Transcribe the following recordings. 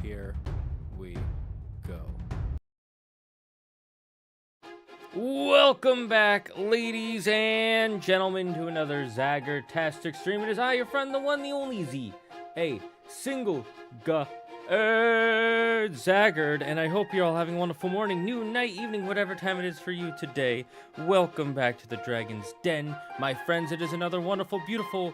Here we go. Welcome back, ladies and gentlemen, to another Zagard-tastic stream. It is I, your friend, the one, the only Z, a single Zagard, and I hope you're all having a wonderful morning, noon, night, evening, whatever time it is for you today. Welcome back to the Dragon's Den, my friends. It is another wonderful, beautiful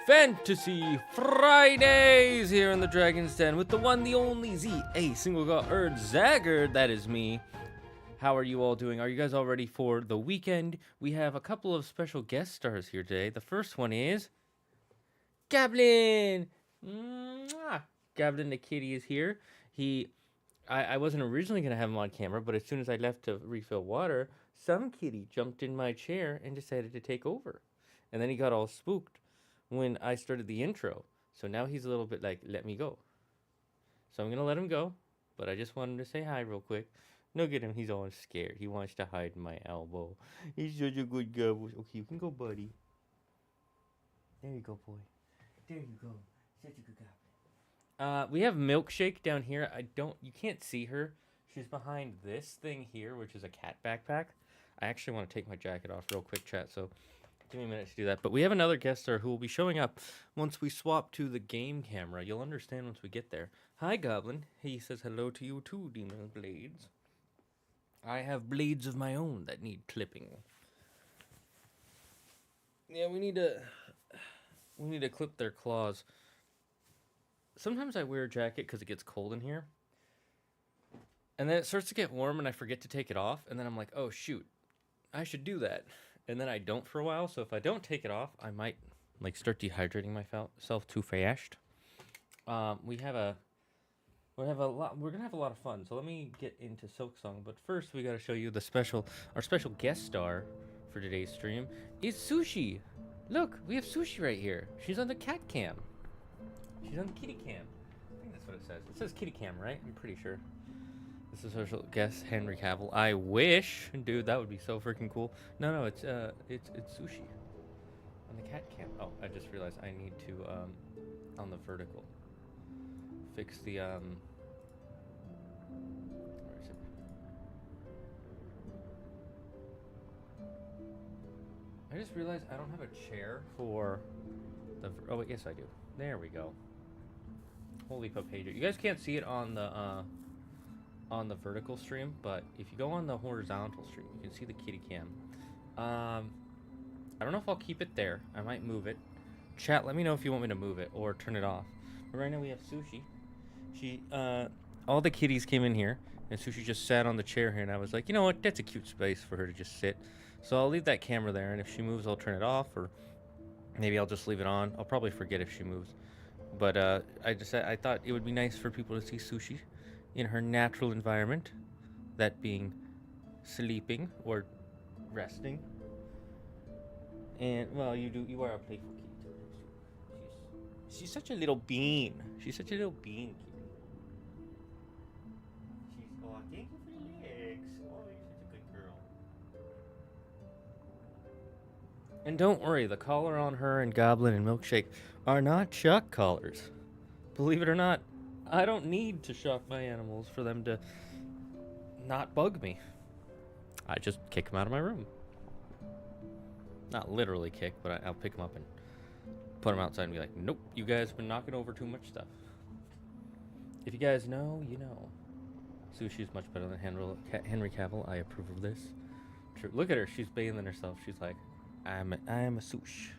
Fantasy Fridays here in the Dragon's Den with the one, the only Z, a single Zagard. That is me. How are you all doing? Are you guys all ready for the weekend? We have a couple of special guest stars here today. The first one is Goblin. Goblin the kitty is here. I wasn't originally going to have him on camera, but as soon as I left to refill water, some kitty jumped in my chair and decided to take over. And then he got all spooked when I started the intro. So now he's a little bit like, let me go. So I'm going to let him go, but I just wanted to say hi real quick. Look at him, he's all scared. He wants to hide in my elbow. He's such a good guy. Okay, you can go, buddy. There you go, boy. There you go. Such a good guy. We have Milkshake down here. You can't see her. She's behind this thing here, which is a cat backpack. I actually want to take my jacket off real quick, chat, so give me a minute to do that. But we have another guest star who will be showing up once we swap to the game camera. You'll understand once we get there. Hi, Goblin. He says hello to you too, Demon Blades. I have blades of my own that need clipping. Yeah, we need to clip their claws. Sometimes I wear a jacket because it gets cold in here. And then it starts to get warm and I forget to take it off. And then I'm like, oh, shoot, I should do that. And then I don't for a while. So if I don't take it off, I might start dehydrating myself too fast. We're gonna have a lot of fun. So let me get into Silksong. But first, we gotta show you our special guest star for today's stream is Sushi. Look, we have Sushi right here. She's on the cat cam. She's on the kitty cam. I think that's what it says. It says kitty cam, right? I'm pretty sure. This is special guest Henry Cavill. I wish, dude, that would be so freaking cool. No, it's Sushi on the cat cam. Oh, I just realized I need to on the vertical fix the where is it? I just realized I don't have a chair for the. Oh wait, yes I do. There we go. Holy papager! You guys can't see it on the vertical stream, but if you go on the horizontal stream, you can see the kitty cam. I don't know if I'll keep it there. I might move it. Chat, let me know if you want me to move it or turn it off. But right now we have Sushi. All the kitties came in here, and Sushi just sat on the chair here, and I was like, you know what? That's a cute space for her to just sit. So I'll leave that camera there, and if she moves, I'll turn it off, or maybe I'll just leave it on. I'll probably forget if she moves. But I thought it would be nice for people to see Sushi in her natural environment, that being sleeping or resting. And well, you are a playful kitty too. She's such a little bean. She's such a little bean kitty. Thank you for the legs. Oh, you're such a good girl. And don't worry, the collar on her and Goblin and Milkshake are not shock collars. Believe it or not, I don't need to shock my animals for them to not bug me. I just kick them out of my room. Not literally kick, but I'll pick them up and put them outside and be like, nope, you guys have been knocking over too much stuff. If you guys know, you know. Sushi's much better than Henry Cavill. I approve of this. True. Look at her. She's bathing herself. She's like, I am a Sush.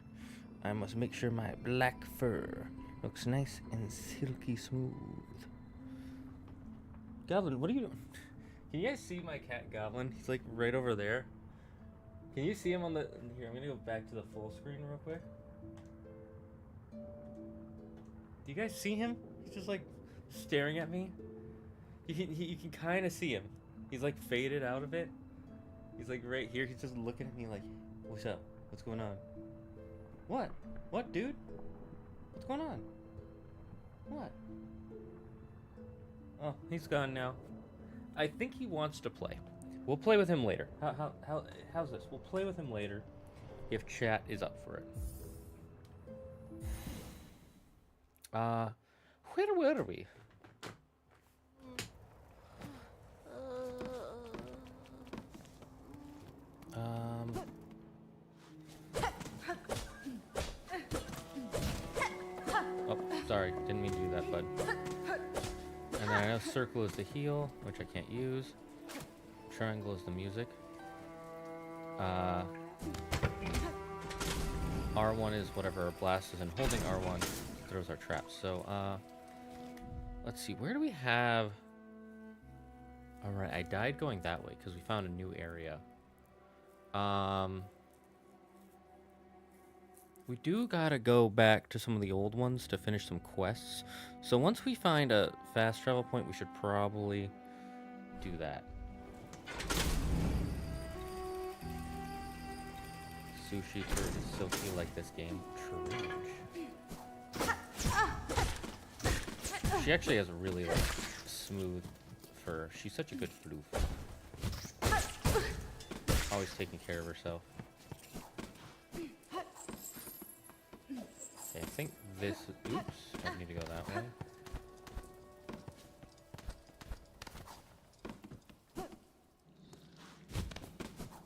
I must make sure my black fur looks nice and silky smooth. Goblin, what are you doing? Can you guys see my cat Goblin? He's like right over there. Can you see him on the... Here, I'm going to go back to the full screen real quick. Do you guys see him? He's just like staring at me. You can kind of see him. He's like faded out of it. He's like right here. He's just looking at me like, what's up? What's going on? What? What, dude? What's going on? What? Oh, he's gone now. I think he wants to play. We'll play with him later. How's this? We'll play with him later if chat is up for it. Where were we? Sorry, didn't mean to do that, bud. And then I know circle is the heal, which I can't use. Triangle is the music. R1 is whatever our blast is, and holding R1 throws our traps. So, let's see, where do we have... Alright, I died going that way because we found a new area. We do gotta go back to some of the old ones to finish some quests. So once we find a fast travel point, we should probably do that. Sushi turret is silky like this game. True. She actually has a really like smooth fur. She's such a good floof. Always taking care of herself. Okay, I think this... Oops, don't need to go that way.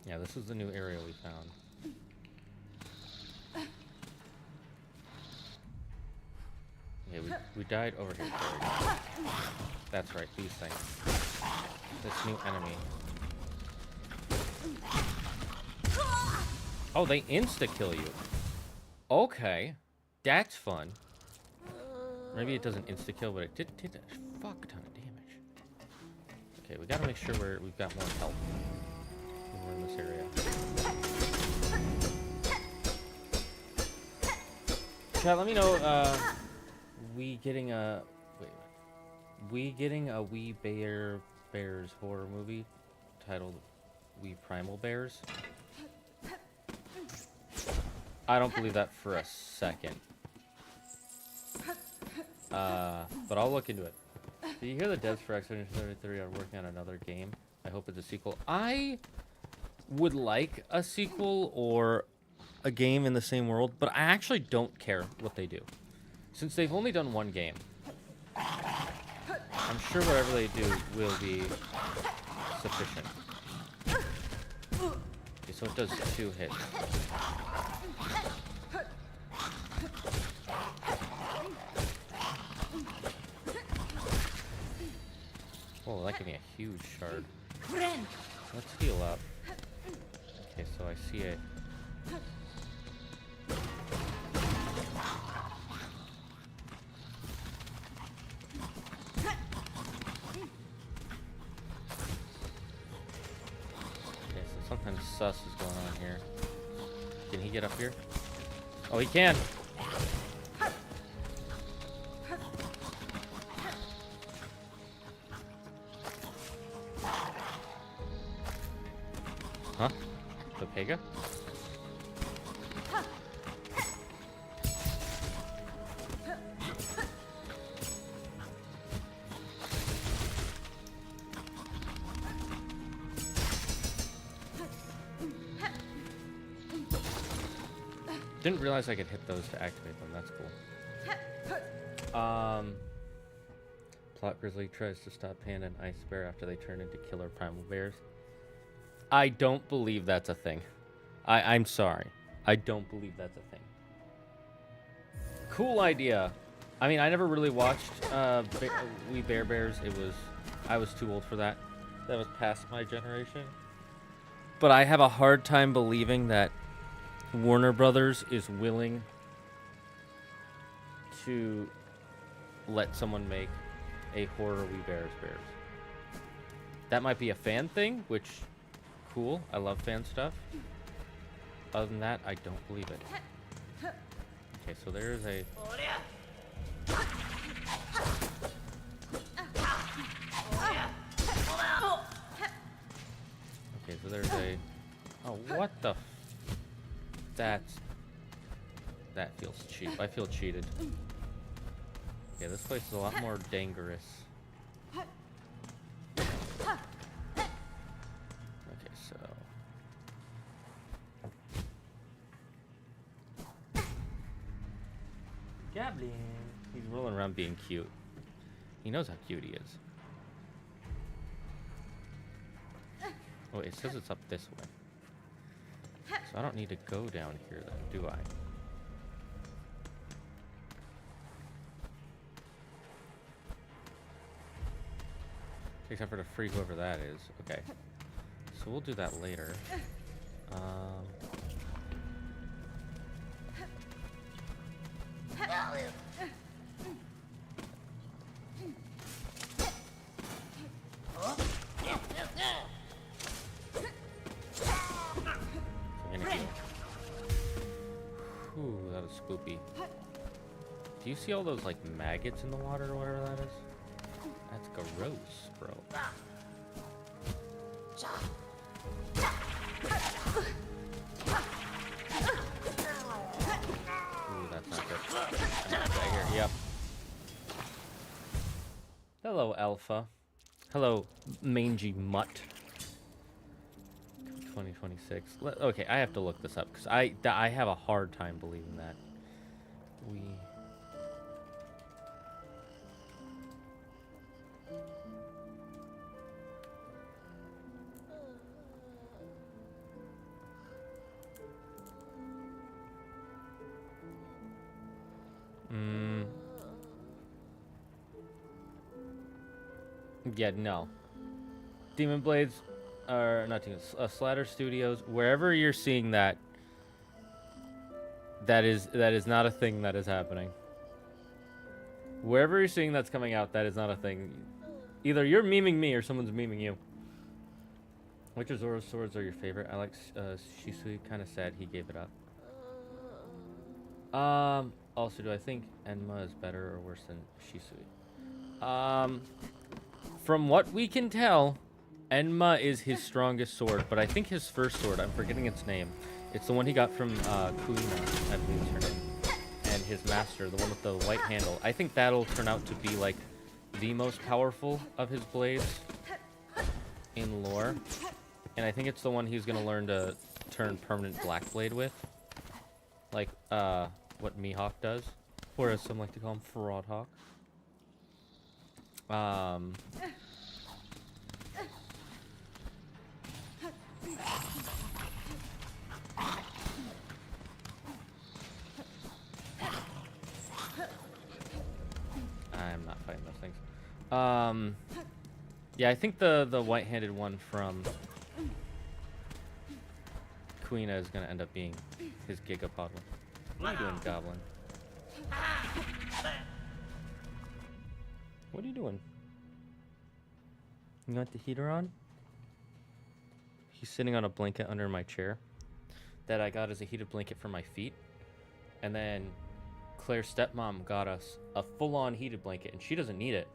Yeah, this is the new area we found. Yeah, we died over here. That's right, these things. This new enemy. Oh, they insta-kill you. Okay. That's fun. Maybe it doesn't insta-kill, but it did a fuck ton of damage. Okay, we gotta make sure we've got more health when we're in this area. Chat, let me know, we getting a We Bears horror movie titled We Primal Bears? I don't believe that for a second. But I'll look into it. Did you hear the devs for Expedition 33 are working on another game? I hope it's a sequel. I would like a sequel or a game in the same world, but I actually don't care what they do. Since they've only done one game, I'm sure whatever they do will be sufficient. Okay, so it does 2 hits. Oh, that gave me a huge shard. Let's heal up. Okay, so I see a... Okay, so something sus is going on here. Can he get up here? Oh, he can! Huh? The Pega? Didn't realize I could hit those to activate them. That's cool. Plot Grizzly tries to stop Panda and Ice Bear after they turn into killer primal bears. I don't believe that's a thing. I'm sorry. I don't believe that's a thing. Cool idea. I mean, I never really watched We Bear Bears. I was too old for that. That was past my generation. But I have a hard time believing that Warner Brothers is willing to let someone make a horror We Bears Bears. That might be a fan thing, which... cool. I love fan stuff. Other than that, I don't believe it. Okay, so there is a... Okay, so there's a... Oh, what the... That feels cheap. I feel cheated. Okay, this place is a lot more dangerous. Goblin. He's rolling around being cute. He knows how cute he is. Oh, it says it's up this way. So I don't need to go down here then, do I? Except for to free whoever that is. Okay. So we'll do that later. Ooh, that was spoopy. Do you see all those, like, maggots in the water or whatever that is? That's gross, bro. Ooh, that's not good. Dagger, yep. Hello, Alpha. Hello, mangy mutt. 2026. Okay, I have to look this up because I have a hard time believing that. Yeah, no. Demon Blades are not Demon Slatter Studios. Wherever you're seeing that, that is not a thing that is happening. Wherever you're seeing that's coming out, that is not a thing. Either you're memeing me or someone's memeing you. Which of Zoro's swords are your favorite? I like Shisui. Kind of sad he gave it up. Also, do I think Enma is better or worse than Shisui? From what we can tell, Enma is his strongest sword, but I think his first sword, I'm forgetting its name. It's the one he got from Kuina, I believe is her name. And his master, the one with the white handle. I think that'll turn out to be, like, the most powerful of his blades in lore. And I think it's the one he's going to learn to turn permanent black blade with. Like, what Mihawk does. Or as some like to call him, Fraudhawk. I'm not fighting those things. Yeah, I think the white-handed one from Kuina is gonna end up being his Gigapod one. What are you doing, Goblin? What are you doing? You want the heater on? He's sitting on a blanket under my chair that I got as a heated blanket for my feet. And then Claire's stepmom got us a full-on heated blanket, and she doesn't need it.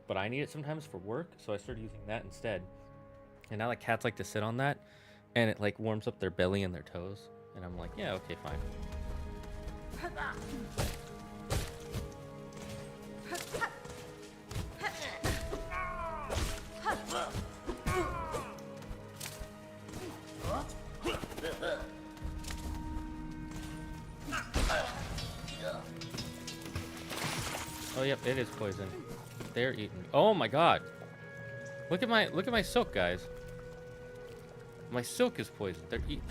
But I need it sometimes for work, so I started using that instead. And now the cats like to sit on that, and it like warms up their belly and their toes. And I'm like, yeah, okay, fine. Oh yep, it is poison. They're eating. Oh my god! Look at my silk, guys. My silk is poisoned. They're eating.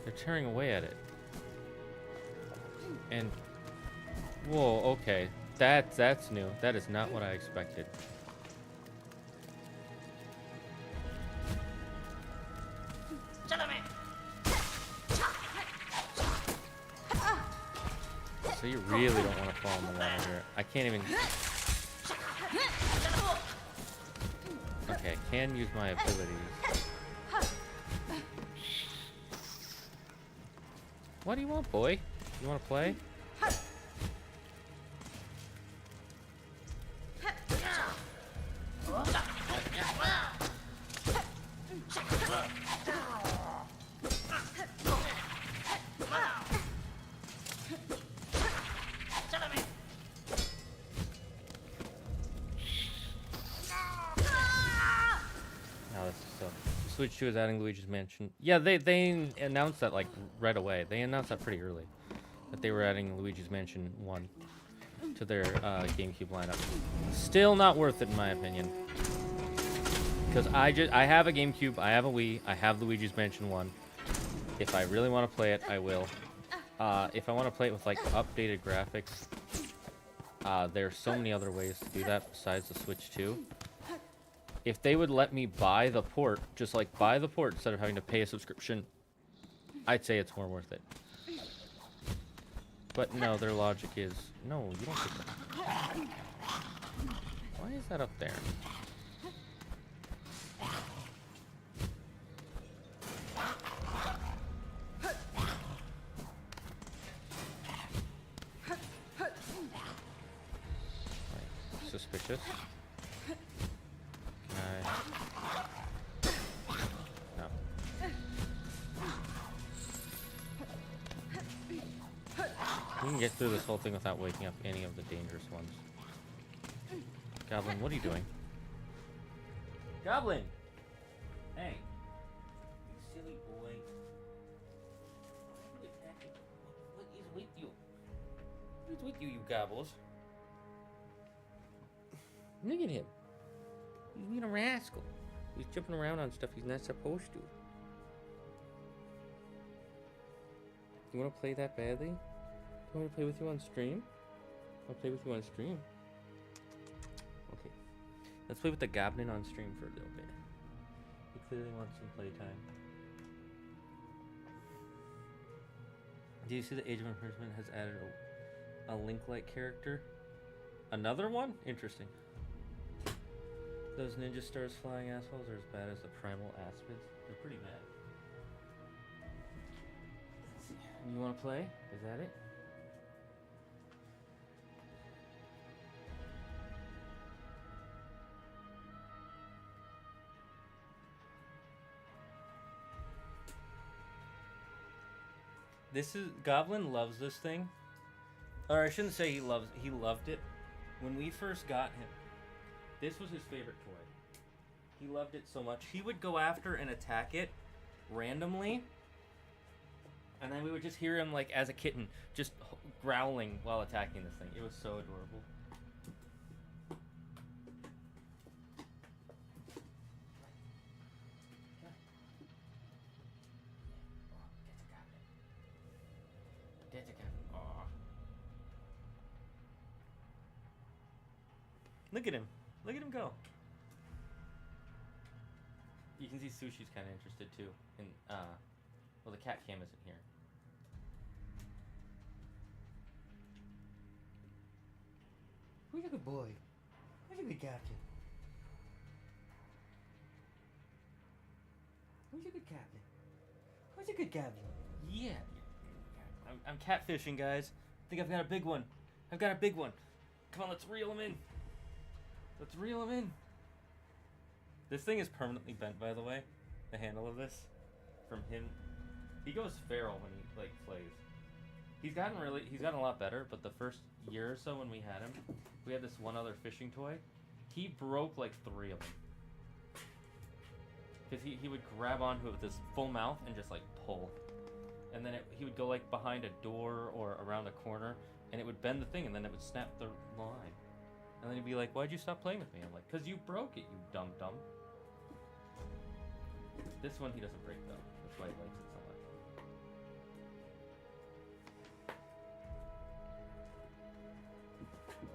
They're tearing away at it. And whoa, okay, that's new. That is not what I expected. So you really don't want to fall in the water here. I can't even. Okay, I can use my abilities. What do you want, boy? You want to play? Switch 2 is adding Luigi's Mansion. Yeah, they announced that like right away. They announced that pretty early, that they were adding Luigi's Mansion 1 to their GameCube lineup. Still not worth it in my opinion, because I have a GameCube, I have a Wii, I have Luigi's Mansion 1. If I really want to play it, I will. If I want to play it with like updated graphics, There's so many other ways to do that besides the Switch 2. If they would let me buy the port, just like buy the port instead of having to pay a subscription, I'd say it's more worth it. But no, their logic is, no, you don't get that. Why is that up there? Right. Suspicious. No. We can get through this whole thing without waking up any of the dangerous ones. Goblin, what are you doing? Goblin! Hey. You silly boy. What is with you? What is with you, you gobbles? Look at him. He's being a rascal. He's jumping around on stuff he's not supposed to. You want to play that badly? You want to play with you on stream? I'll play with you on stream. Okay. Let's play with the goblin on stream for a little bit. He clearly wants some playtime. Do you see the Age of Imprisonment has added a Link-like character? Another one? Interesting. Those ninja stars flying assholes are as bad as the primal aspids. They're pretty bad. Let's see. You want to play? Is that it? This is Goblin loves this thing. Or I shouldn't say he loved it. When we first got him, this was his favorite toy. He loved it so much. He would go after and attack it randomly. And then we would just hear him, like, as a kitten, just growling while attacking this thing. It was so adorable. Look at him. Look at him go. You can see Sushi's kind of interested too. In well, the cat cam isn't here. Who's a good boy? Who's a good captain? Who's a good captain? Who's a good captain? Yeah. I'm catfishing, guys. I think I've got a big one. I've got a big one. Come on, let's reel him in. Let's reel him in. This thing is permanently bent, by the way. The handle of this. From him. He goes feral when he, like, plays. He's gotten a lot better, but the first year or so when we had him, we had this one other fishing toy. He broke, like, 3 of them. Because he would grab onto it with his full mouth and just, like, pull. And then he would go, like, behind a door or around a corner, and it would bend the thing, and then it would snap the line. And then he'd be like, why'd you stop playing with me? I'm like, because you broke it, you dumb. This one he doesn't break, though. That's why he likes it so much.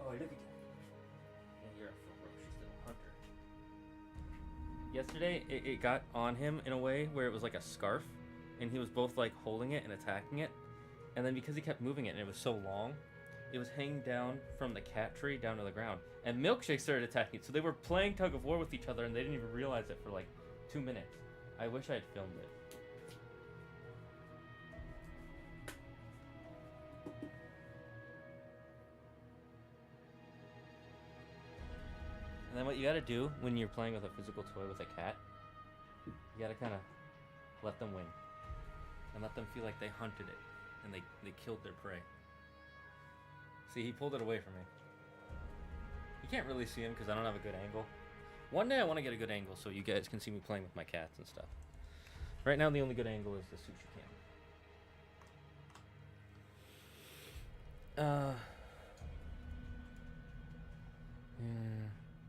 Oh, look at you. And you're a ferocious little hunter. Yesterday, it got on him in a way where it was like a scarf. And he was both, like, holding it and attacking it. And then because he kept moving it and it was so long, it was hanging down from the cat tree down to the ground. And Milkshake started attacking it. So they were playing tug of war with each other and they didn't even realize it for like 2 minutes. I wish I had filmed it. And then what you gotta do when you're playing with a physical toy with a cat, you gotta kind of let them win. And let them feel like they hunted it. And they killed their prey. See, he pulled it away from me. You can't really see him because I don't have a good angle. One day I want to get a good angle so you guys can see me playing with my cats and stuff. Right now the only good angle is the sushi cam.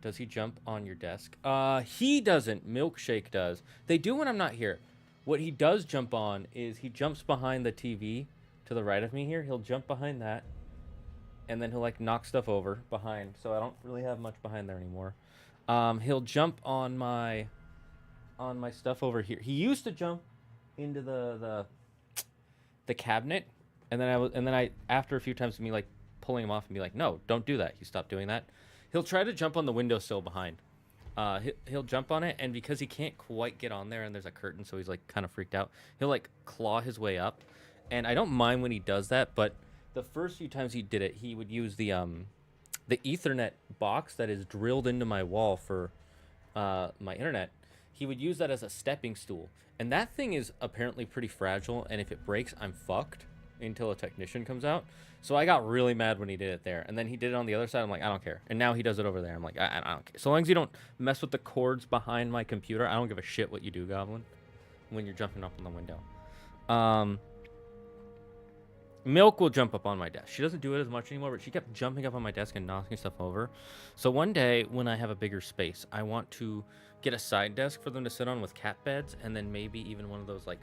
Does he jump on your desk? He doesn't. Milkshake does. They do when I'm not here. What he does jump on is he jumps behind the TV to the right of me here. He'll jump behind that. and then he'll like knock stuff over behind. So I don't really have much behind there anymore. He'll jump on my stuff over here. He used to jump into the cabinet, and then I after a few times of me like pulling him off and be like, no, don't do that. He stopped doing that. He'll try to jump on the windowsill behind. He'll jump on it, and because he can't quite get on there, and there's a curtain, so he's like kind of freaked out. He'll like claw his way up, and I don't mind when he does that. But the first few times he did it, he would use the Ethernet box that is drilled into my wall for my internet. He would use that as a stepping stool, and that thing is apparently pretty fragile. And if it breaks, I'm fucked until a technician comes out. So I got really mad when he did it there. And then he did it on the other side. I'm like, I don't care. And now he does it over there. I'm like, I don't care. So long as you don't mess with the cords behind my computer, I don't give a shit what you do, Goblin, when you're jumping up on the window. Milk will jump up on my desk. She doesn't do it as much anymore, but she kept jumping up on my desk and knocking stuff over. So one day when I have a bigger space, I want to get a side desk for them to sit on with cat beds, and then maybe even one of those like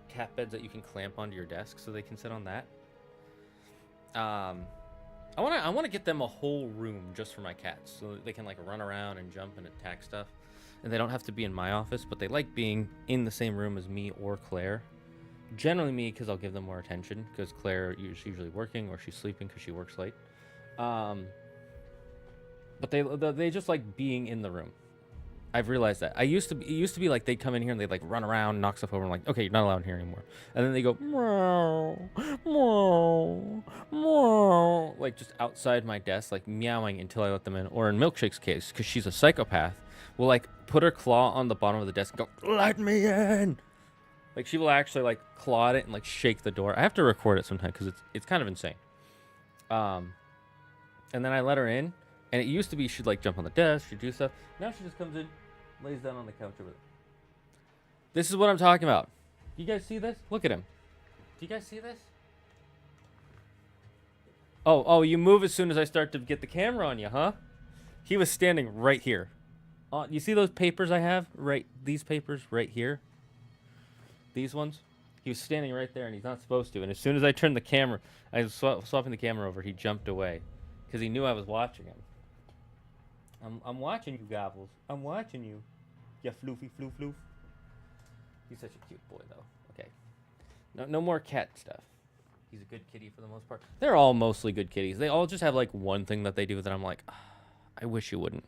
cat beds that you can clamp onto your desk so they can sit on that. I want to get them a whole room just for my cats, so that they can like run around and jump and attack stuff, and they don't have to be in my office, but they like being in the same room as me or Claire. Generally me, because I'll give them more attention, because Claire is usually working or she's sleeping because she works late. But they just like being in the room. I've realized that. It used to be like they'd come in here and they'd like run around, knock stuff over. I'm like, okay, you're not allowed in here anymore. And then they go meow, meow, meow, like just outside my desk, like meowing until I let them in. Or in Milkshake's case, because she's a psychopath, will like put her claw on the bottom of the desk and go, let me in. Like she will actually like claw at it and like shake the door. I have to record it sometime because it's kind of insane. And then I let her in, and it used to be she'd like jump on the desk, she'd do stuff. Now she just comes in, lays down on the couch over there. This is what I'm talking about. You guys see this? Look at him. Do you guys see this? Oh, you move as soon as I start to get the camera on you, huh? He was standing right here. You see those papers I have? Right, these papers right here. These ones. He was standing right there, and he's not supposed to. And as soon as I turned the camera, I was swapping the camera over, he jumped away because he knew I was watching him. I'm watching you, Gobbles. I'm watching you. You floofy floof floof. He's such a cute boy, though. Okay. No more cat stuff. He's a good kitty for the most part. They're all mostly good kitties. They all just have like one thing that they do that I'm like, I wish you wouldn't.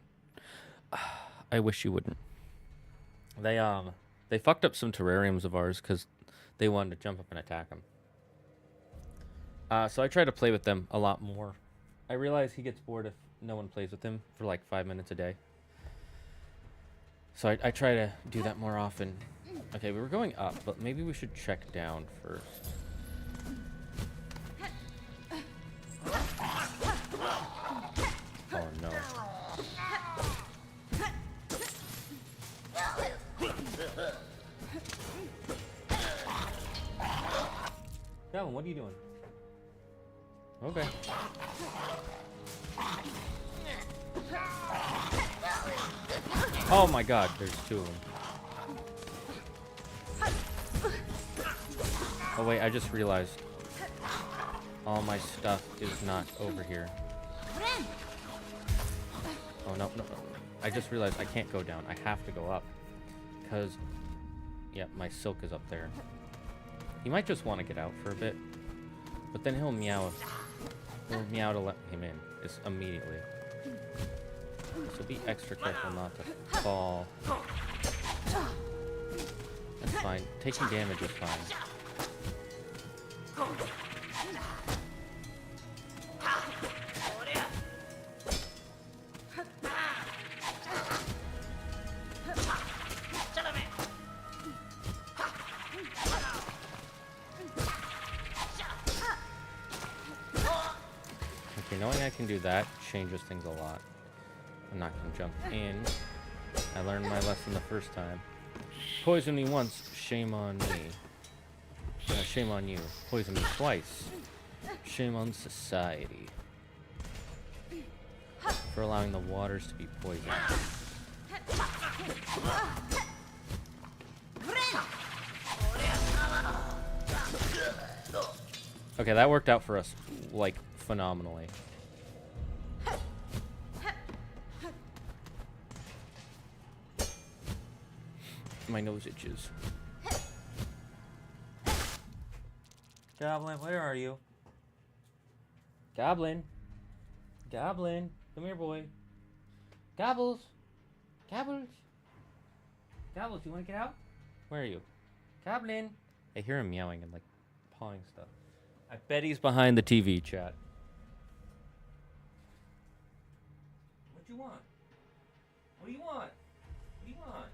I wish you wouldn't. They fucked up some terrariums of ours because they wanted to jump up and attack them. So I try to play with them a lot more. I realize he gets bored if no one plays with him for like 5 minutes a day. So I try to do that more often. Okay, we were going up, but maybe we should check down first. Oh no. Calvin, what are you doing? Okay. Oh my god, there's two of them. Oh wait, I just realized all my stuff is not over here. Oh no. I just realized I can't go down. I have to go up. Because, yeah, my silk is up there. He might just want to get out for a bit. But then he'll meow. He'll meow to let him in. Just immediately. So be extra careful not to fall. That's fine. Taking damage is fine. Okay, knowing I can do that changes things a lot. I'm not gonna jump in. I learned my lesson the first time. Poison me once, shame on me. Shame on you. Poison me twice. Shame on society. For allowing the waters to be poisoned. Okay, that worked out for us, like, phenomenally. My nose itches. Goblin, where are you? Goblin. Goblin. Come here, boy. Gobbles. Gobbles. Gobbles, you want to get out? Where are you? Goblin. I hear him meowing and like pawing stuff. I bet he's behind the TV, chat. What you want? What do you want? What do you want?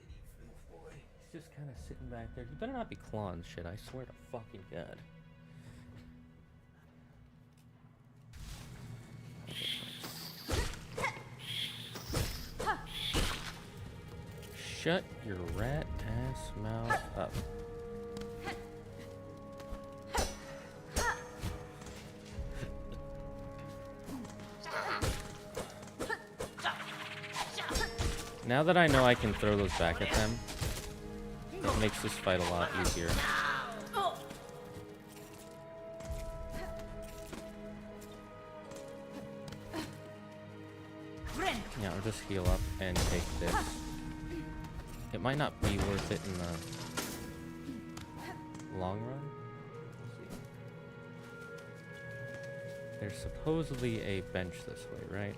City floof boy. He's just kind of sitting back there. You better not be clawing shit. I swear to fucking God. Shut your rat ass mouth up. Now that I know I can throw those back at them, it makes this fight a lot easier. Yeah, I'll just heal up and take this. It might not be worth it in the long run. Let's see. There's supposedly a bench this way, right?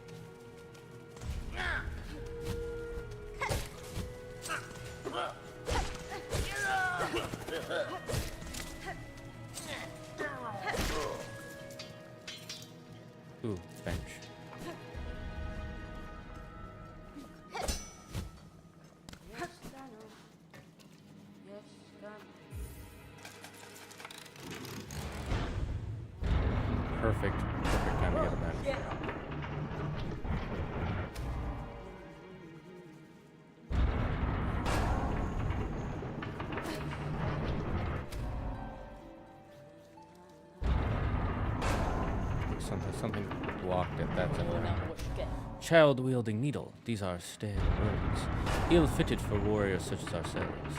Ooh, bench. Perfect time to get a bench. Something blocked it. That's it. Child-wielding needle. These are stale words, ill-fitted for warriors such as ourselves.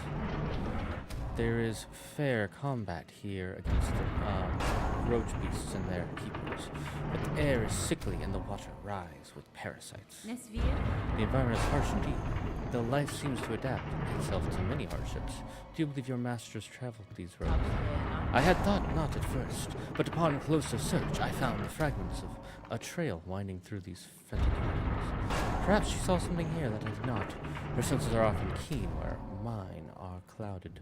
There is fair combat here against the roach beasts and their keepers, but the air is sickly and the water rise with parasites. The environment is harsh indeed, though life seems to adapt itself to many hardships. Do you believe your masters traveled these roads? I had thought not at first, but upon closer search I found the fragments of a trail winding through these fetid ruins. Perhaps she saw something here that I did not. Her senses are often keen where mine are clouded.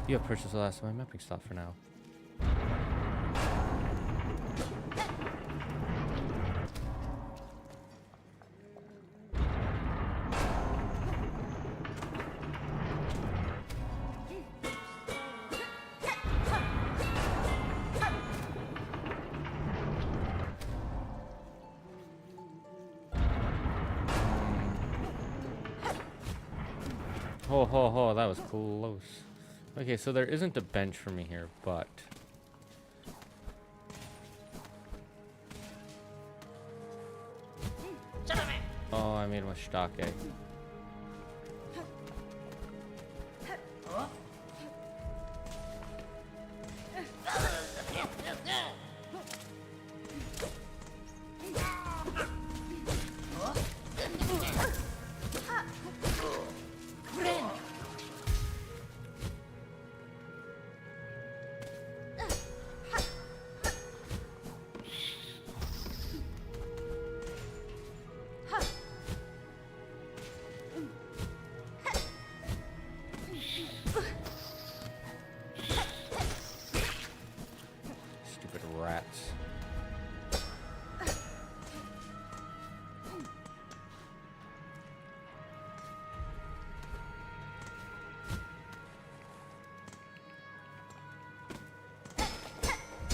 You have purchased the last of my mapping stuff for now. Oh, that was close. Okay, so there isn't a bench for me here, but... Oh, I made my stock egg.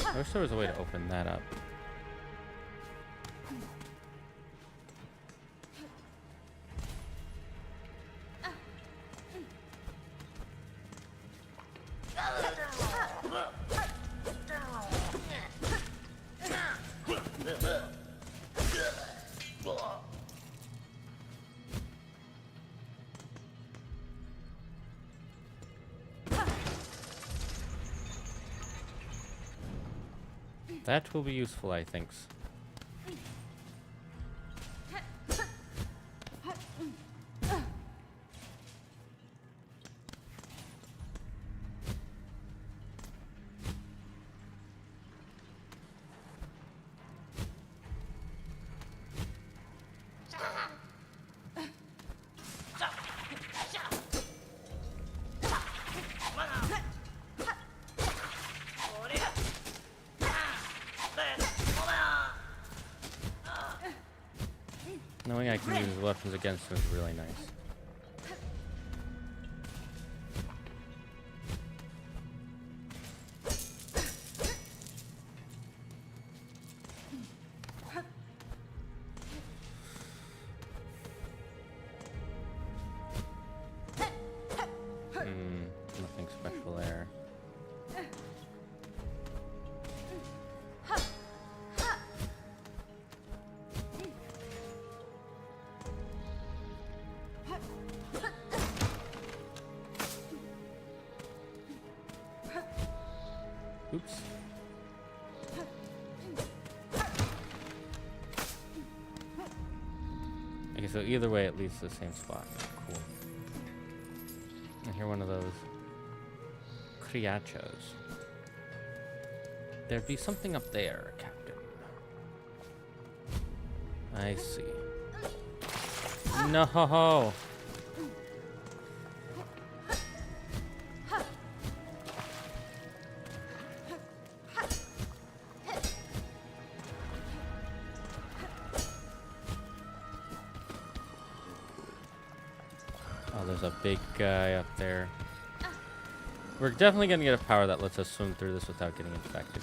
I wish there was a way to open that up. That will be useful, I think. Knowing I can use weapons against him is really nice. Nothing special there. Oops. Okay, so either way it leads to the same spot. Cool. I hear one of those criachos. There'd be something up there, Captain. I see. No! Oh, there's a big guy up there. We're definitely gonna get a power that lets us swim through this without getting infected.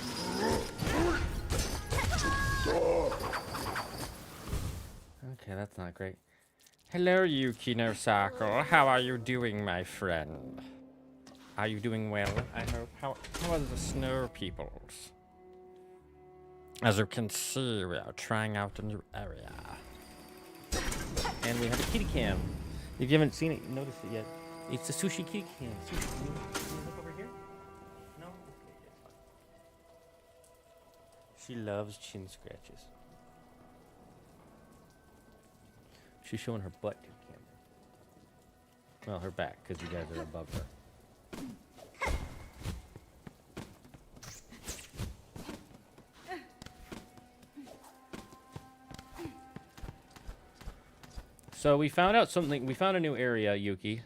Okay, that's not great. Hello, Yuki no Sako. How are you doing, my friend? Are you doing well? I hope. How are the snow peoples? As you can see, we are trying out a new area. And we have a kitty cam. If you haven't seen it, notice it yet. It's a sushi kitty cam. Sushi, can you look over here? No? Okay, it's fine. She loves chin scratches. She's showing her butt to the camera. Well, her back, because you guys are above her. So we found out something. We found a new area, Yuki.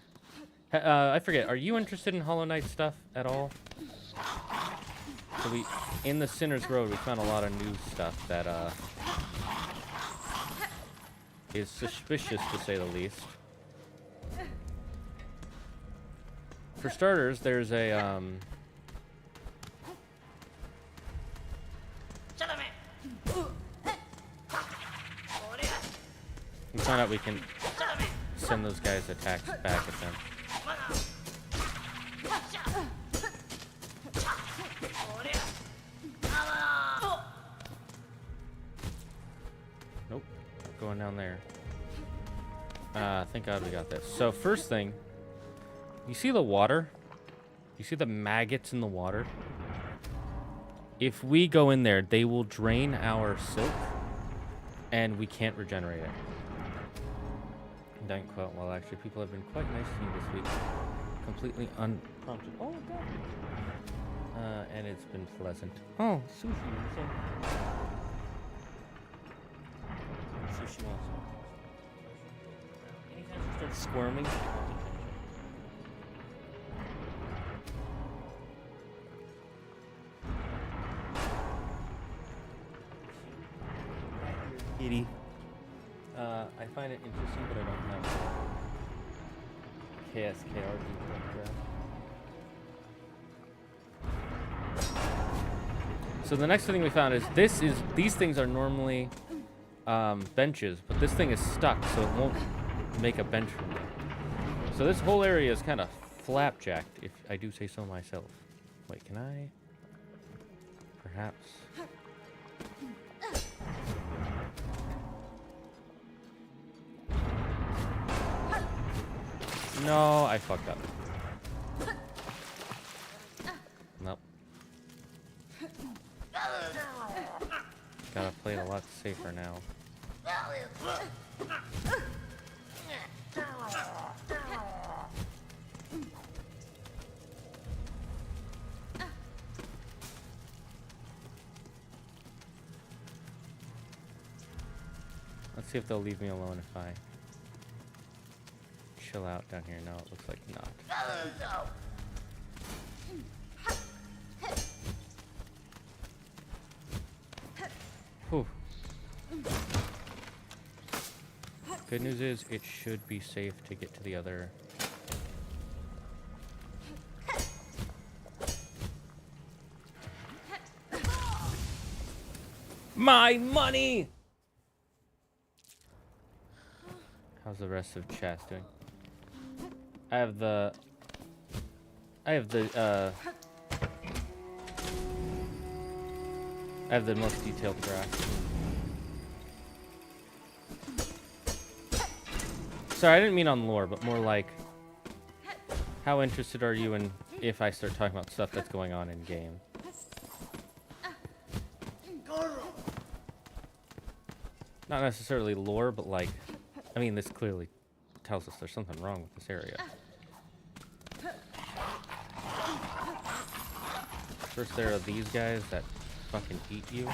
I forget. Are you interested in Hollow Knight stuff at all? So in the Sinner's Road, we found a lot of new stuff that is suspicious, to say the least. For starters, there's a we found out we can send those guys' attacks back at them. Nope, not going down there. Thank God we got this. So first thing, you see the water? You see the maggots in the water? If we go in there, they will drain our silk, and we can't regenerate it. Don't quote. Well, actually, people have been quite nice to me this week. Completely unprompted. Oh, God. And it's been pleasant. Oh, sushi. Sushi also. Anytime she starts squirming. Kitty. I find it interesting, but I don't have KSKR details. So the next thing we found is these things are normally benches, but this thing is stuck, so it won't make a bench for me. So this whole area is kind of flapjacked, if I do say so myself. Wait, can I? Perhaps. No, I fucked up. Gotta play it a lot safer now. Let's see if they'll leave me alone if I chill out down here. No, it looks like not. Whew. Good news is it should be safe to get to the other. My money! How's the rest of chat doing? I have the most detailed graph. Sorry, I didn't mean on lore, but more like, how interested are you in if I start talking about stuff that's going on in game? Not necessarily lore, but like, I mean, this clearly tells us there's something wrong with this area. First there are these guys that fucking eat you.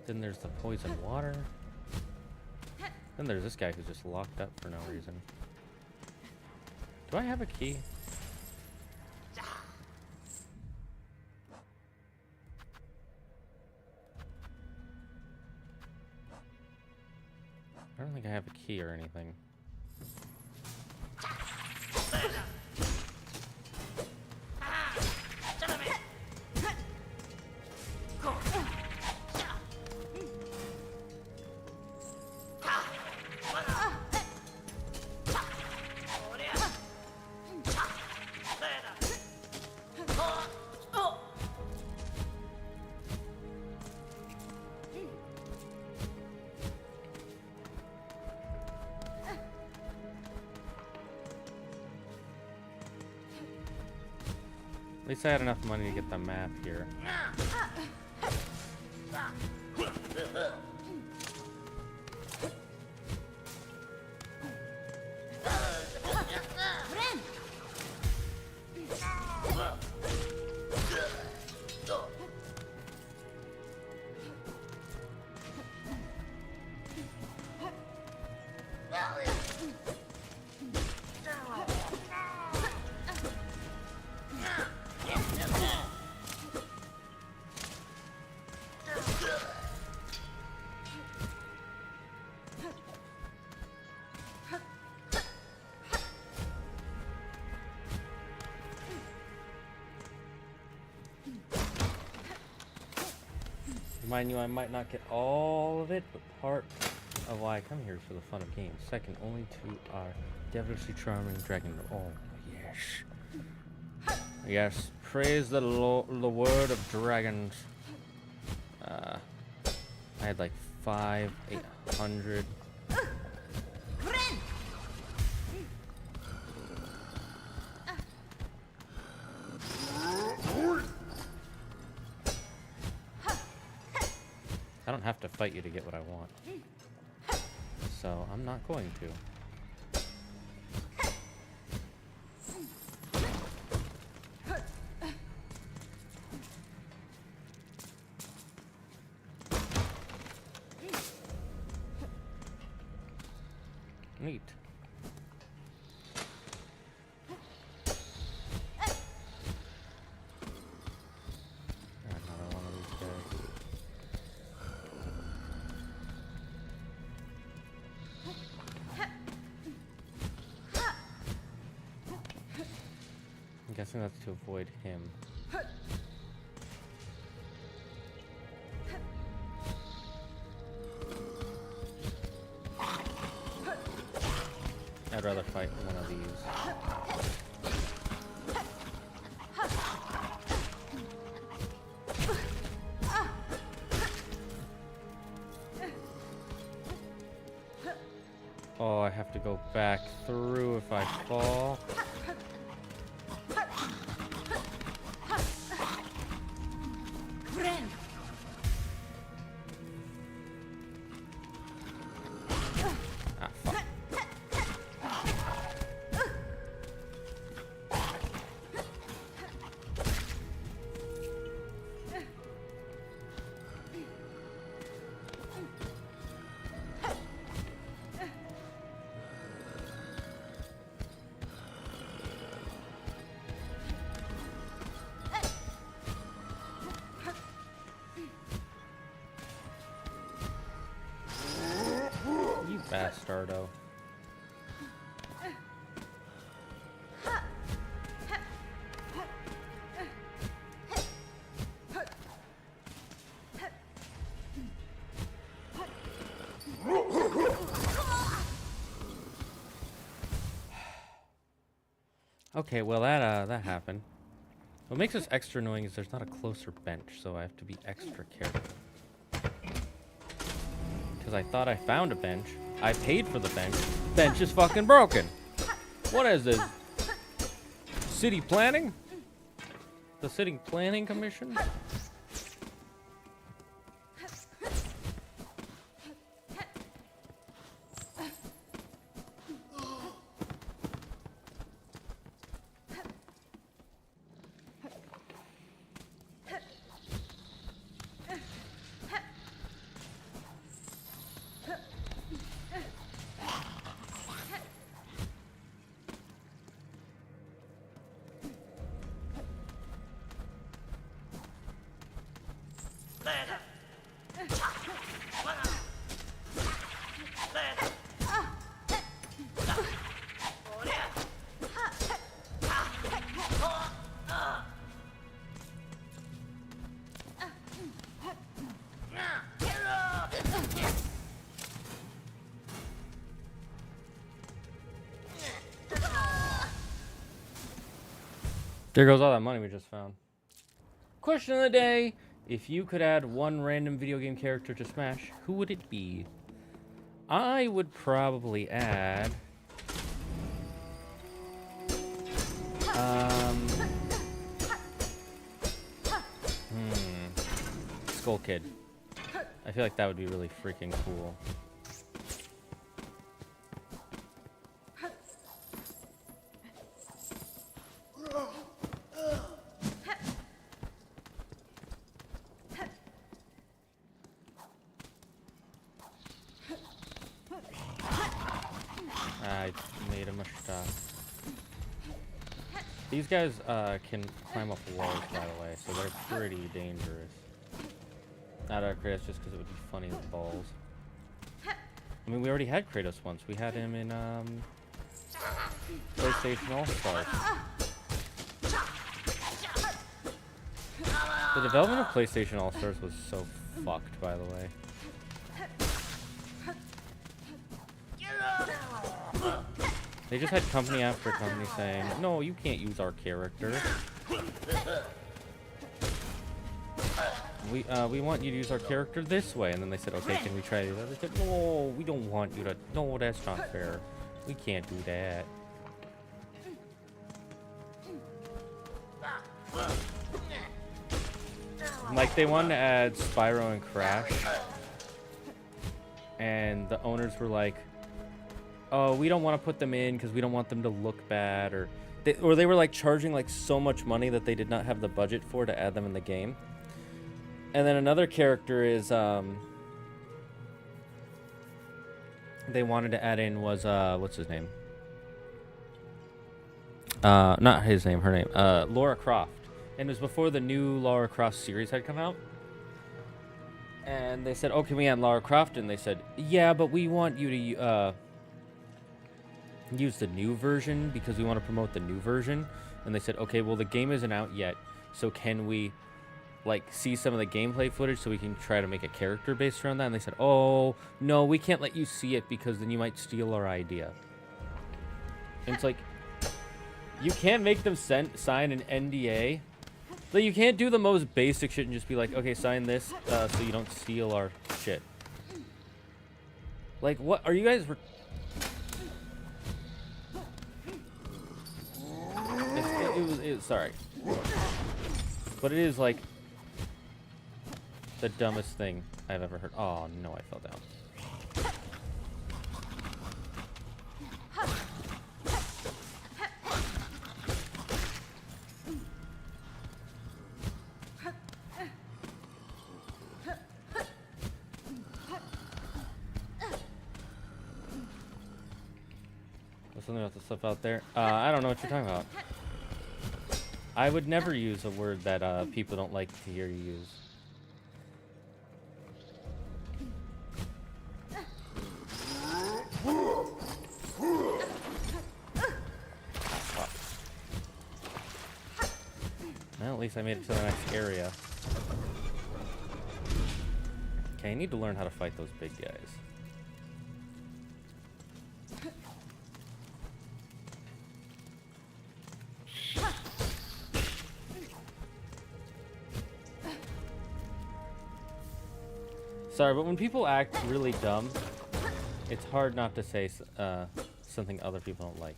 Then there's the poison water. Then there's this guy who's just locked up for no reason. Do I have a key? I don't think I have a key or anything. At least I had enough money to get the map here. Mind you, I might not get all of it, but part of why I come here is for the fun of games. Second only to our devilishly charming dragon. Oh, yes. Yes, praise the word of dragons. I had like 800. I don't have to fight you to get what I want. So, I'm not going to. Neat. Another one of these guys. I'm guessing that's to avoid him. I'd rather fight one of these. Oh, I have to go back through if I fall. Bastardo. Okay, well that happened. What makes this extra annoying is there's not a closer bench, so I have to be extra careful. Because I thought I found a bench. I paid for the bench. Bench is fucking broken. What is this? City planning? The City Planning Commission? There goes all that money we just found. Question of the day. If you could add one random video game character to Smash, who would it be? I would probably add... Skull Kid. I feel like that would be really freaking cool. I made him a stop. These guys can climb up walls, by the way, so they're pretty dangerous. Not our Kratos, just because it would be funny with balls. I mean, we already had Kratos once. We had him in PlayStation All-Stars. The development of PlayStation All-Stars was so fucked, by the way. They just had company after company saying, no, you can't use our character. We want you to use our character this way. And then they said, okay, can we try that? They said, no, we don't want you to. No, that's not fair. We can't do that. Like, they wanted to add Spyro and Crash. And the owners were like, oh, we don't want to put them in because we don't want them to look bad. Or they were like charging like so much money that they did not have the budget for to add them in the game. And then another character is they wanted to add in was what's his name? Not his name, her name. Lara Croft. And it was before the new Lara Croft series had come out. And they said, "Oh, can we add Lara Croft?" And they said, "Yeah, but we want you to use the new version because we want to promote the new version." And they said, "Okay, well the game isn't out yet, so can we like see some of the gameplay footage so we can try to make a character based around that?" And they said, "Oh, no, we can't let you see it because then you might steal our idea." And it's like, you can't make them sign an NDA. Like, you can't do the most basic shit and just be like, "Okay, sign this so you don't steal our shit." Like, what are you guys? It was sorry, but it is like the dumbest thing I've ever heard. Oh no, I fell down. Something about the stuff out there. I don't know what you're talking about. I would never use a word that people don't like to hear you use. Well, at least I made it to the next area. Okay, I need to learn how to fight those big guys. Sorry, but when people act really dumb, it's hard not to say something other people don't like.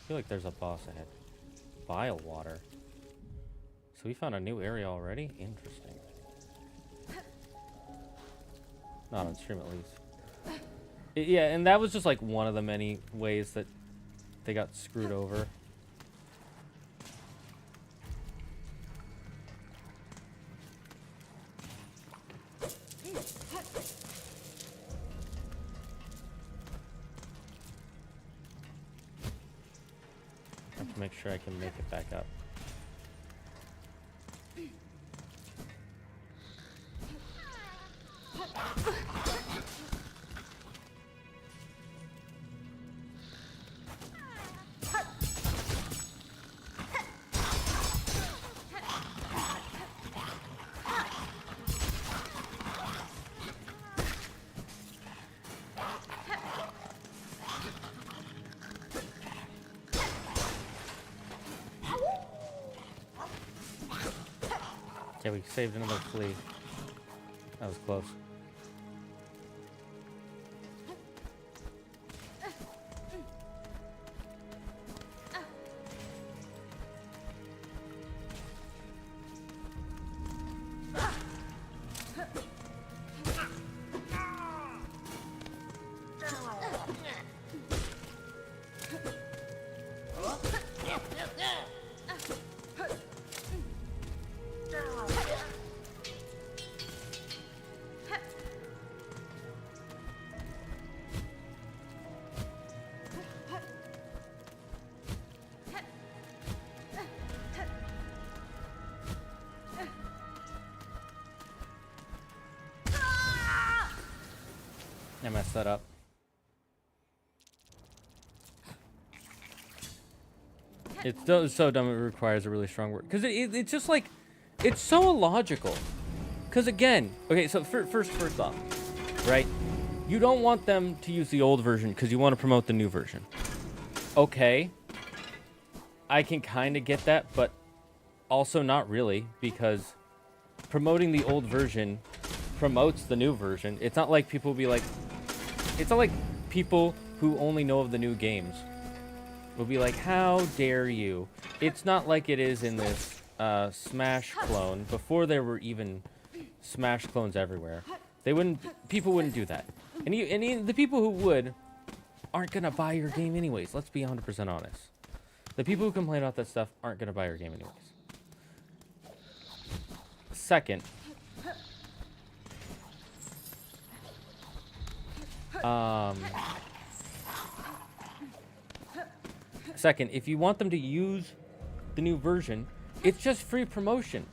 I feel like there's a boss ahead. Vile water. So we found a new area already? Interesting. Not on stream, at least. Yeah, and that was just like one of the many ways that they got screwed over. I have to make sure I can make it back up. Yeah, we saved another flea. That was close. I messed that up. It's so dumb it requires a really strong word. Because it's just like, it's so illogical. Because again, okay, so first off, right? You don't want them to use the old version because you want to promote the new version. Okay. I can kind of get that, but also not really, because promoting the old version promotes the new version. It's not like people will be like, it's not like people who only know of the new games will be like, how dare you? It's not like it is in this Smash clone. Before there were even Smash clones everywhere, people wouldn't do that. And the people who would aren't gonna buy your game anyways. Let's be 100% honest. The people who complain about that stuff aren't gonna buy your game anyways. Second, if you want them to use the new version, it's just free promotion.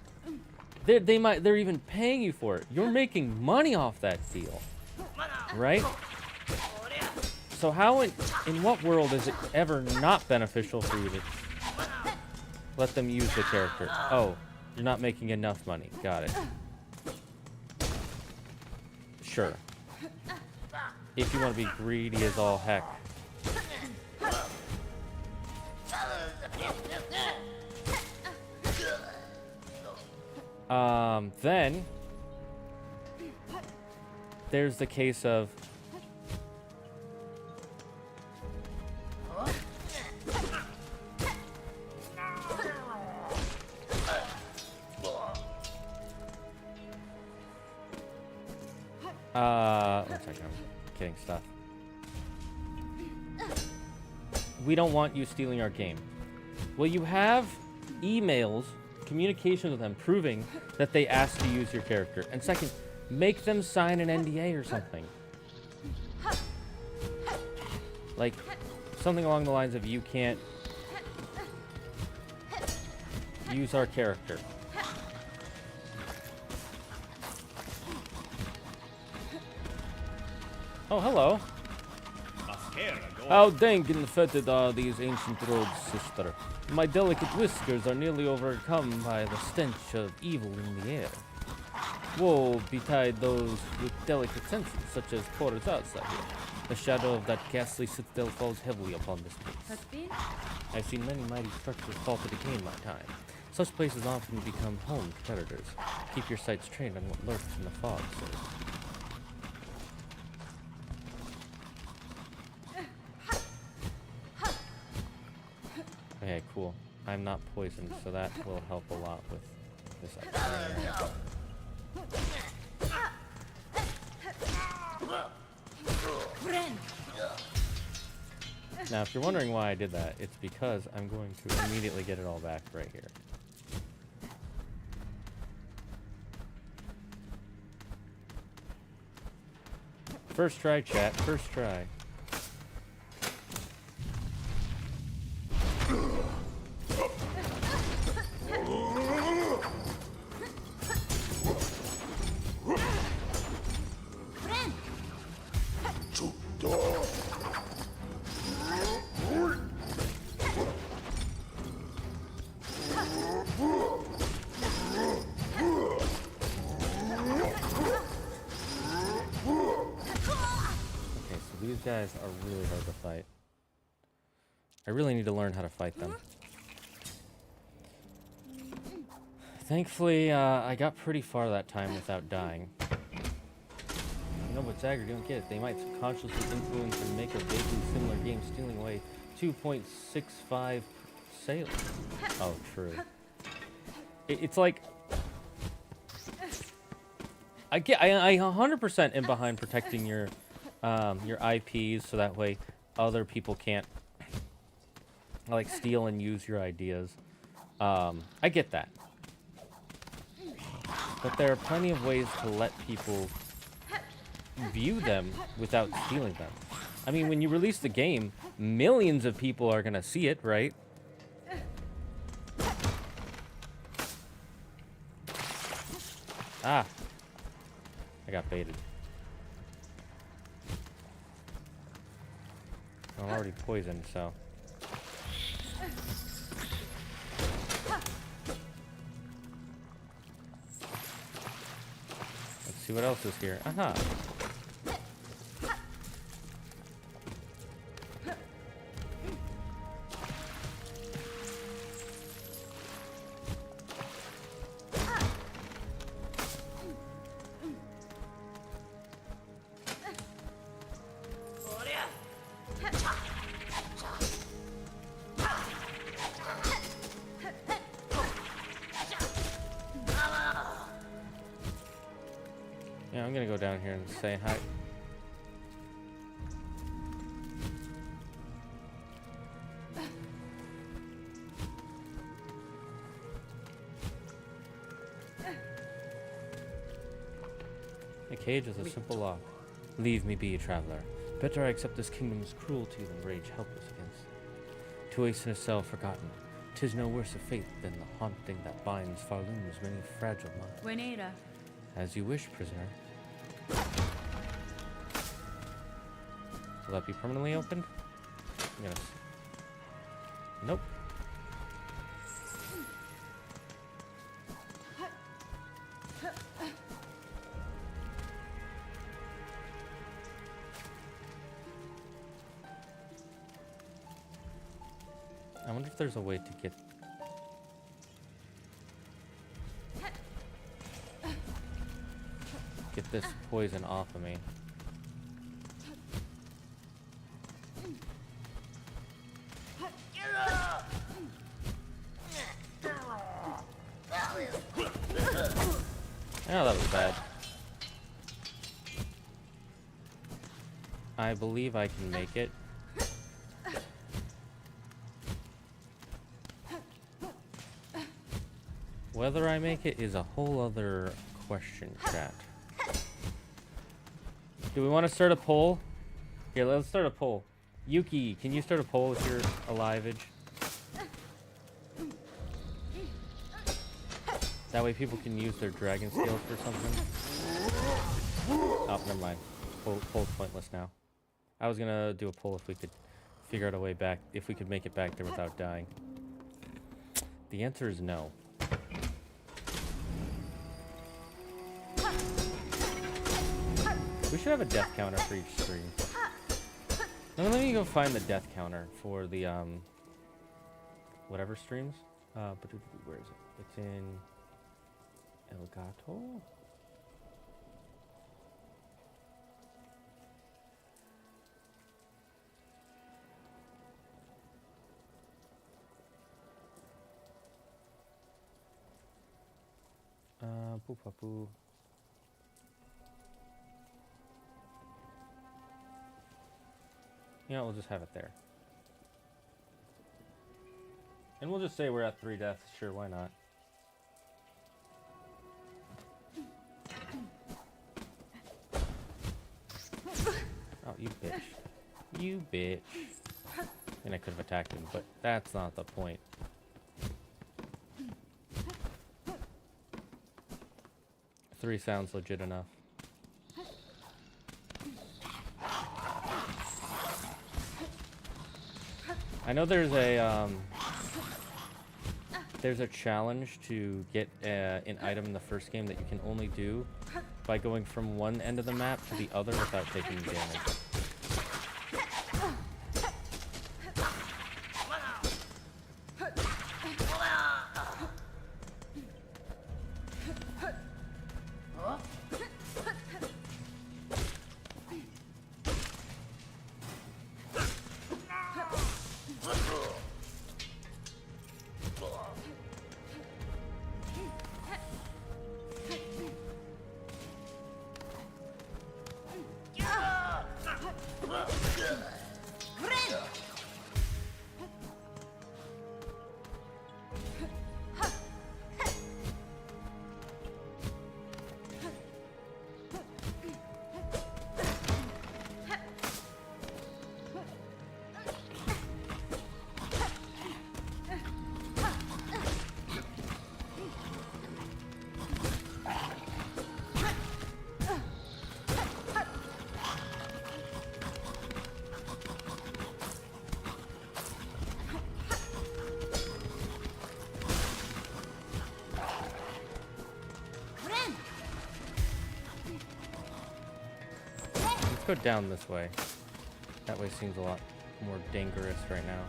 They're even paying you for it. You're making money off that deal, right? So how in what world is it ever not beneficial for you to let them use the character? Oh, you're not making enough money. Got it. Sure. If you want to be greedy as all heck. Then there's the case of one second, I'm getting stuff. We don't want you stealing our game. Well, you have emails, communication with them proving that they asked to use your character. And second, make them sign an NDA or something. Like, something along the lines of, you can't use our character. Oh, hello. How dank and fetid are these ancient roads, sister. My delicate whiskers are nearly overcome by the stench of evil in the air. Woe betide those with delicate senses, such as porters outside here. The shadow of that ghastly citadel falls heavily upon this place. I've seen many mighty structures fall to decay in my time. Such places often become home to predators. Keep your sights trained on what lurks in the fog, sir. Okay, cool. I'm not poisoned, so that will help a lot with this upgrade. Now, if you're wondering why I did that, it's because I'm going to immediately get it all back right here. First try, chat. First try. Guys are really hard to fight. I really need to learn how to fight them. Thankfully, I got pretty far that time without dying. No, but Zagard, you don't get it. They might subconsciously influence and make a vaguely similar game, stealing away 2.65 sales. Oh, true. It's like I 100% am behind protecting your IPs, so that way other people can't like steal and use your ideas. I get that, but there are plenty of ways to let people view them without stealing them. I mean, when you release the game, millions of people are gonna see it, right? Ah, I got baited. I'm already poisoned, so. Let's see what else is here. Aha! Yeah, I'm gonna go down here and say hi. A cage is a simple lock. Leave me be, traveler. Better I accept this kingdom's cruelty than rage helpless against. To waste in a cell forgotten, 'tis no worse a fate than the haunting that binds Farloom's many fragile minds. As you wish, prisoner. Will that be permanently opened? Yes. Nope. I wonder if there's a way to get this poison off of me. Oh, that was bad. I believe I can make it. Whether I make it is a whole other question, chat. Do we want to start a poll? Here, let's start a poll. Yuki, can you start a poll with your aliveage? That way people can use their dragon skills for something. Oh, never mind. Poll's pointless now. I was gonna do a poll if we could figure out a way back, if we could make it back there without dying. The answer is no. We should have a death counter for each stream. Now, let me go find the death counter for the whatever streams. But where is it? It's in El Gato. Poo poo. You know, we'll just have it there. And we'll just say we're at 3 deaths. Sure, why not? Oh, you bitch. You bitch. And I could have attacked him, but that's not the point. Three sounds legit enough. I know there's a challenge to get an item in the first game that you can only do by going from one end of the map to the other without taking damage. Go down this way. That way seems a lot more dangerous right now.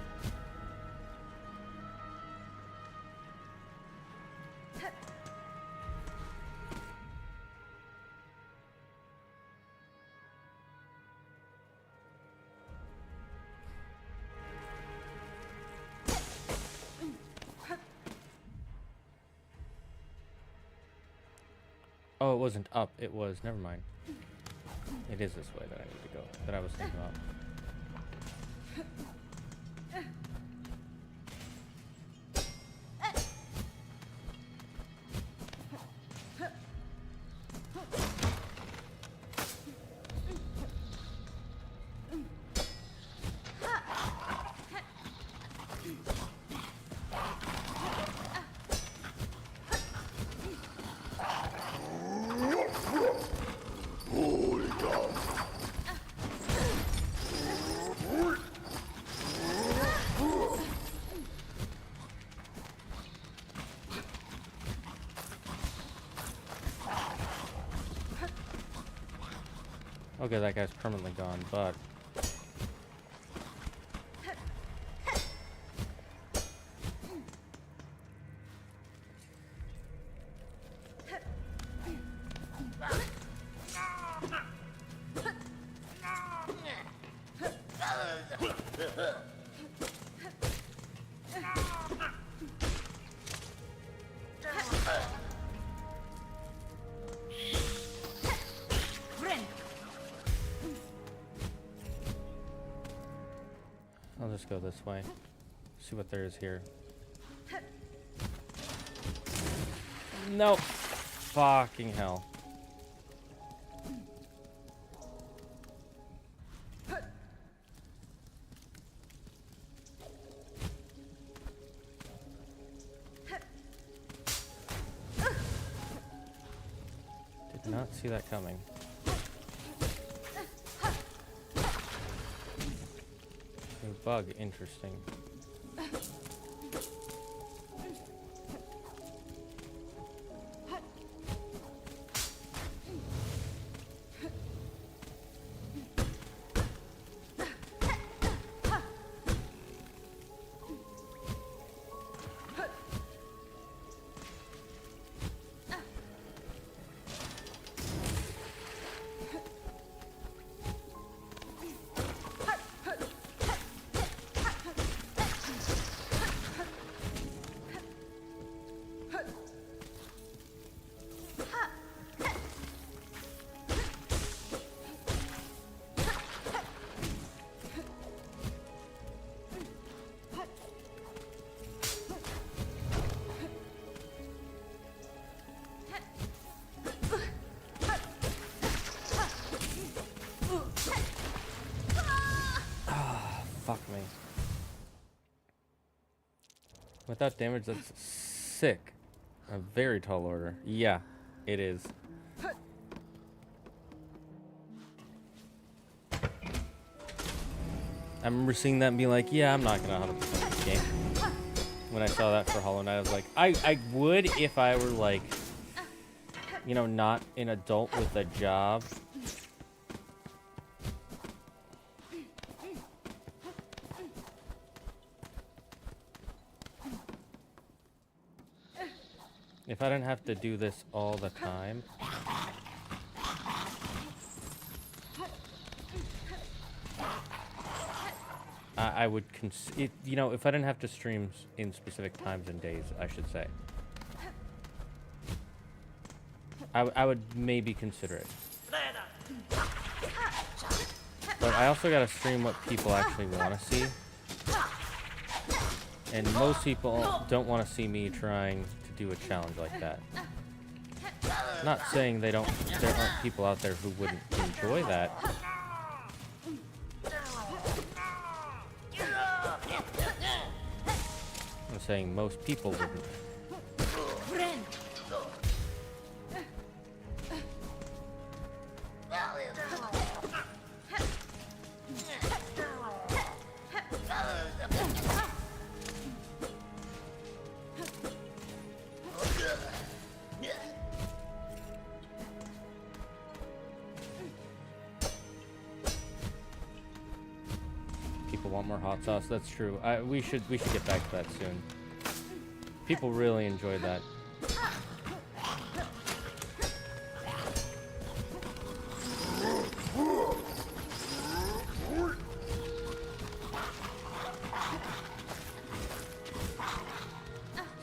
Oh, it wasn't up. It was. Never mind. It is this way that I need to go, that I was thinking about. Okay, that guy's permanently gone, but... I'll just go this way. See what there is here. Nope. Fucking hell. Did not see that coming. A bug, interesting. Fuck me. Without damage, that's sick. A very tall order. Yeah, it is. I remember seeing that and being like, yeah, I'm not gonna 100% this game. When I saw that for Hollow Knight, I was like, I would if I were like, you know, not an adult with a job. If I didn't have to do this all the time. I would you know, if I didn't have to stream in specific times and days, I should say. I would maybe consider it. But I also gotta stream what people actually want to see. And most people don't want to see me trying to do a challenge like that. Not saying there aren't people out there who wouldn't enjoy that. I'm saying most people wouldn't. People want more hot sauce. That's true. We should get back to that soon. People really enjoyed that.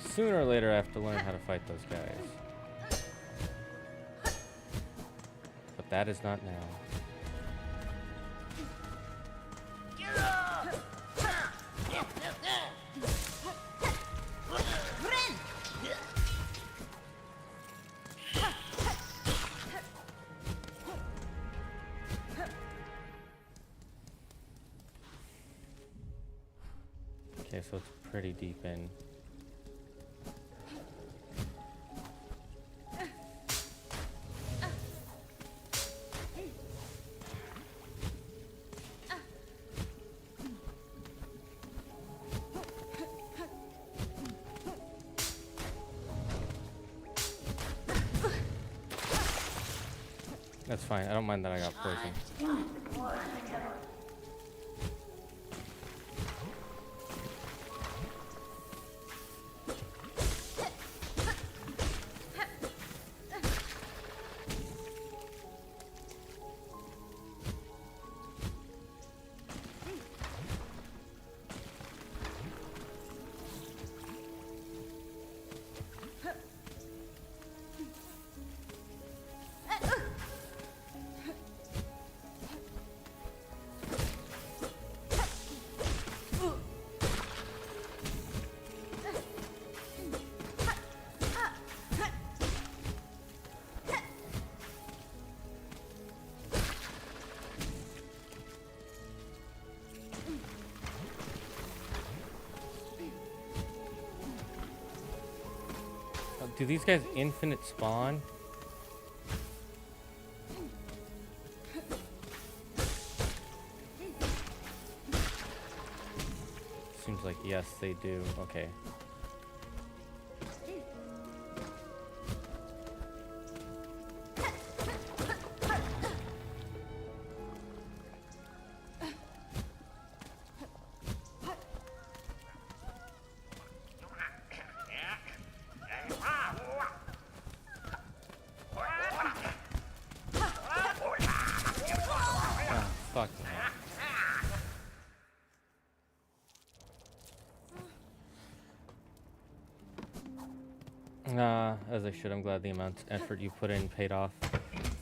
Sooner or later, I have to learn how to fight those guys. But that is not now. Okay, so it's pretty deep in. That's fine. I don't mind that I got poisoned. Do these guys infinite spawn? seems like yes, they do. Okay. Fuck. As I should. I'm glad the amount of effort you put in paid off.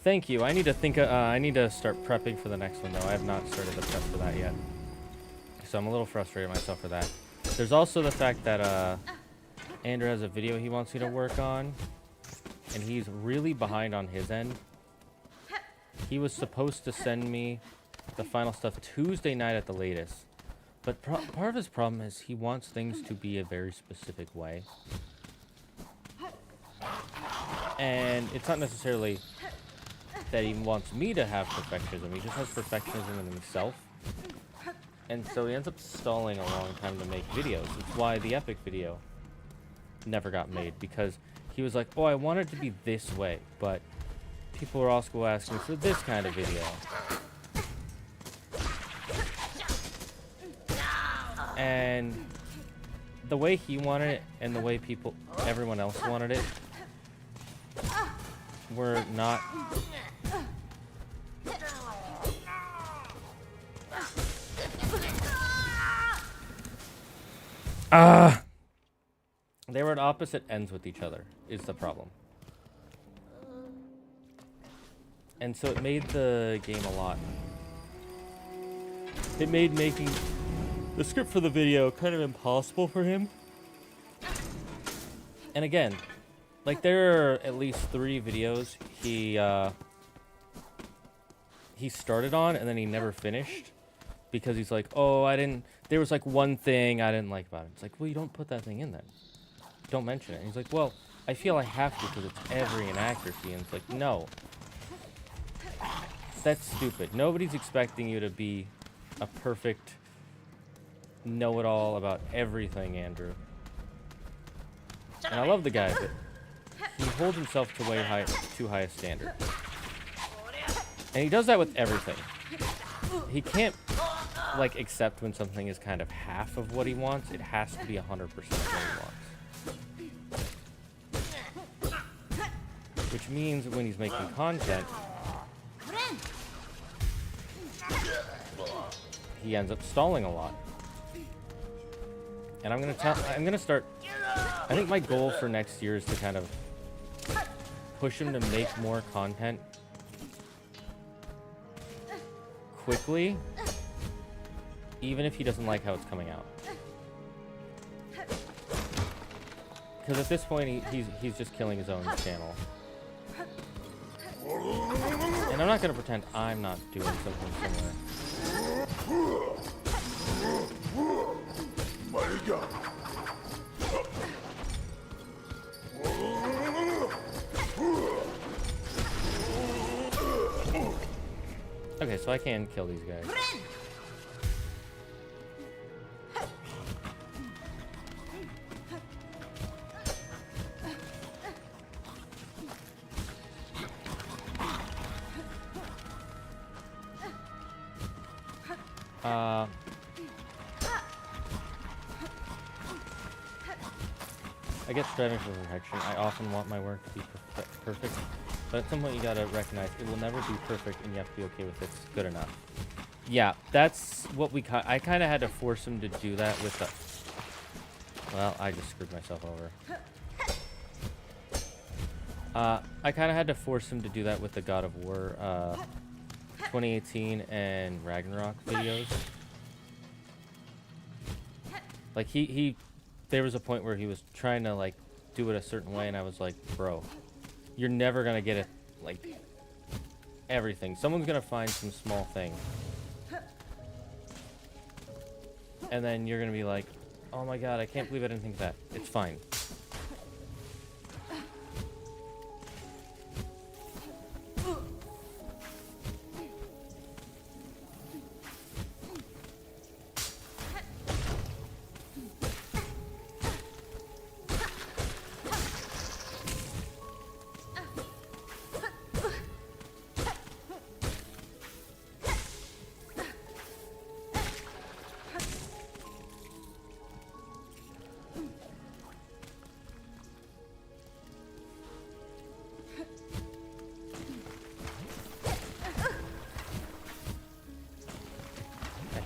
Thank you. I need to think. I need to start prepping for the next one, though. I have not started the prep for that yet, so I'm a little frustrated myself for that. There's also the fact that Andrew has a video he wants me to work on, and he's really behind on his end. He was supposed to send me the final stuff Tuesday night at the latest, but part of his problem is he wants things to be a very specific way. And it's not necessarily that he wants me to have perfectionism, he just has perfectionism in himself. And so he ends up stalling a long time to make videos. It's why the epic video never got made, because he was like, oh, I want it to be this way, but people are also asking for this kind of video. And the way he wanted it and the way everyone else wanted it were not. They were at opposite ends with each other, is the problem. And so it made the game a lot. It made making the script for the video kind of impossible for him. And again, like, there are at least 3 videos he started on and then he never finished because he's like, oh, there was like one thing I didn't like about it. It's like, well, you don't put that thing in then. Don't mention it. And he's like, well, I feel I have to because it's every inaccuracy. And it's like, no. That's stupid. Nobody's expecting you to be a perfect know-it-all about everything, Andrew. And I love the guy, but he holds himself to too high a standard. And he does that with everything. He can't, like, accept when something is kind of half of what he wants. It has to be 100% of what he wants. Which means when he's making content, he ends up stalling a lot. And I'm gonna start. I think my goal for next year is to kind of push him to make more content quickly, even if he doesn't like how it's coming out. Because at this point, he's just killing his own channel. And I'm not gonna pretend I'm not doing something similar. Okay, so I can kill these guys. I get striving for perfection. I often want my work to be perfect, but at some point you gotta recognize it will never be perfect, and you have to be okay with it's good enough. Yeah, that's what I kind of had to force him to do that with the. Well, I just screwed myself over. I kind of had to force him to do that with the God of War 2018 and Ragnarok videos. Like there was a point where he was trying to like do it a certain way, and I was like, bro, you're never gonna get it like everything. Someone's gonna find some small thing, and then you're gonna be like, oh my god, I can't believe I didn't think of that. It's fine.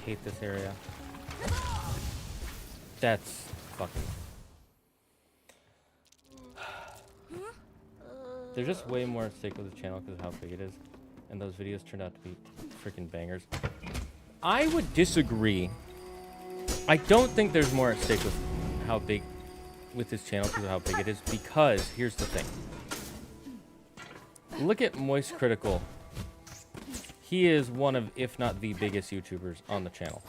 hate this area. That's fucking... There's just way more at stake with the channel because of how big it is. And those videos turned out to be freaking bangers. I would disagree. I don't think there's more at stake with how big... with this channel because of how big it is. Because, here's the thing. Look at Moist Critical. He is one of, if not the biggest YouTubers on the channel.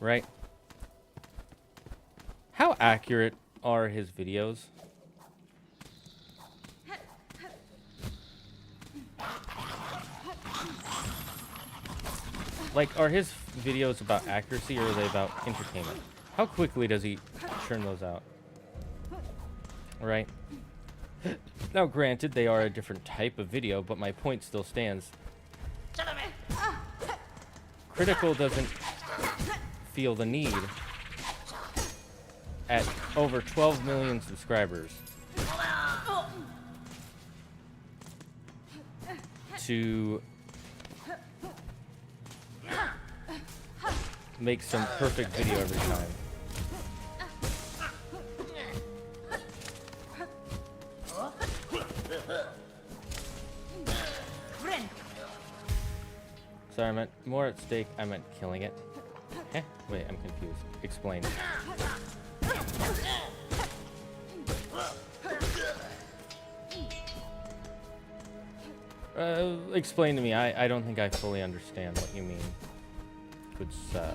Right? How accurate are his videos? Like, are his videos about accuracy or are they about entertainment? How quickly does he churn those out? Right? Now, granted, they are a different type of video, but my point still stands. Critical doesn't feel the need at over 12 million subscribers to make some perfect video every time. Sorry, I meant more at stake. I meant killing it. Eh? Wait, I'm confused. Explain. Explain to me. I don't think I fully understand what you mean. Good sir.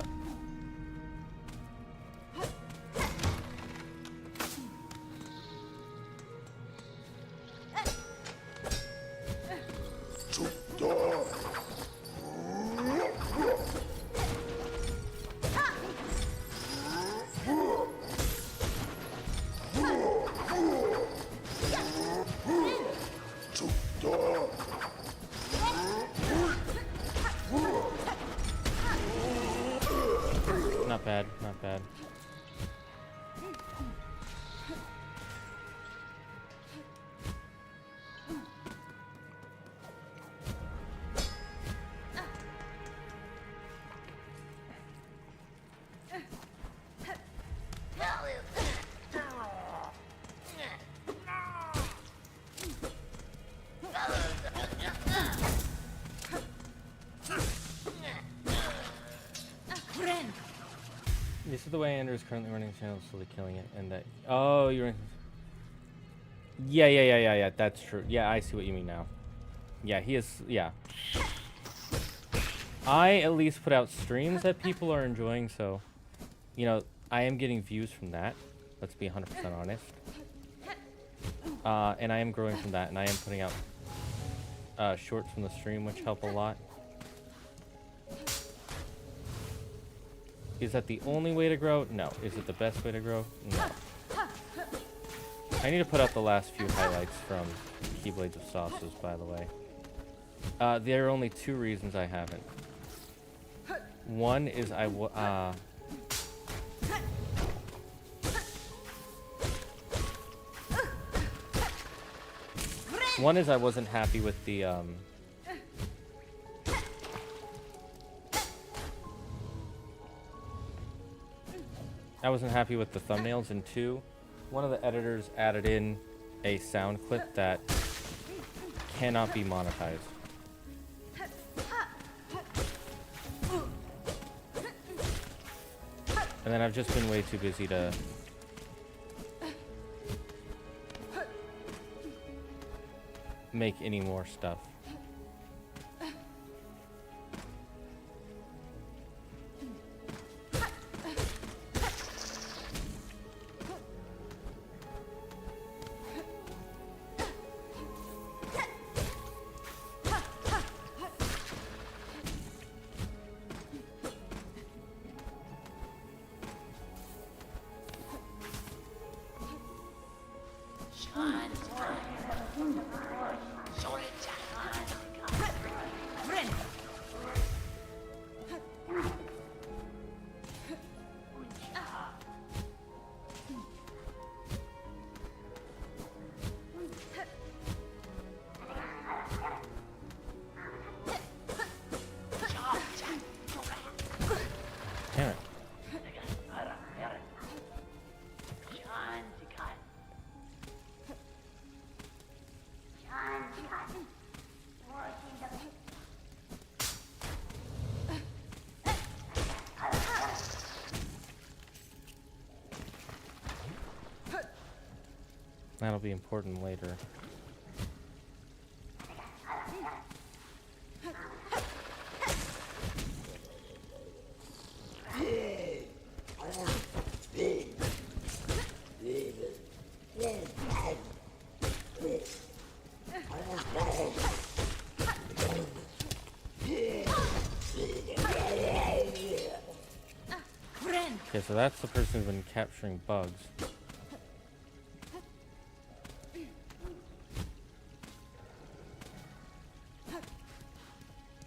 Not bad, not bad. This is the way Andrew is currently running the channel, slowly killing it, and that... Oh, you're... Yeah, that's true. Yeah, I see what you mean now. Yeah, he is... Yeah. I at least put out streams that people are enjoying, so... You know, I am getting views from that. Let's be 100% honest. And I am growing from that, and I am putting out shorts from the stream, which help a lot. Is that the only way to grow? No. Is it the best way to grow? No. I need to put out the last few highlights from Keyblades of Sauces, by the way. There are only two reasons I haven't. One is One is I wasn't happy with the, I wasn't happy with the thumbnails, and two, one of the editors added in a sound clip that cannot be monetized. And then I've just been way too busy to make any more stuff. That'll be important later. Okay, so that's the person who's been capturing bugs.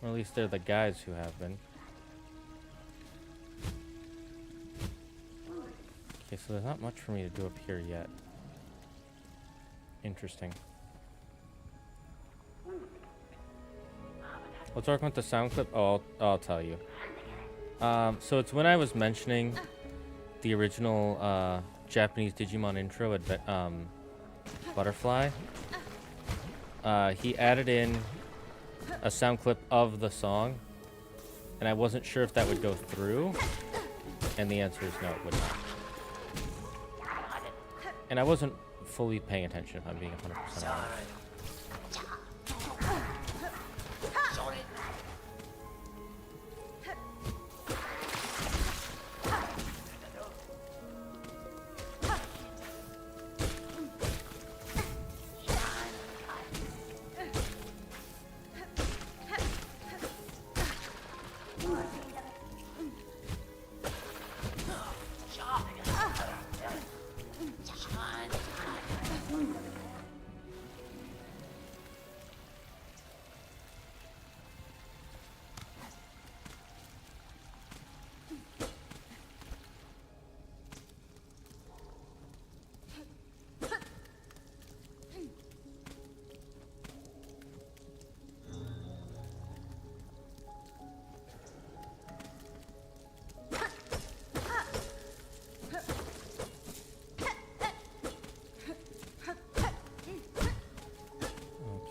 Or at least they're the guys who have been. Okay, so there's not much for me to do up here yet. Interesting. Let's talk about the sound clip. Oh, I'll tell you. So it's when I was mentioning the original Japanese Digimon intro at Butterfly. He added in a sound clip of the song, and I wasn't sure if that would go through, and the answer is no, it would not. And I wasn't fully paying attention, if I'm being 100% honest.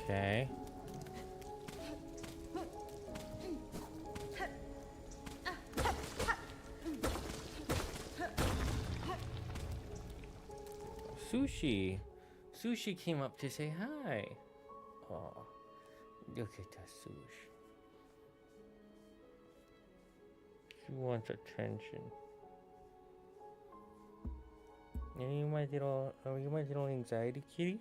Okay. Sushi. Sushi came up to say hi. Oh, look at that Sushi. She wants attention. Are you my little anxiety kitty?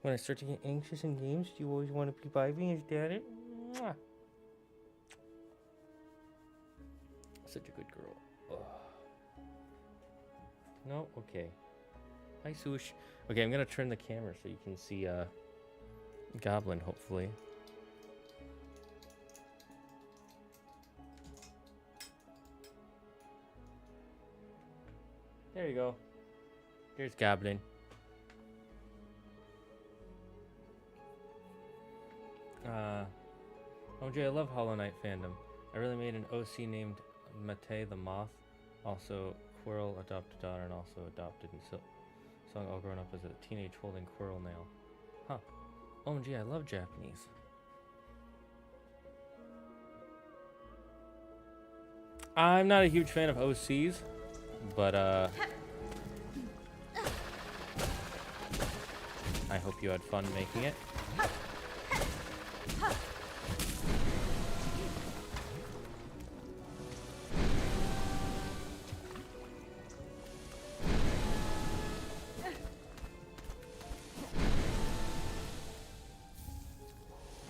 When I start to get anxious in games, do you always want to be by me? Is that it? Mwah. Such a good girl. Ugh. No? Okay. Hi, Swoosh. Okay, I'm gonna turn the camera so you can see Goblin, hopefully. There you go. There's Goblin. OJ, I love Hollow Knight fandom. I really made an OC named Mate the Moth, also Quirrell adopted daughter, and also adopted in Silksong, all grown up as a teenage holding Quirrell nail. Huh. OMG, I love Japanese. I'm not a huge fan of OCs, but I hope you had fun making it.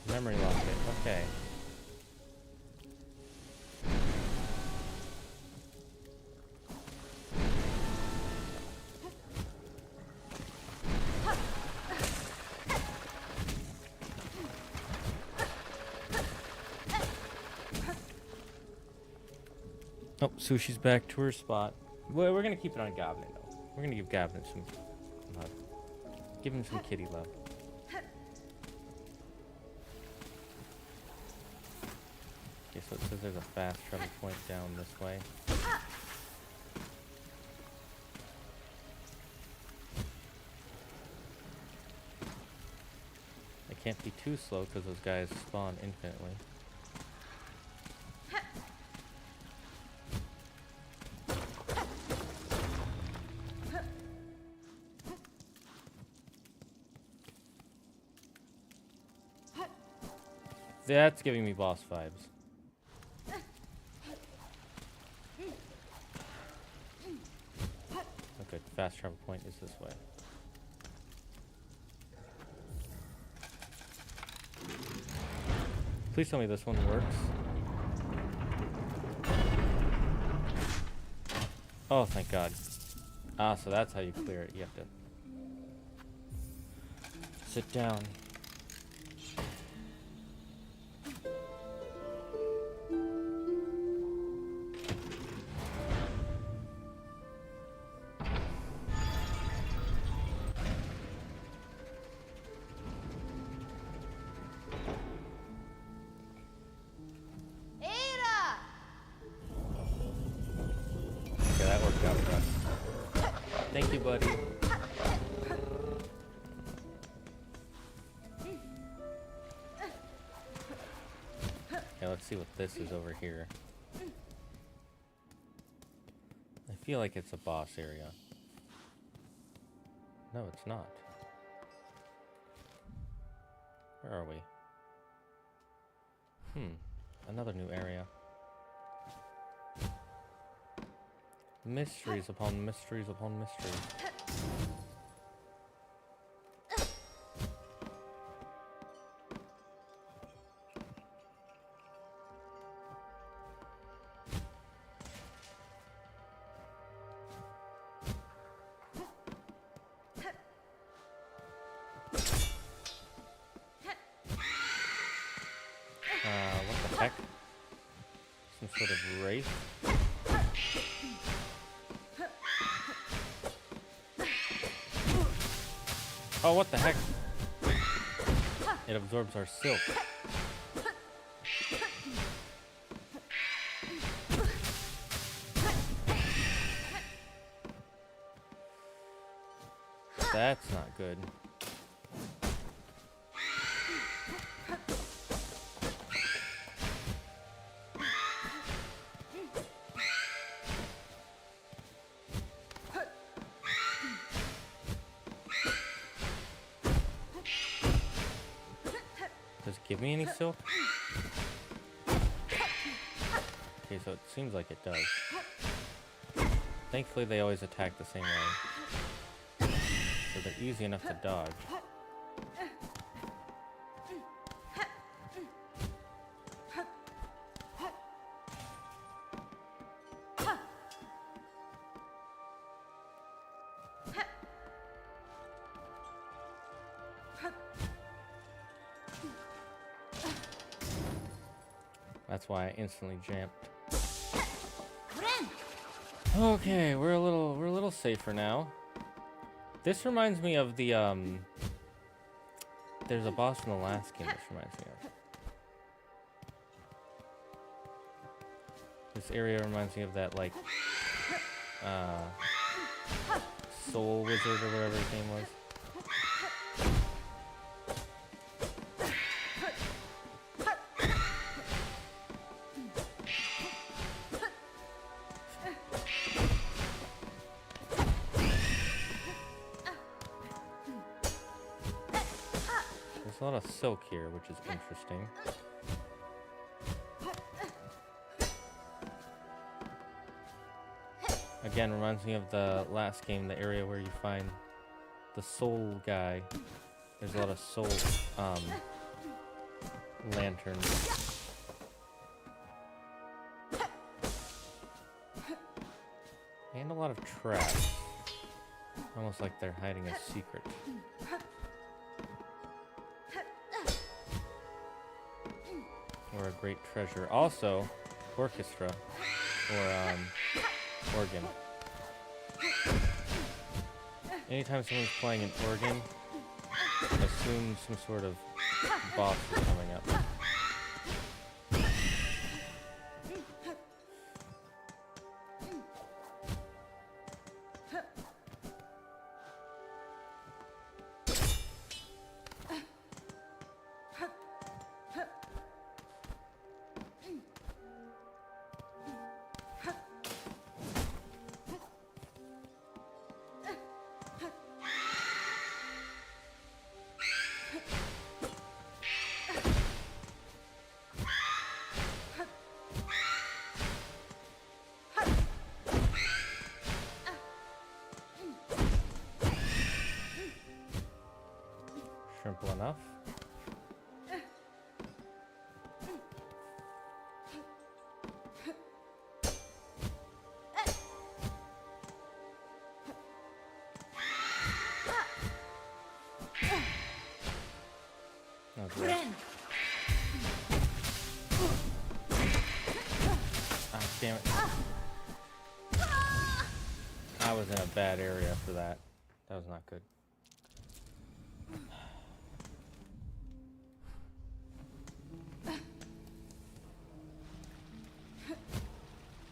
Memory locket, okay. Oh, Sushi's back to her spot. Well, we're gonna keep it on Goblin though. We're gonna give Goblin some love. Give him some kitty love. Okay, so it says there's a fast travel point down this way. I can't be too slow because those guys spawn infinitely. That's giving me boss vibes. Okay, fast travel point is this way. Please tell me this one works. Oh, thank God. Ah, so that's how you clear it. You have to sit down. Okay, that worked out for us. Thank you, buddy. Okay, let's see what this is over here. I feel like it's a boss area. No, it's not. Where are we? Another new area. Mysteries upon mysteries upon mysteries. What the heck? Some sort of wraith? Oh, what the heck? It absorbs our silk. That's not good. Does it give me any silk? Okay, so it seems like it does. Thankfully, they always attack the same way. So they're easy enough to dodge. That's why I instantly jumped. Okay, we're a little safer now. This reminds me of the there's a boss in the last game this reminds me of. This area reminds me of that like soul wizard or whatever his name was. There's a lot of silk here, which is interesting. Again, reminds me of the last game, the area where you find the soul guy. There's a lot of soul lanterns. And a lot of traps. Almost like they're hiding a secret. Or a great treasure. Also, orchestra. Or, organ. Anytime someone's playing an organ, assume some sort of boss is coming up. I was in a bad area for that. That was not good.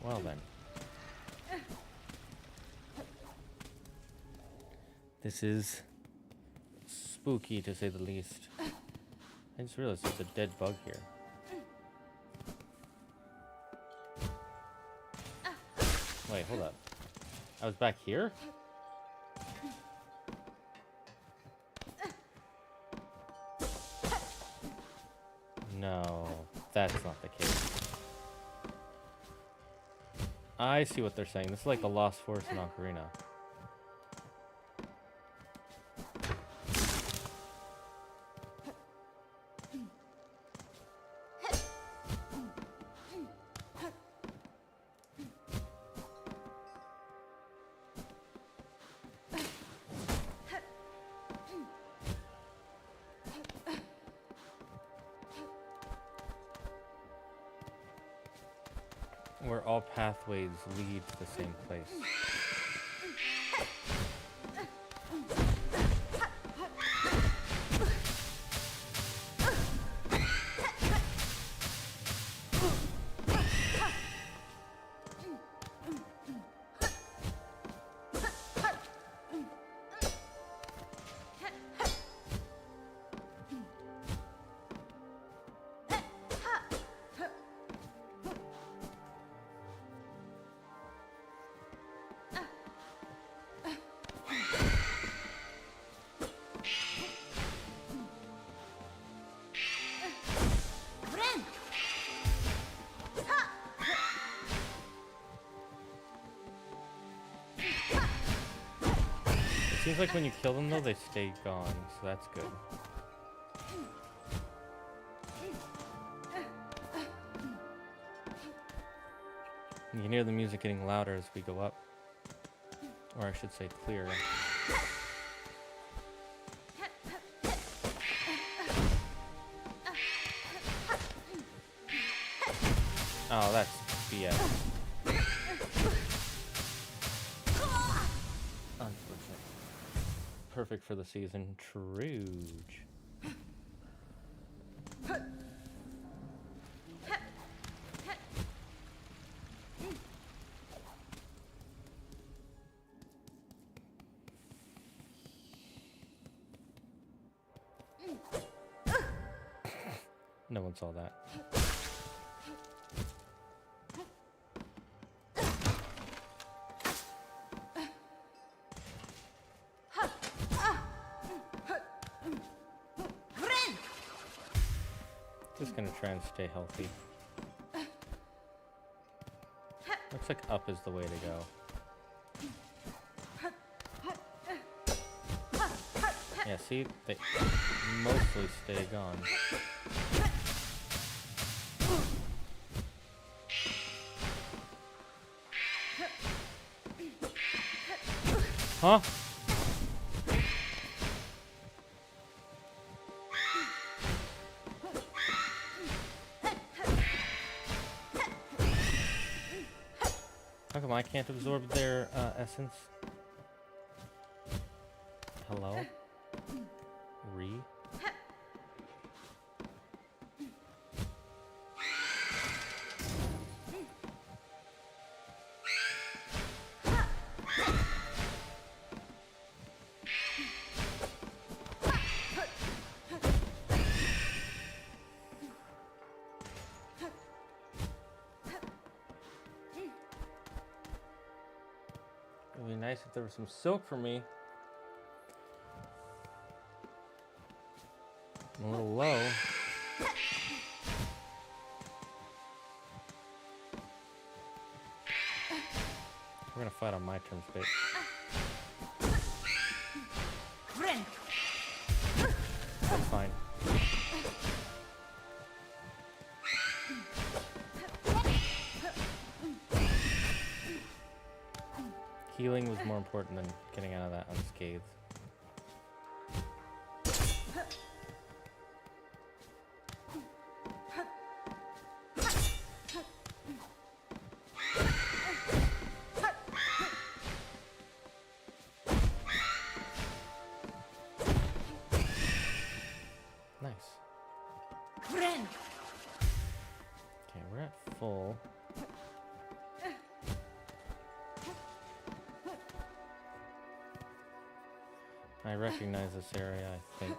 Well then. This is spooky to say the least. I just realized there's a dead bug here. Wait, hold up. I was back here? No, that's not the case. I see what they're saying. This is like the Lost Forest in Ocarina. Where all pathways lead to the same place. Seems like when you kill them though, they stay gone, so that's good. You can hear the music getting louder as we go up. Or I should say clearer. Oh, that's BS. Perfect for the season. Truge. No one saw that. Just gonna try and stay healthy. Looks like up is the way to go. Yeah, see? They mostly stay gone. Huh? How come I can't absorb their essence? Hello? Re? It would be nice if there was some silk for me. I'm a little low. We're gonna fight on my terms, babe. That's fine. Healing was more important than getting out of that unscathed. I recognize this area, I think.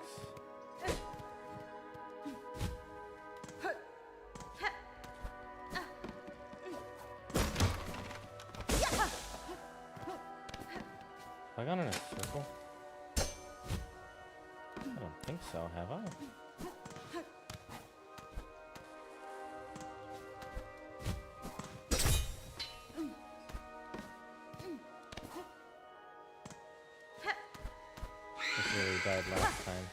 Have I gone in a circle? I don't think so, have I? This really died last time.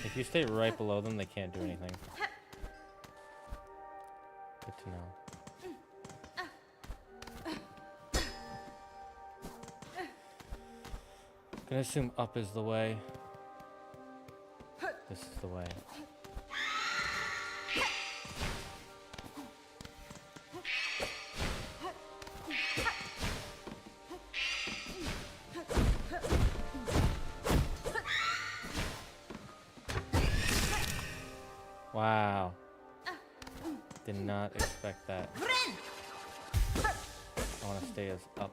If you stay right below them, they can't do anything. Good to know. Gonna assume up is the way. This is the way. Wow. Did not expect that. I want to stay as up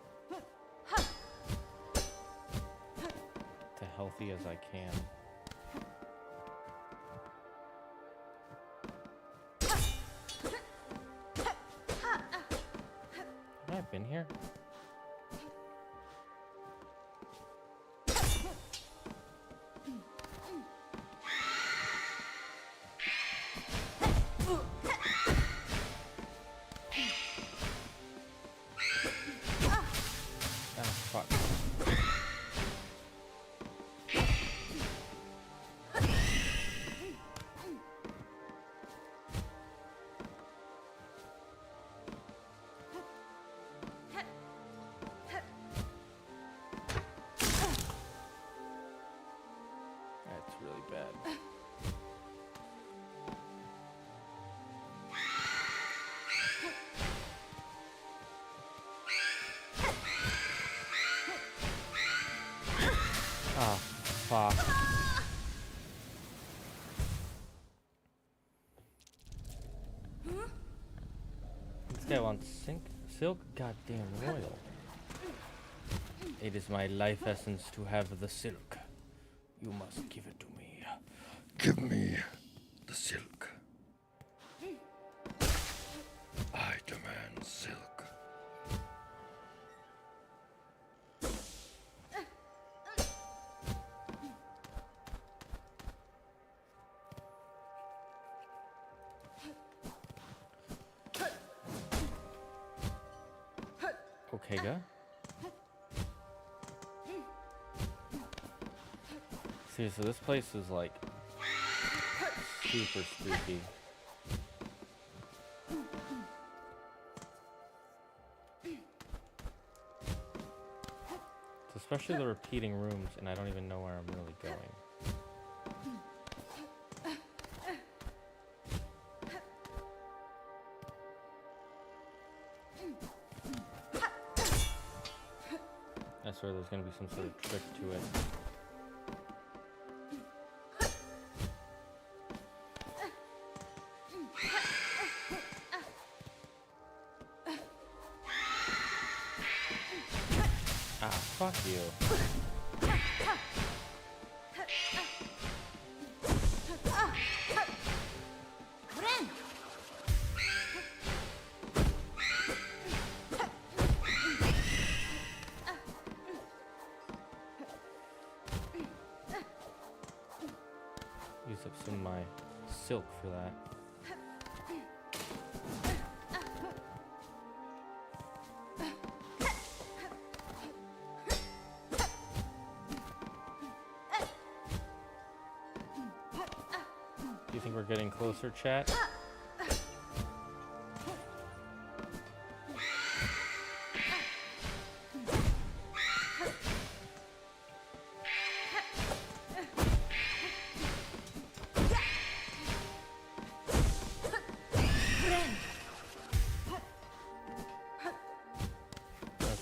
to healthy as I can. Have I been here? Ah, fuck. This guy wants silk goddamn royal. It is my life essence to have the silk. You must give it to me. Give me the silk. I demand silk. Okay, go. Seriously, this place is like super spooky. Especially the repeating rooms, and I don't even know where I'm really going. I swear there's gonna be some sort of trick to it. Ah, fuck you. Use up some of my silk for that. Do you think we're getting closer, chat?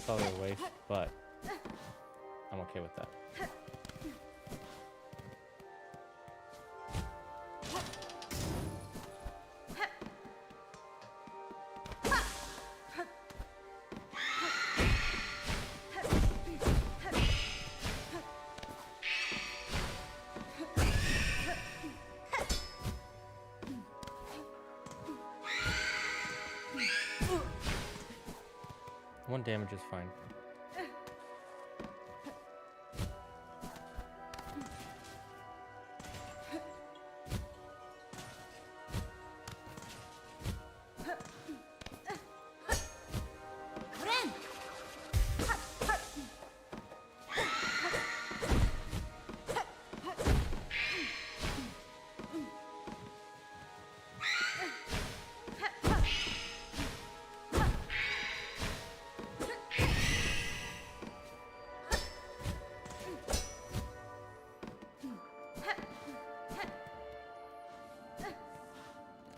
solid waste, but I'm okay with that. One damage is fine.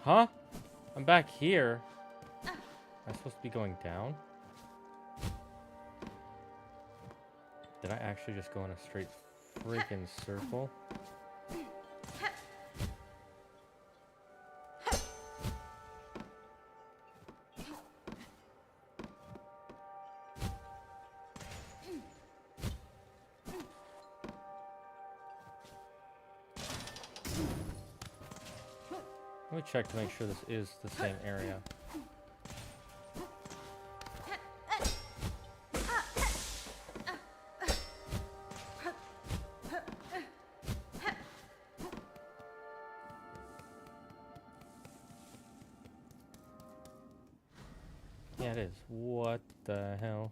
Huh? I'm back here. Am I supposed to be going down? Did I actually just go in a straight freaking circle? Let me check to make sure this is the same area. Yeah, it is. What the hell?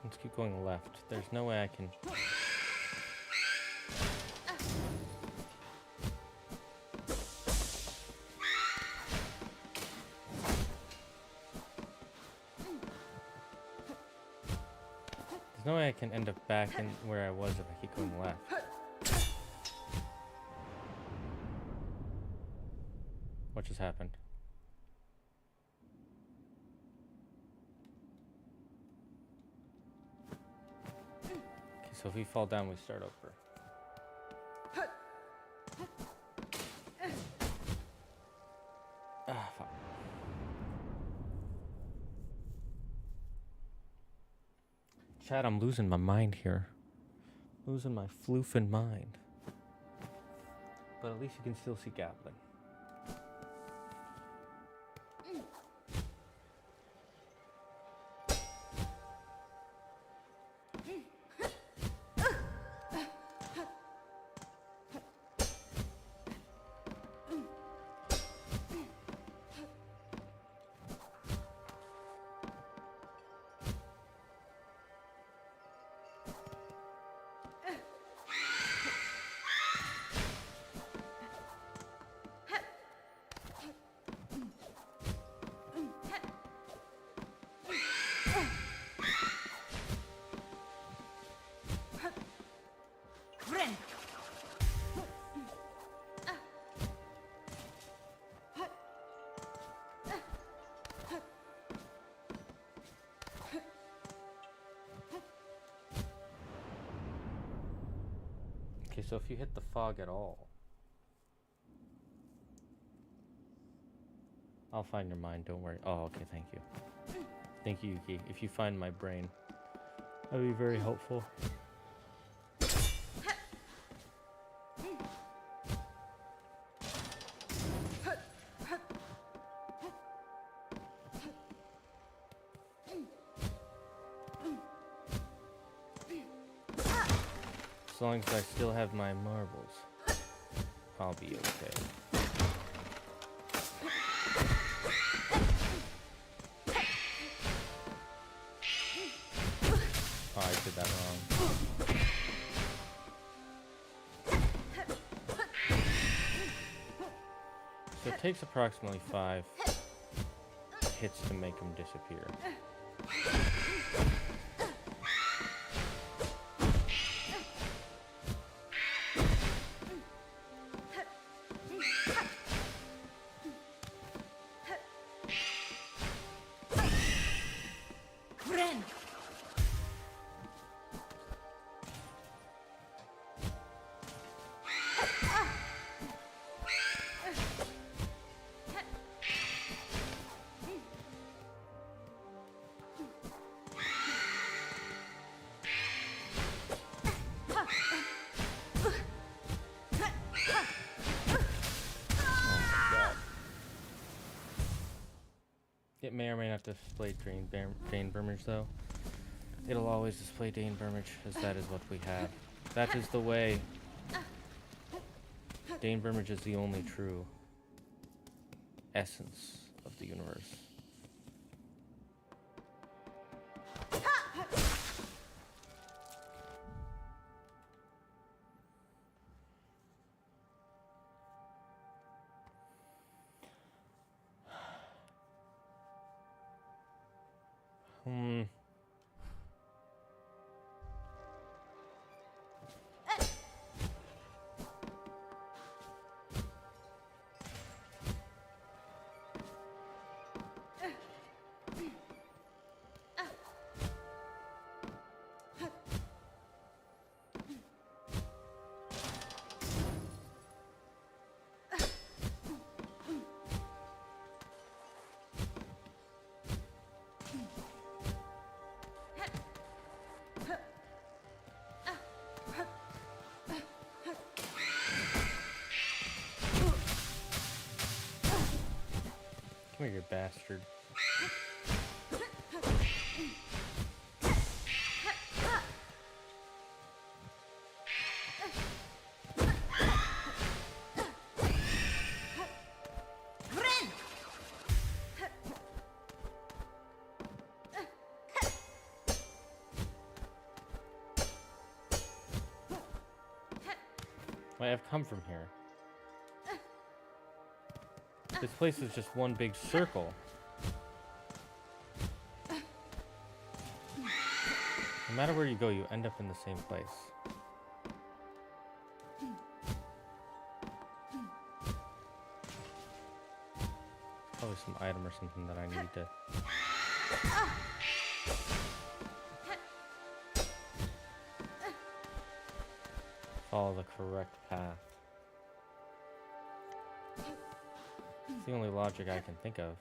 Let's keep going left. There's no way I can... There's no way I can end up back in where I was if I keep going left. What just happened? So if we fall down, we start over. Ah, fuck. Chad, I'm losing my mind here. Losing my floofing mind. But at least you can still see Gatlin. Okay, so if you hit the fog at all, I'll find your mind, don't worry. Oh, okay, thank you. Thank you, Yuki. If you find my brain, that'd be very helpful. As long as I still have my marbles, I'll be okay. Oh, I did that wrong. So it takes approximately 5 hits to make them disappear. It may or may not display dainbermage though. It'll always display dainbermage, as that is what we have. That is the way. Dainbermage is the only true essence of the universe. Come here, you bastard. Wait, I've come from here. This place is just one big circle. No matter where you go, you end up in the same place. Probably some item or something that I need to... follow the correct path. It's the only logic I can think of.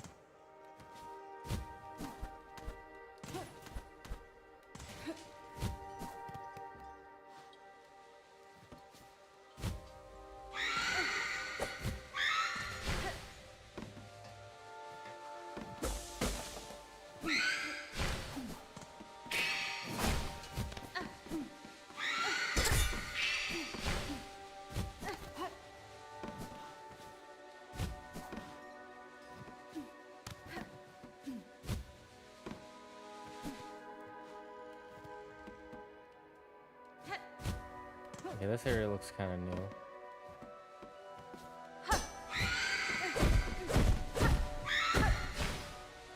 Okay, this area looks kind of new.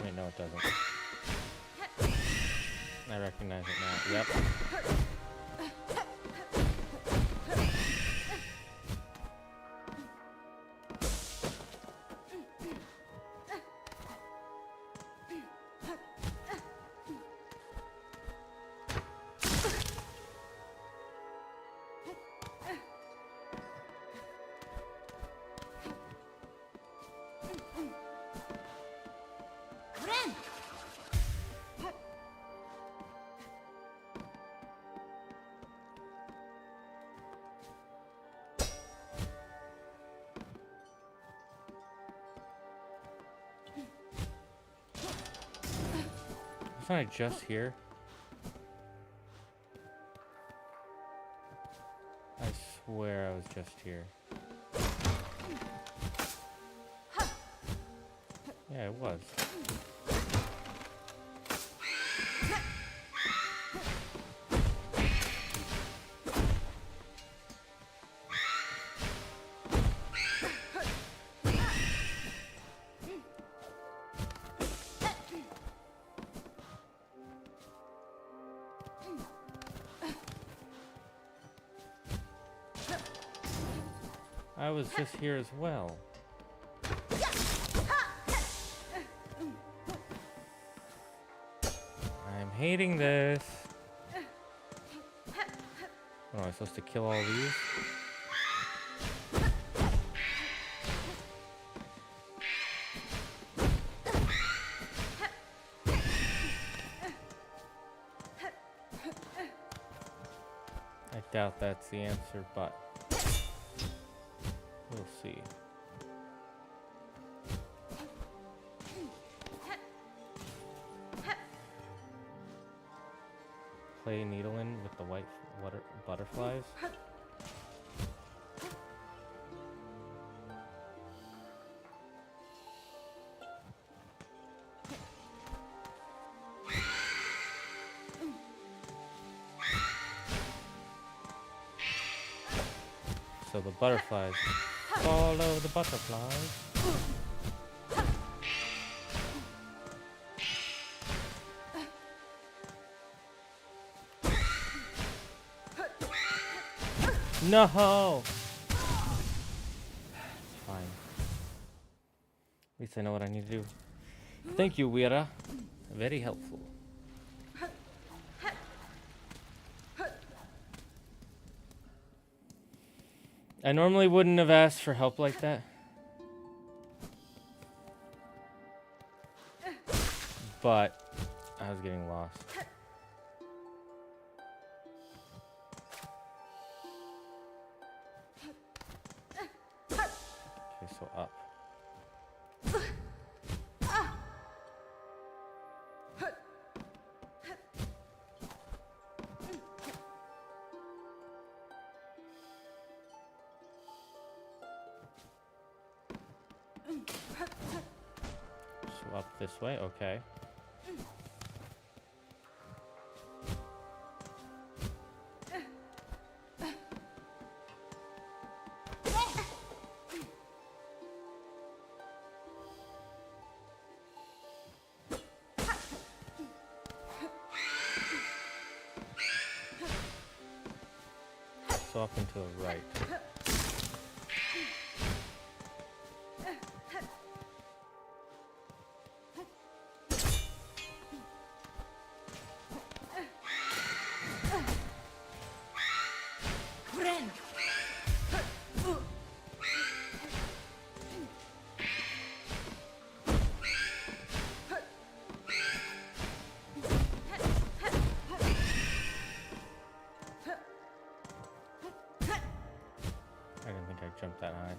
Wait, no it doesn't. I recognize it now. Yep. Wasn't I just here? I swear I was just here. Yeah, it was. I was just here as well. I'm hating this. What, am I supposed to kill all these? I doubt that's the answer, but we'll see. Play needle in with the white butterflies. So the butterflies follow the butterflies. No! It's fine. At least I know what I need to do. Thank you, Weira. Very helpful. I normally wouldn't have asked for help like that. But I was getting lost. Okay, so up. So up this way, okay. So up and to the right. I didn't think I'd jump that high.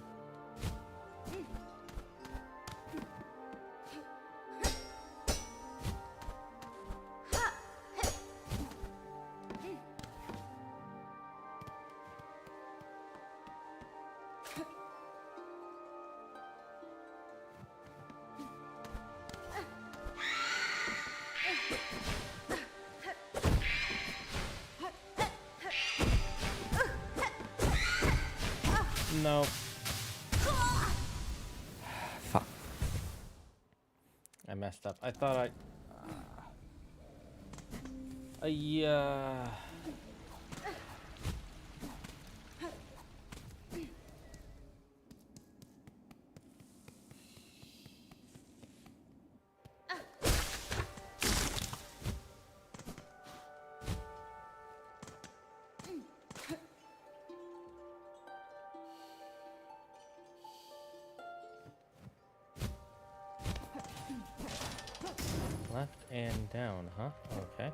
No. Fuck. I messed up. I thought yeah. Left and down, huh? Okay.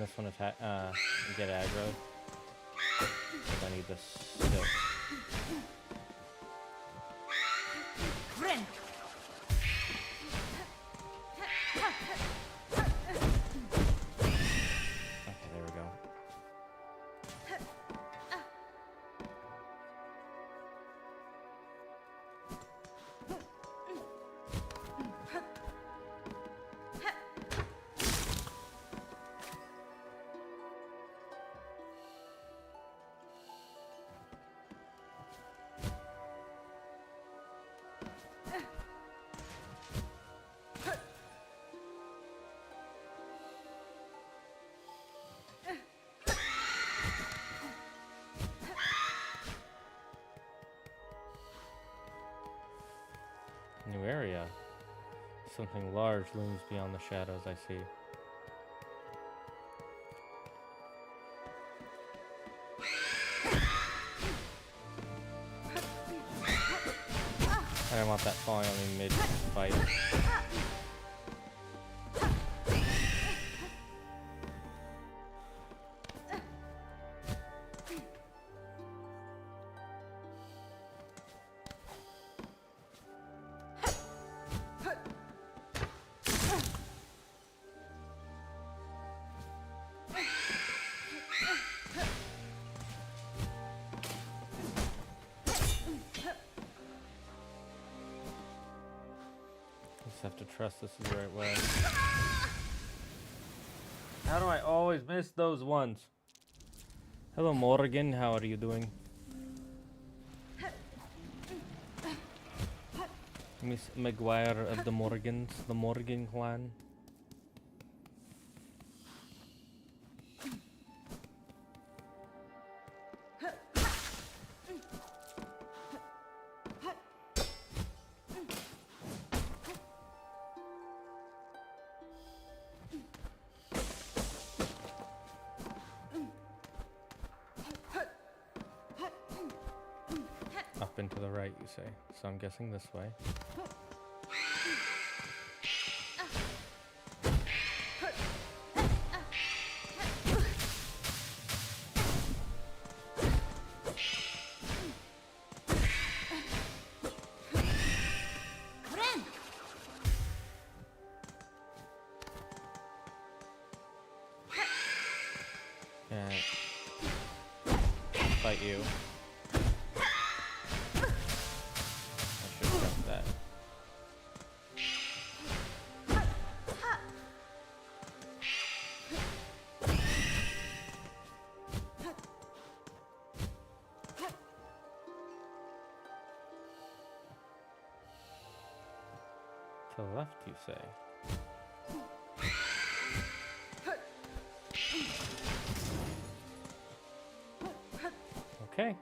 this one attack, get aggro. Because I need this silk. Okay, there we go. New area. Something large looms beyond the shadows I see. I don't want that falling on me mid-fight. Have to trust this is the right way. How do I always miss those ones? Hello Morgan, how are you doing? Miss McGuire of the Morgans, the Morgan clan. Up and to the right, you say. So I'm guessing this way. And fight you. To the left, you say. Okay.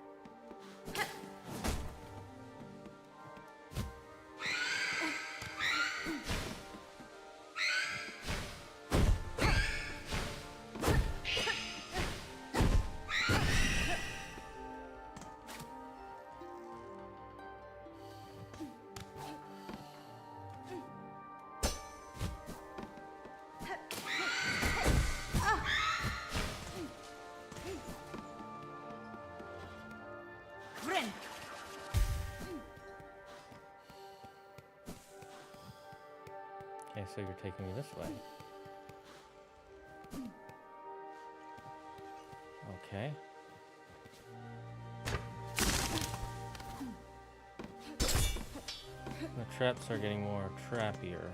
Okay, so you're taking me this way. Okay. The traps are getting more trappier.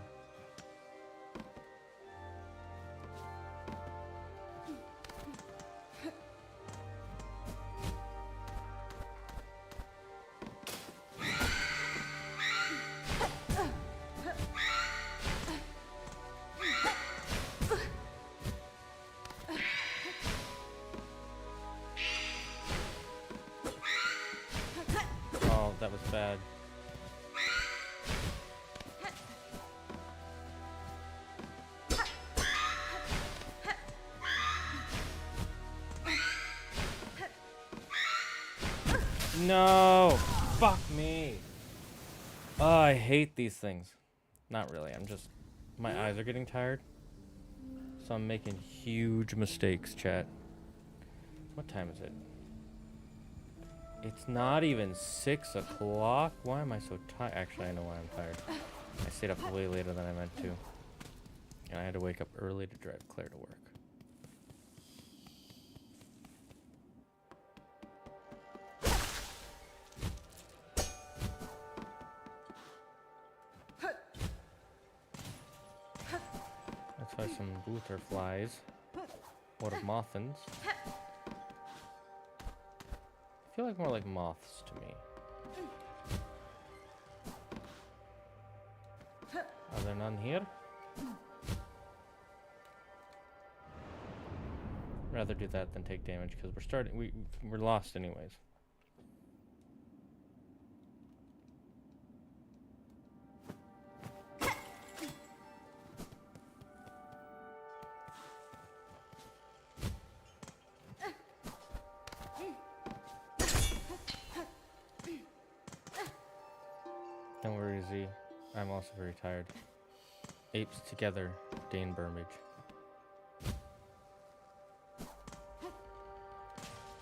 That was bad. No! Fuck me! Oh, I hate these things. Not really, I'm just... My eyes are getting tired. So I'm making huge mistakes, chat. What time is it? It's not even 6 o'clock. Why am I so tired? Actually, I know why I'm tired. I stayed up way later than I meant to. And I had to wake up early to drive Claire to work. Let's try some butterflies or mothins. I feel like more like moths to me. Are there none here? Rather do that than take damage because we're lost anyways. Don't worry, Z. I'm also very tired. Apes together, dainbermage.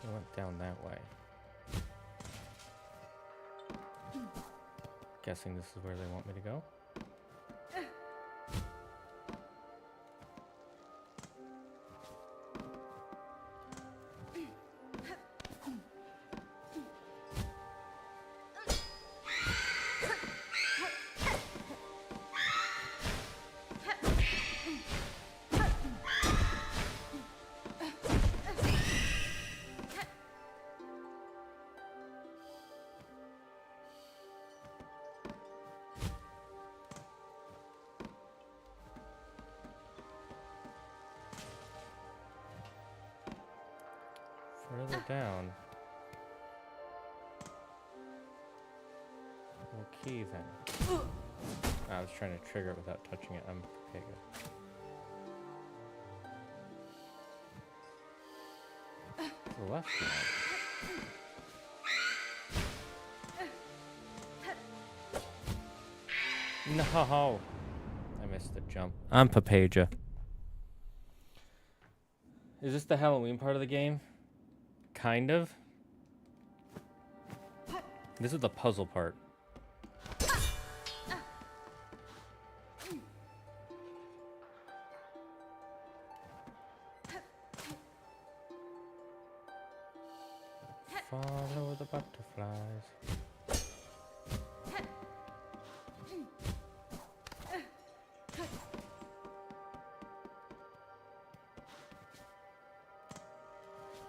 I went down that way. Guessing this is where they want me to go. Further down. Okay then. I was trying to trigger it without touching it. I'm okay. Good. To the left now. No! I missed the jump. I'm Papaja. Is this the Halloween part of the game? Kind of. This is the puzzle part. Follow the butterflies.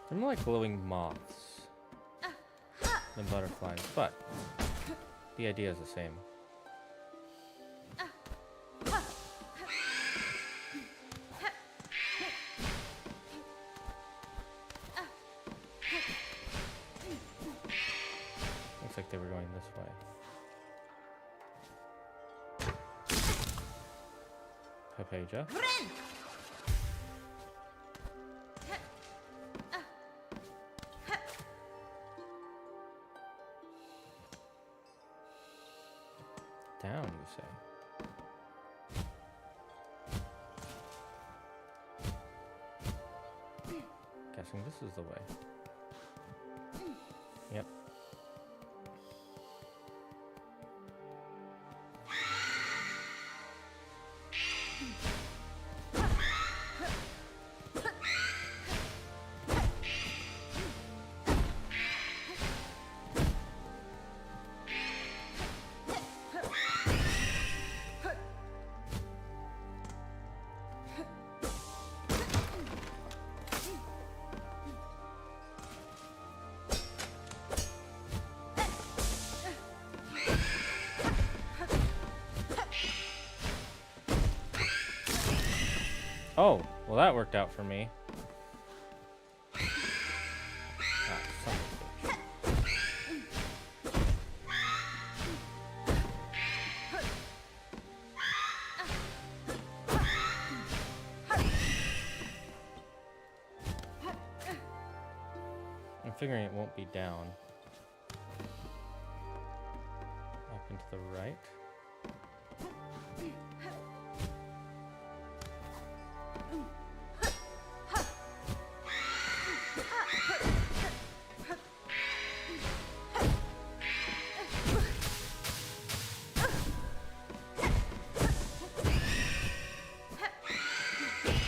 They're more like glowing moths than butterflies, but the idea is the same. Looks like they were going this way. Papaja. Down, you say? Guessing this is the way. Yep. Oh, well that worked out for me. Ah, son of a bitch. I'm figuring it won't be down. Up and to the right.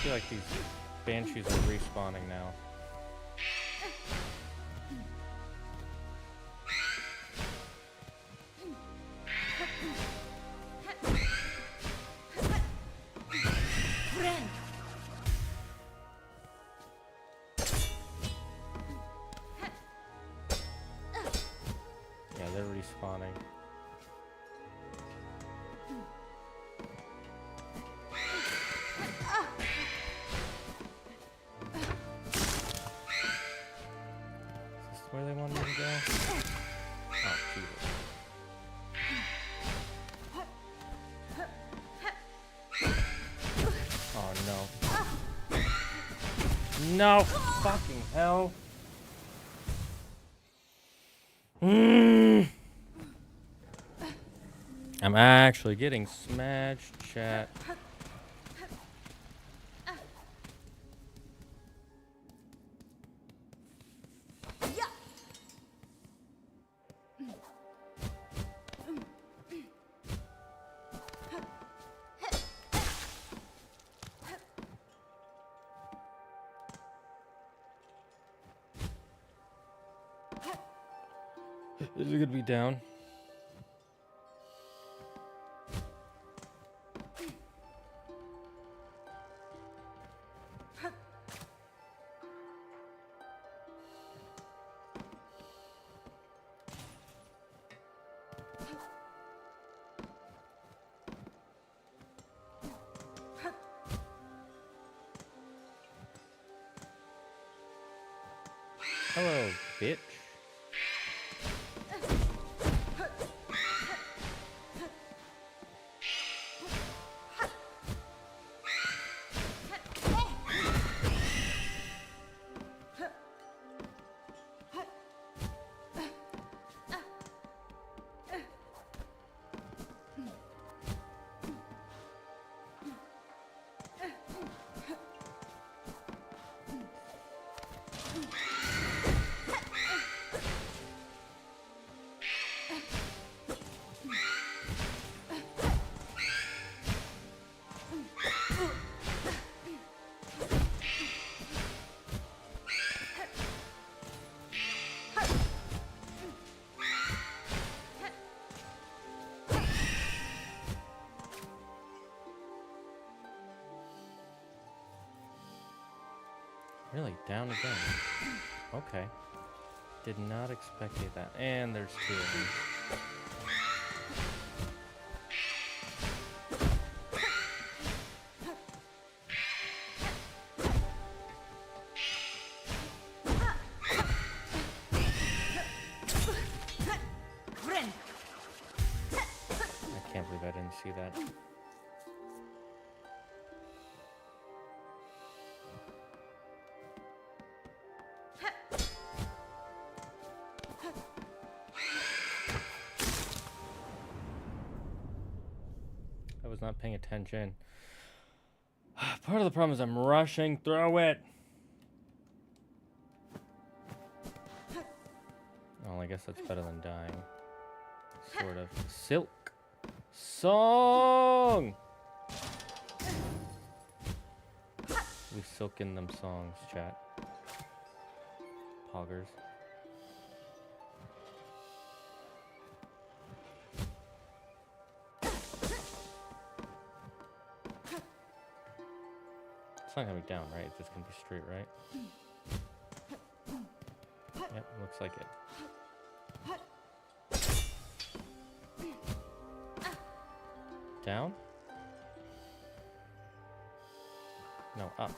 feel like these banshees are respawning now. Yeah, they're respawning. Where they want me to go? Oh, Jesus. Oh, no. No fucking hell. I'm actually getting smashed, chat. Is it gonna be down? Hello, bitch. Really? Down again? Okay. Did not expect that. And there's two of them. I can't believe I didn't see that. I was not paying attention. Part of the problem is I'm rushing through it. Well, I guess that's better than dying. Sort of. Silksong! We silk in them songs, chat. Poggers. It's not gonna be down, right? It's just gonna be straight, right? Yep, looks like it. Down? No, up.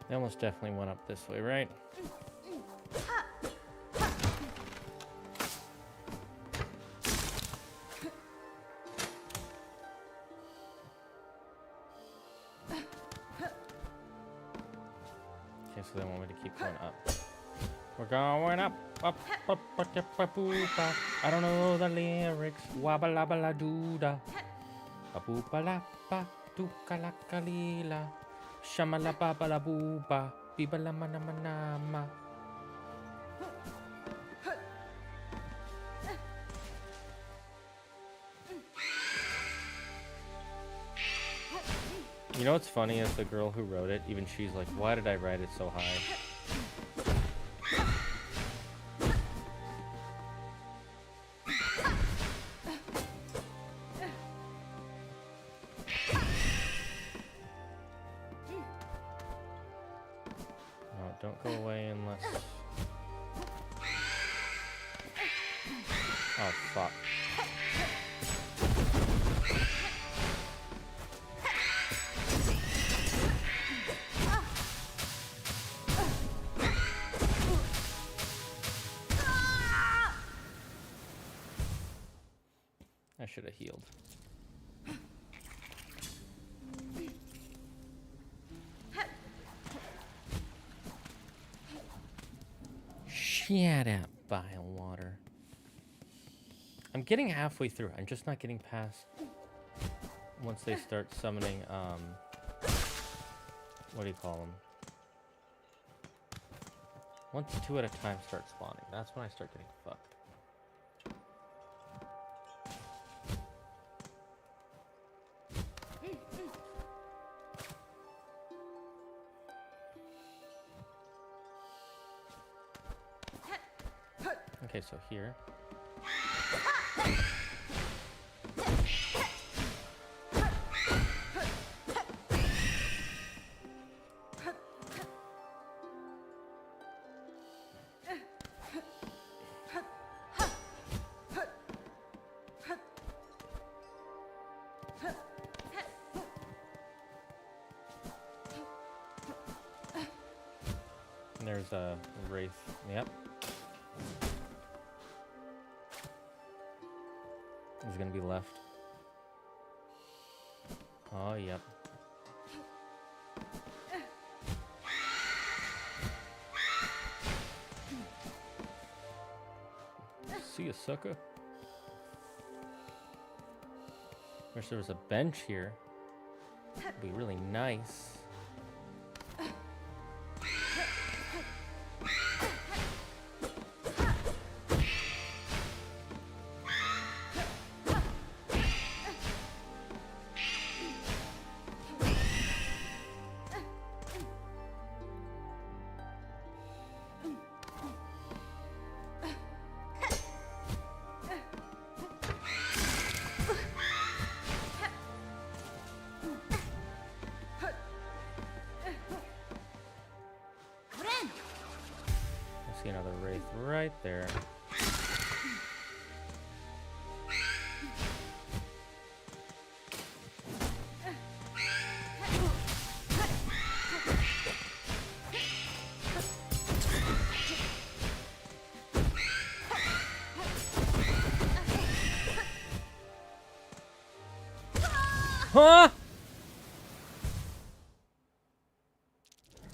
They almost definitely went up this way, right? Okay, so they want me to keep going up. We're going up, up, up, up, up, up, up. I don't know the lyrics. Wabba labba la doo-da. Ba-boo-ba la ba, doo-ka-la-ka-lee-la. Shama-la ba-ba la boo-ba. Biba-la-ma-na-ma-na-ma. You know what's funny is the girl who wrote it, even she's like, why did I write it so high? Oh, don't go away unless... Oh, fuck. I should have healed. Shut up, bile water. I'm getting halfway through. I'm just not getting past once they start summoning, what do you call them? Once 2 at a time start spawning, that's when I start getting fucked. Okay, so here. And there's a wraith. Yep. Is gonna be left. Oh, yep. See ya, sucker. Wish there was a bench here. It'd be really nice. I see another wraith right there. Huh?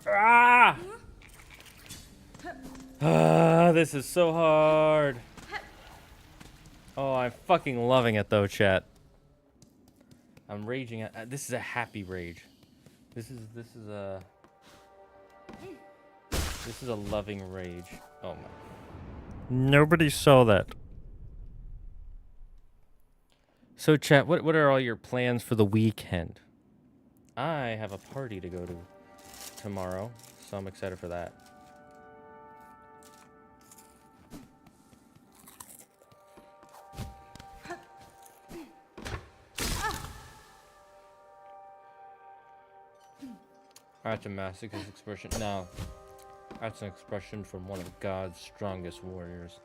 Ah! This is so hard. Oh, I'm fucking loving it though, chat. I'm raging at this is a happy rage. This is a loving rage. Oh my. Nobody saw that. So chat, what are all your plans for the weekend? I have a party to go to tomorrow, so I'm excited for that. That's a masochist expression. No. That's an expression from one of God's strongest warriors.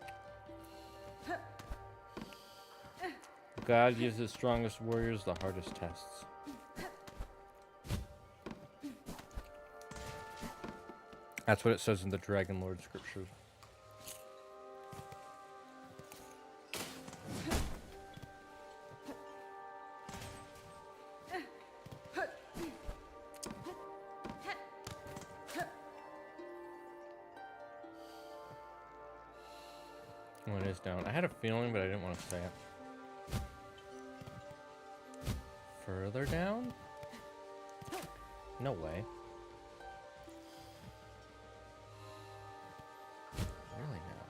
God gives his strongest warriors the hardest tests. That's what it says in the Dragon Lord scriptures. Oh, it is down. I had a feeling, but I didn't want to say it. Further down? No way. Really now?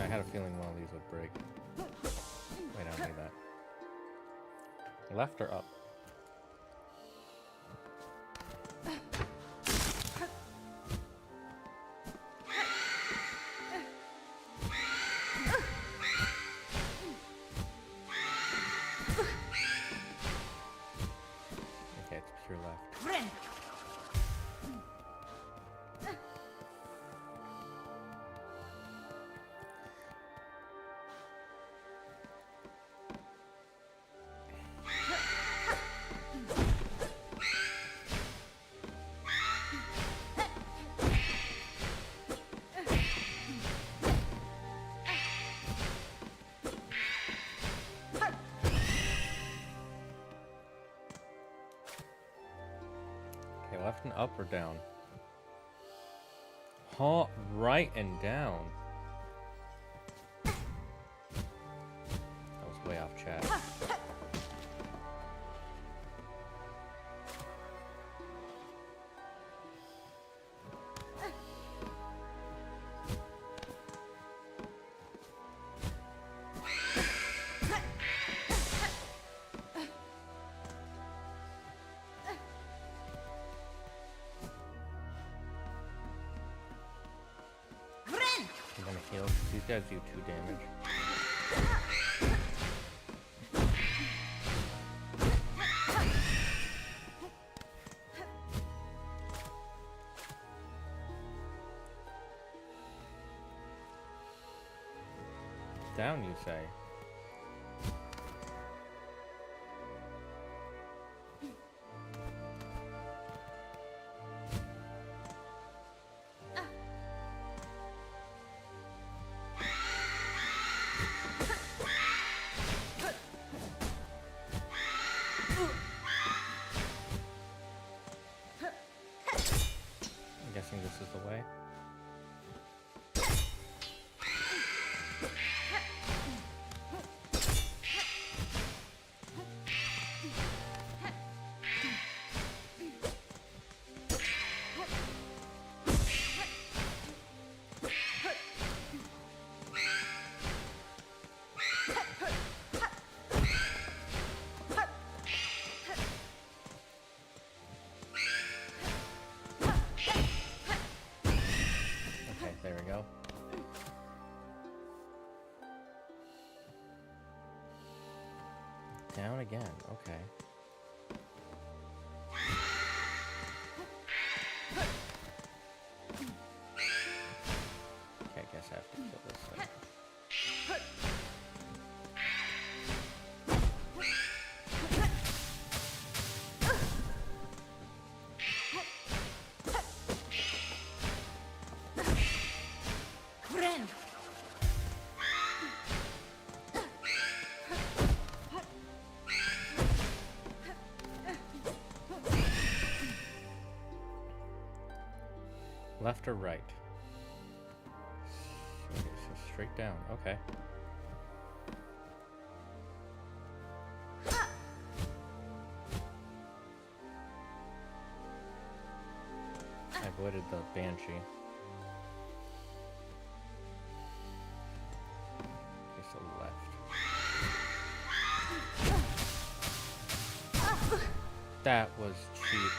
I had a feeling one of these would break. Wait, I don't need that. Left or up? Okay, it's pure left. Okay, left and up or down? Huh, right and down. That was way off chat. I'm gonna heal. These guys do 2 damage. Down, you say? I'm guessing this is the way. Okay, there we go. Down again, okay. Okay, I guess I have to kill this thing. Left or right? Okay, so straight down. Okay. I avoided the banshee. Okay, so left. That was cheap.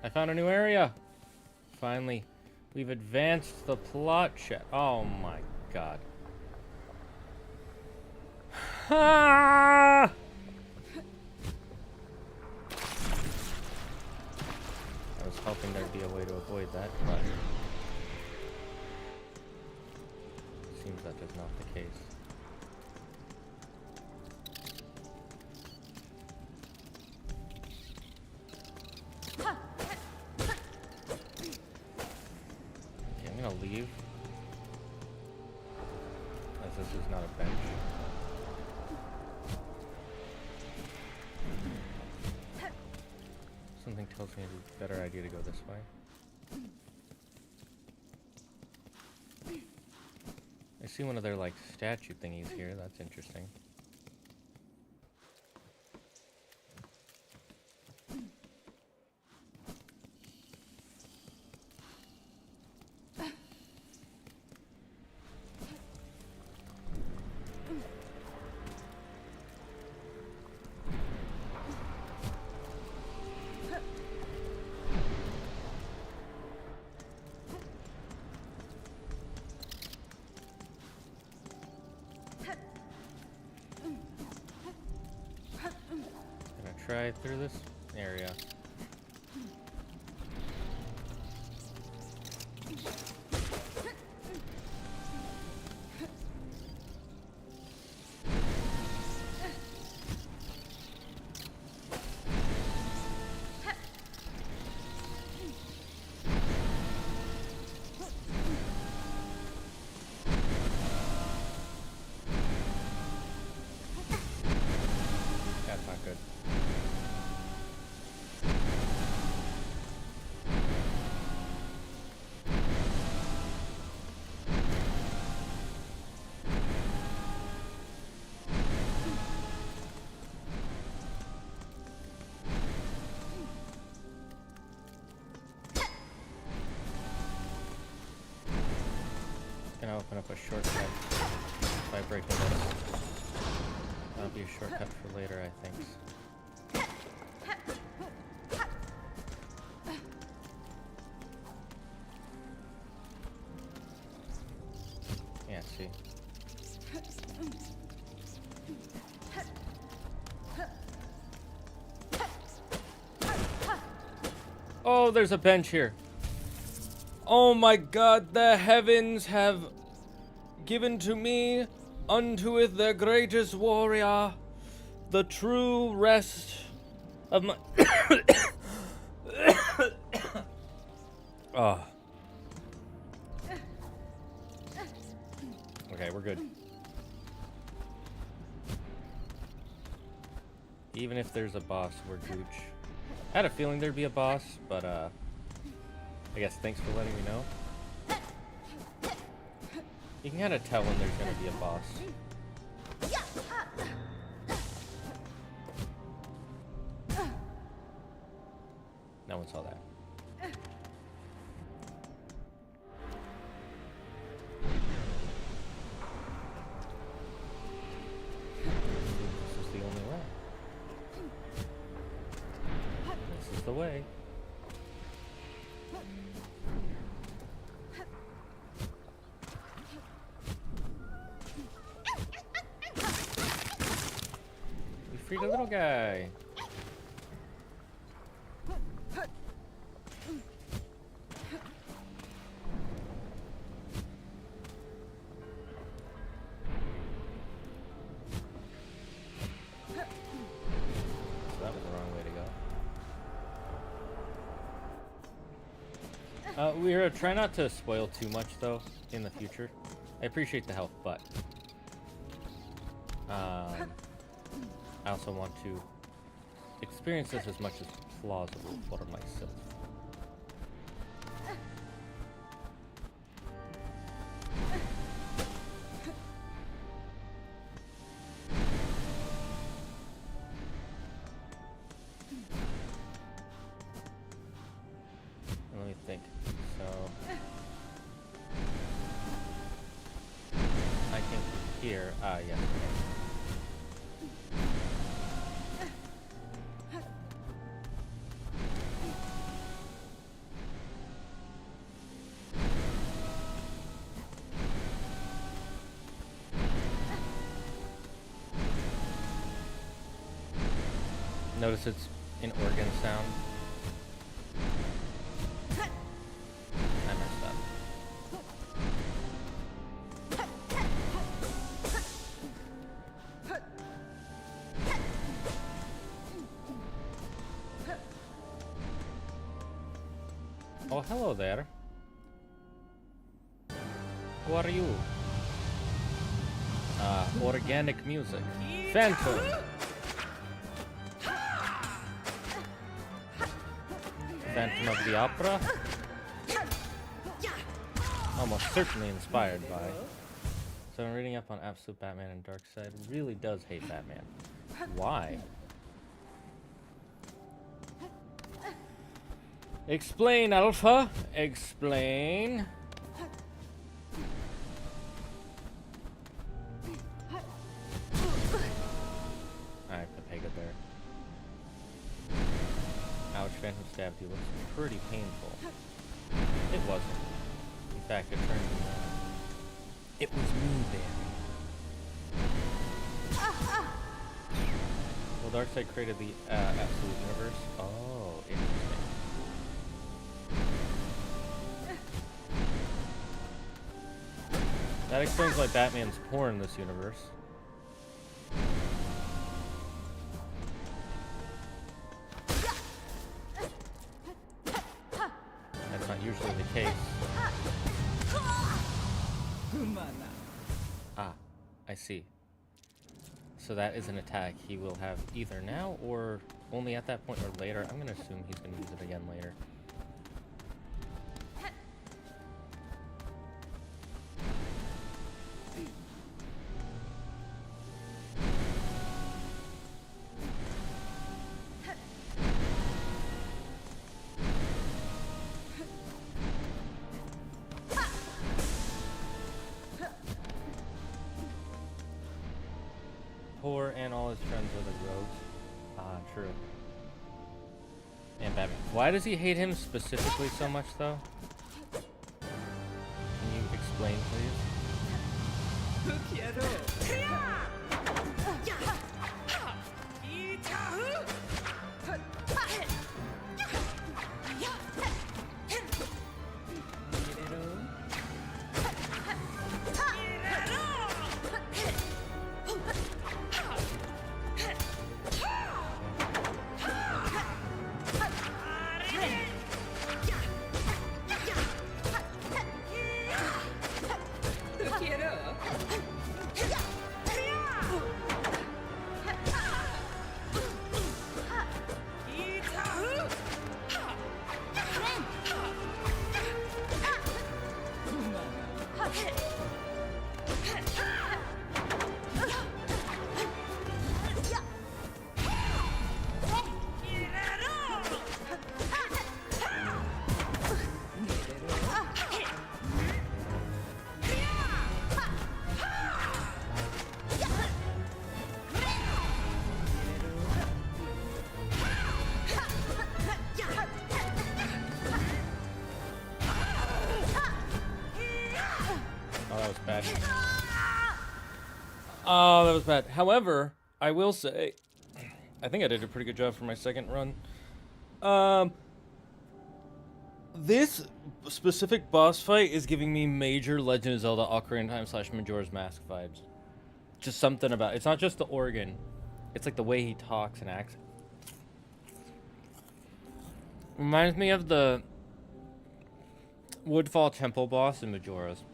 I found a new area. Finally, we've advanced the plot chat. Oh my god. Ah! I was hoping there'd be a way to avoid that, but seems that is not the case. Okay, I'm gonna leave. this is not a bench. Something tells me it's a better idea to go this way. I see one of their, like, statue thingies here. That's interesting. Try through this area. That's not good. Gonna open up a shortcut by breaking this. That'll be a shortcut for later, I think. Yeah, see. Oh, there's a bench here. Oh my God, the heavens have given to me unto it their greatest warrior, the true rest of my... Oh. Okay, we're good. Even if there's a boss, we're gooch. I had a feeling there'd be a boss, but I guess thanks for letting me know. You can kind of tell when there's going to be a boss. No one saw that. This is the only way. This is the way. We freed a little guy. We're try not to spoil too much though in the future. I appreciate the help, but I also want to experience this as much as plausible for myself. Let me think. So I think here, yeah. Notice it's an organ sound. I messed up. Oh, hello there. Who are you? Organic music. Phantom. Phantom of the Opera. Almost certainly inspired by. So I'm reading up on Absolute Batman and Darkseid. Really does hate Batman. Why? Explain, Alpha. Explain. Alright, the Pega there. Ouch, Phantom stabbed you. Looks pretty painful. It wasn't. In fact, it turned me on. It was me, baby. Well, Darkseid created the Absolute Universe. Oh, interesting. That explains why Batman's poor in this universe. That's not usually the case. Ah, I see. So that is an attack he will have either now or only at that point or later. I'm gonna assume he's gonna use it again later. Poor and all his friends are the rogues. Ah, true. And Batman. Why does he hate him specifically so much, though? Can you explain, please? Oh, that was bad. However, I will say, I think I did a pretty good job for my second run. This specific boss fight is giving me major Legend of Zelda Ocarina of Time / Majora's Mask vibes. Just something about it. It's not just the organ. It's like the way he talks and acts. Reminds me of the Woodfall Temple boss in Majora's.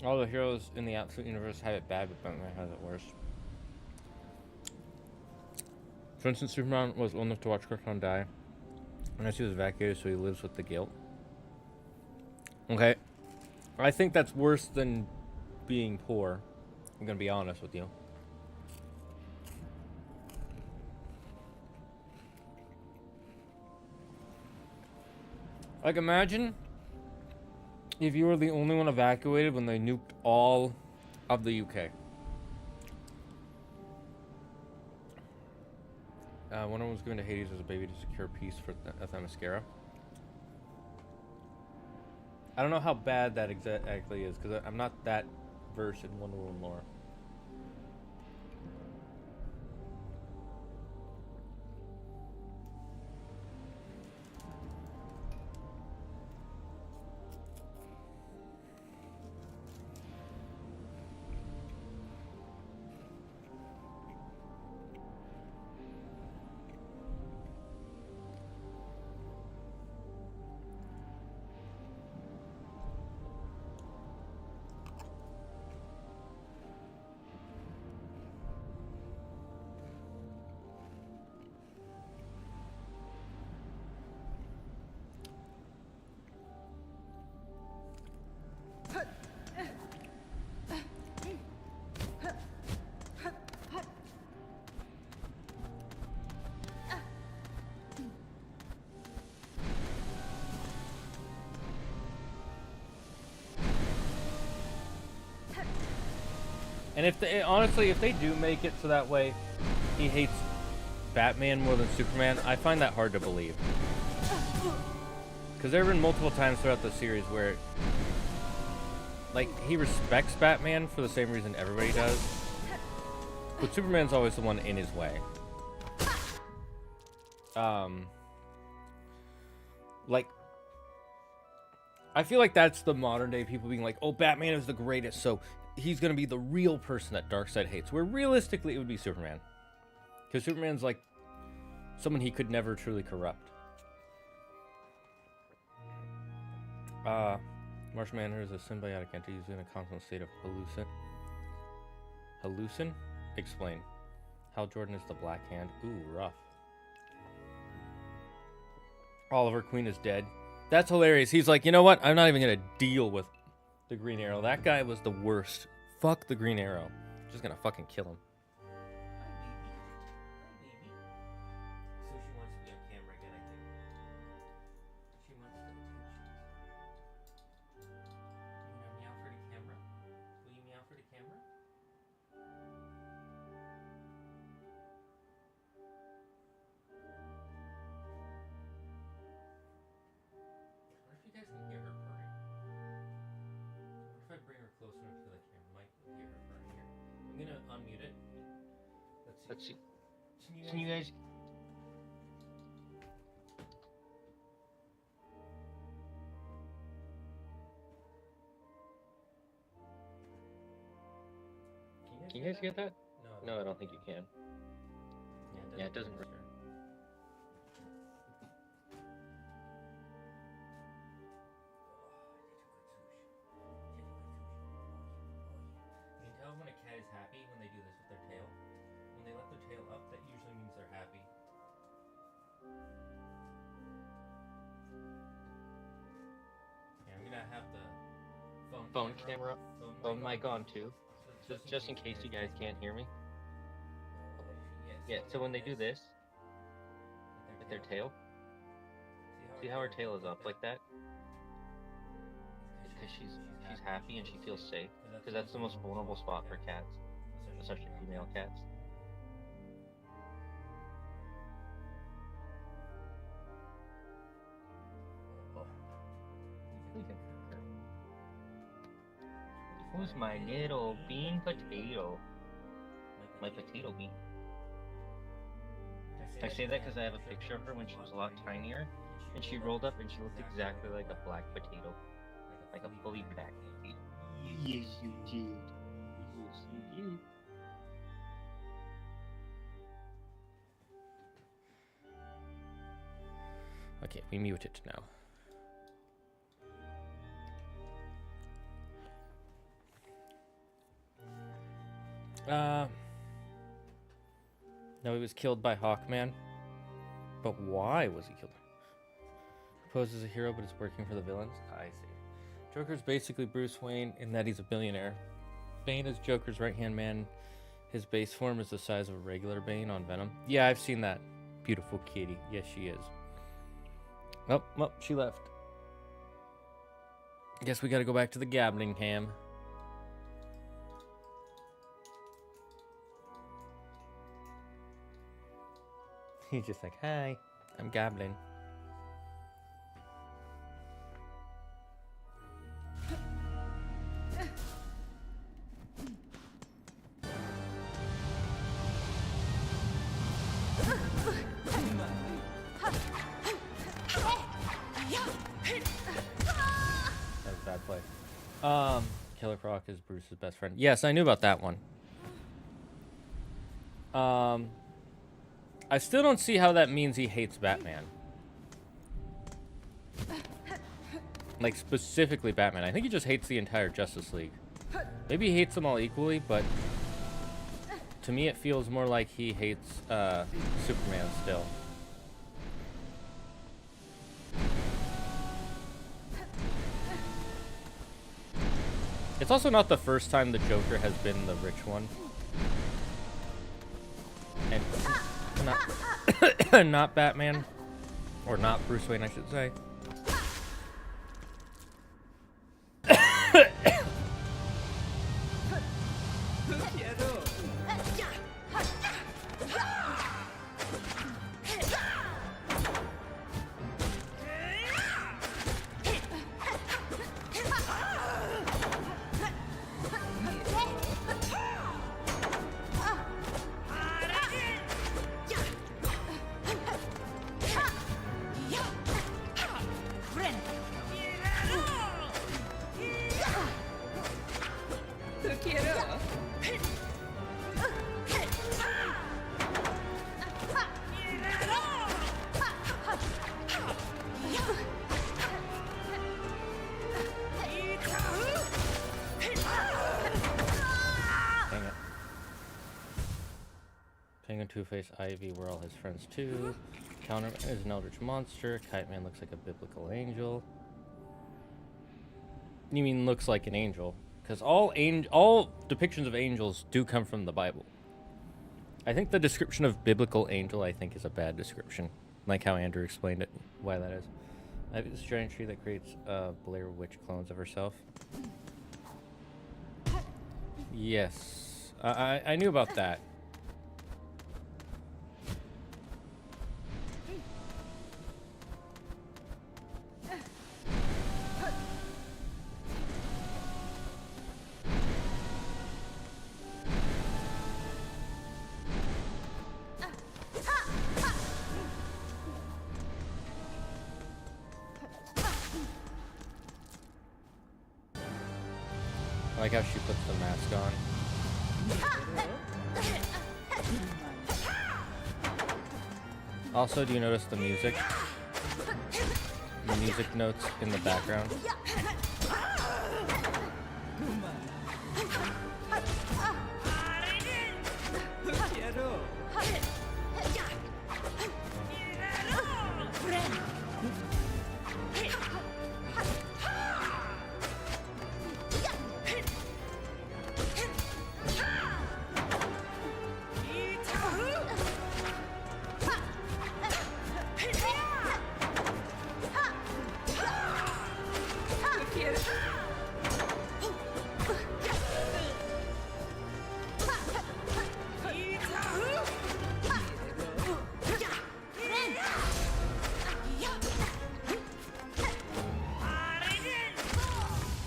All the heroes in the Absolute Universe have it bad, but Batman has it worse. For instance, Superman was old enough to watch Krypton die, unless he was evacuated, so he lives with the guilt. Okay, I think that's worse than being poor. I'm gonna be honest with you. Like, imagine if you were the only one evacuated when they nuked all of the UK. Wonder Woman was given to Hades as a baby to secure peace for Themyscira. I don't know how bad that exactly is, because I'm not that versed in Wonder Woman lore. And if they, honestly, if they do make it so that way he hates Batman more than Superman, I find that hard to believe. Because there have been multiple times throughout the series where, like, he respects Batman for the same reason everybody does, but Superman's always the one in his way. Like, I feel like that's the modern day people being like, oh, Batman is the greatest, so he's gonna be the real person that Darkseid hates, where realistically it would be Superman. Because Superman's like someone he could never truly corrupt. Martian Manhunter is a symbiotic entity used in a constant state of hallucin? Explain. Hal Jordan is the Black Hand. Ooh, rough. Oliver Queen is dead. That's hilarious. He's like, you know what? I'm not even gonna deal with the Green Arrow. That guy was the worst. Fuck the Green Arrow. Just gonna fucking kill him. Let's see. Can you guys? Can you guys get that? No, I don't think you can. Yeah, it doesn't. When a cat is happy when they do this with their tail. When they let their tail up, that usually means they're happy. Yeah, I'm gonna have the Phone camera, phone mic on too. So just in case you guys can't hear me. Yeah, so when they do this with their tail, see how her tail is up like that? It's because she's happy and she feels safe. Because that's the most vulnerable spot for cats, especially female cats. Who's my little bean potato? My potato bean. I say that because I have a picture of her when she was a lot tinier, and she rolled up and she looked exactly like a black potato. Like a fully black potato. Yes, you did. Yes, you did. Okay, we mute it now. No, he was killed by Hawkman. But why was he killed? Poses a hero, but is working for the villains. I see. Joker's basically Bruce Wayne in that he's a billionaire. Bane is Joker's right-hand man. His base form is the size of a regular Bane on Venom. Yeah, I've seen that. Beautiful kitty. Yes, she is. Oh, well, she left. Guess we gotta go back to the gabbling cam. He's just like, hi, I'm gabbling. That was a bad play. Killer Croc is Bruce's best friend. Yes, I knew about that one. I still don't see how that means he hates Batman. Like, specifically Batman. I think he just hates the entire Justice League. Maybe he hates them all equally, but to me it feels more like he hates Superman still. It's also not the first time the Joker has been the rich one. And not Batman. Or not Bruce Wayne, I should say. Two-Face Ivy were all his friends too. Counterman is an eldritch monster. Kite Man looks like a biblical angel. You mean looks like an angel? Because all depictions of angels do come from the Bible. I think the description of biblical angel, I think, is a bad description. Like how Andrew explained it, why that is. I have this giant tree that creates Blair Witch clones of herself. Yes. I knew about that. I like how she puts the mask on. Also, do you notice the music? The music notes in the background?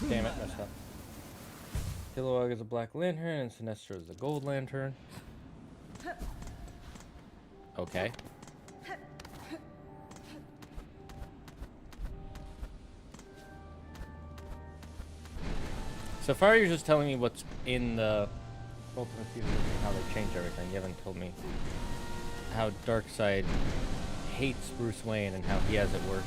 Damn it, messed up. Kilowog is a black lantern and Sinestro is a gold lantern. Okay. So far you're just telling me what's in the Ultimate Universe and how they change everything. You haven't told me how Darkseid hates Bruce Wayne and how he has it worse.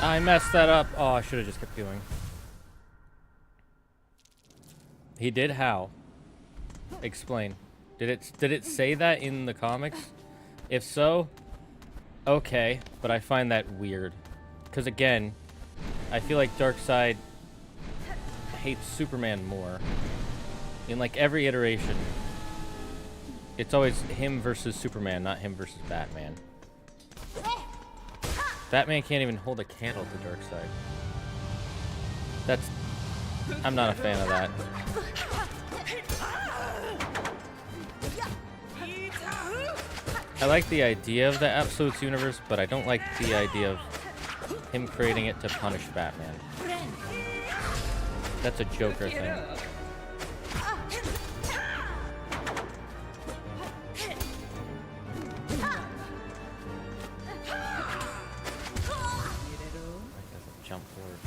I messed that up. Oh, I should have just kept going. He did how? Explain. Did it say that in the comics? If so, okay, but I find that weird. Because again, I feel like Darkseid hates Superman more. In like every iteration, it's always him versus Superman, not him versus Batman. Batman can't even hold a candle to Darkseid. I'm not a fan of that. I like the idea of the Absolutes universe, but I don't like the idea of him creating it to punish Batman. That's a Joker thing. Jump forward.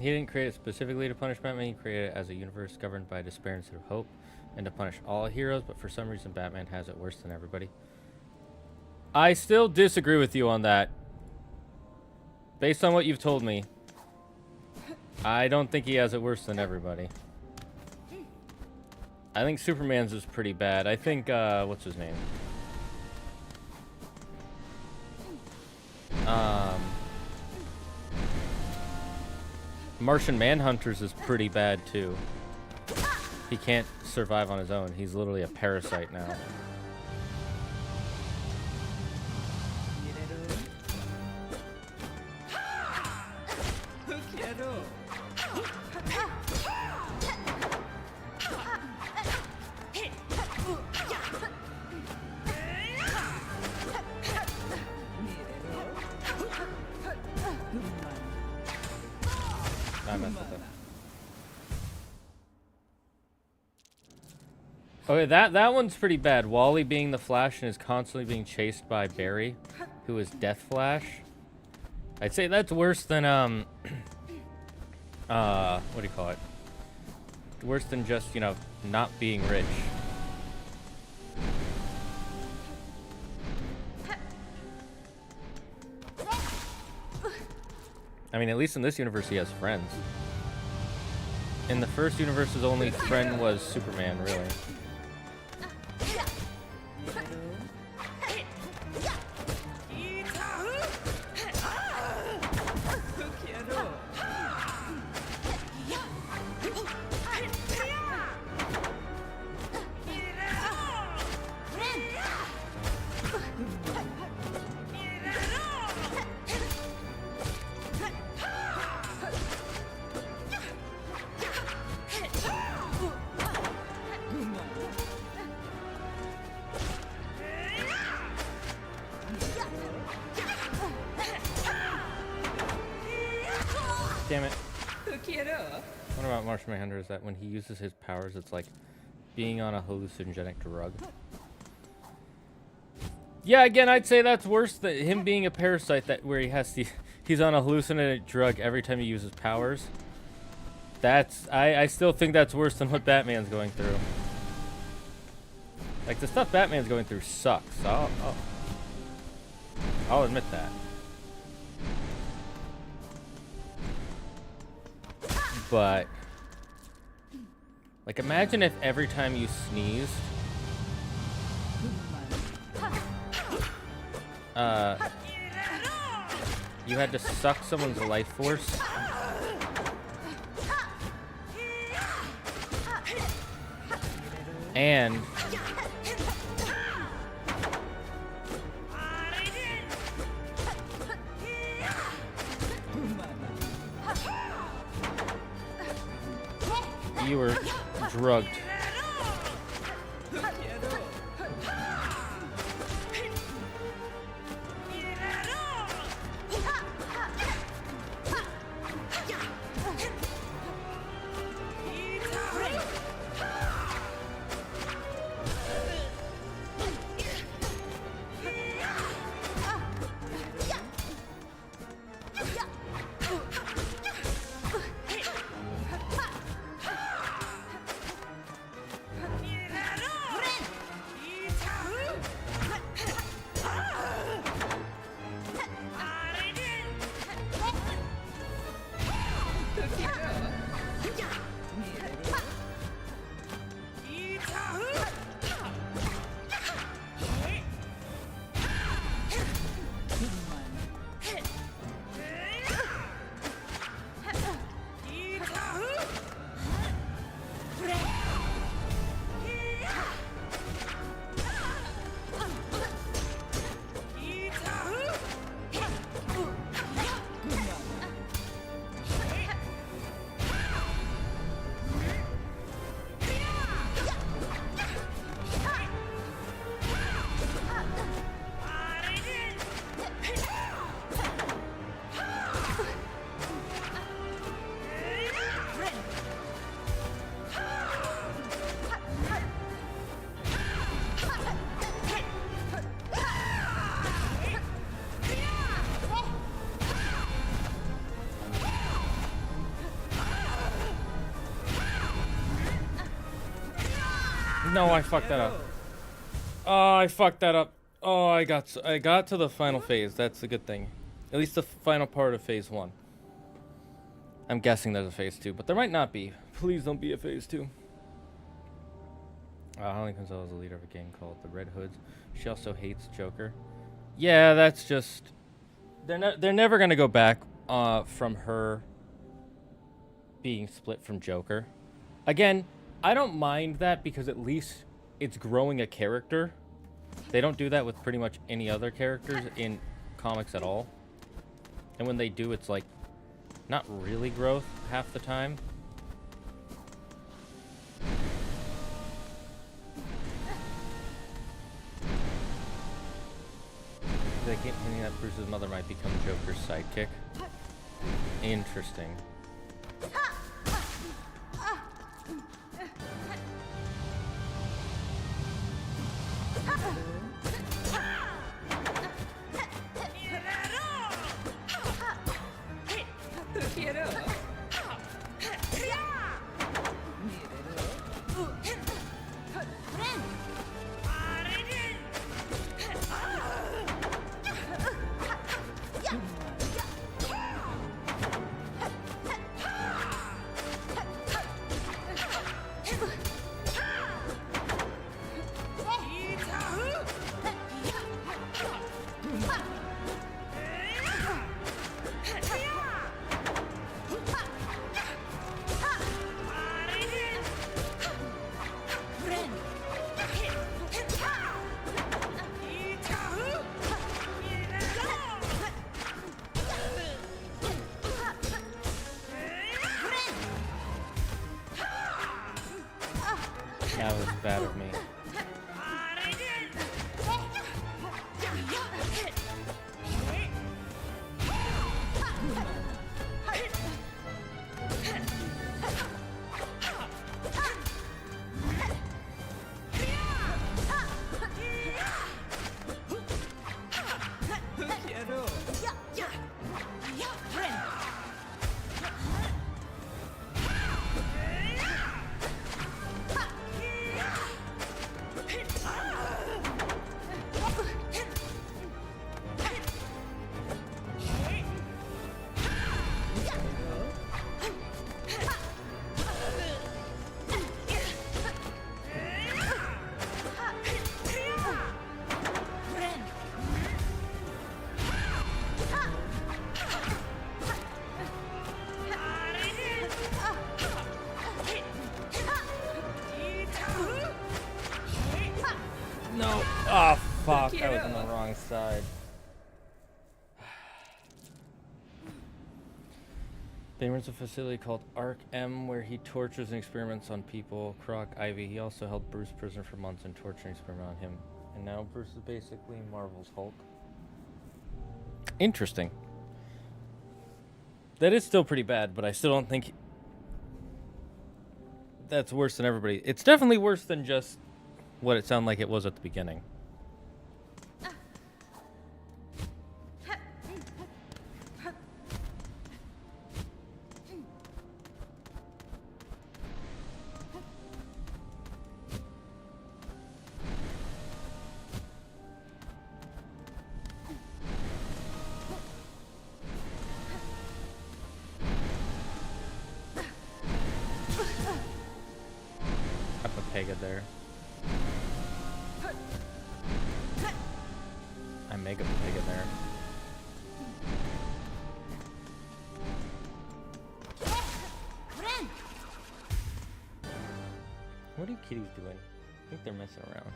He didn't create it specifically to punish Batman. He created it as a universe governed by despair instead of hope, and to punish all heroes. But for some reason, Batman has it worse than everybody. I still disagree with you on that. Based on what you've told me, I don't think he has it worse than everybody. I think Superman's is pretty bad. I think, what's his name? Martian Manhunter's is pretty bad, too. He can't survive on his own. He's literally a parasite now. I messed with that. Okay, that one's pretty bad. Wally being the Flash and is constantly being chased by Barry, who is Death Flash. I'd say that's worse than what do you call it? Worse than just, you know, not being rich. I mean, at least in this universe, he has friends. In the first universe, his only friend was Superman, really. Damn it. What about Martian Manhunter is that when he uses his powers, it's like being on a hallucinogenic drug. Yeah, again, I'd say that's worse than him being a parasite, that where he has to, he's on a hallucinogenic drug every time he uses powers. That's, I still think that's worse than what Batman's going through. Like, the stuff Batman's going through sucks. I'll admit that. But, like, imagine if every time you sneezed, you had to suck someone's life force. And you were drugged. No, I fucked that up. Oh, I fucked that up. Oh, I got to the final phase. That's a good thing. At least the final part of phase 1. I'm guessing there's a phase 2, but there might not be. Please don't be a phase 2. Holly Gonzalez is the leader of a gang called the Red Hoods. She also hates Joker. Yeah, that's just... They're never going to go back from her being split from Joker. Again, I don't mind that because at least it's growing a character. They don't do that with pretty much any other characters in comics at all. And when they do, it's like not really growth half the time. They keep hinting that Bruce's mother might become Joker's sidekick. Interesting. That was bad of me. No. Oh, fuck. I was on the wrong side. They runs a facility called Arc M where he tortures and experiments on people. Croc, Ivy. He also held Bruce prisoner for months and torturing experiment on him. And now Bruce is basically Marvel's Hulk. Interesting. That is still pretty bad, but I still don't think that's worse than everybody. It's definitely worse than just what it sounded like it was at the beginning. I put Pega there. I mega pig in there. What are kitties doing? I think they're messing around.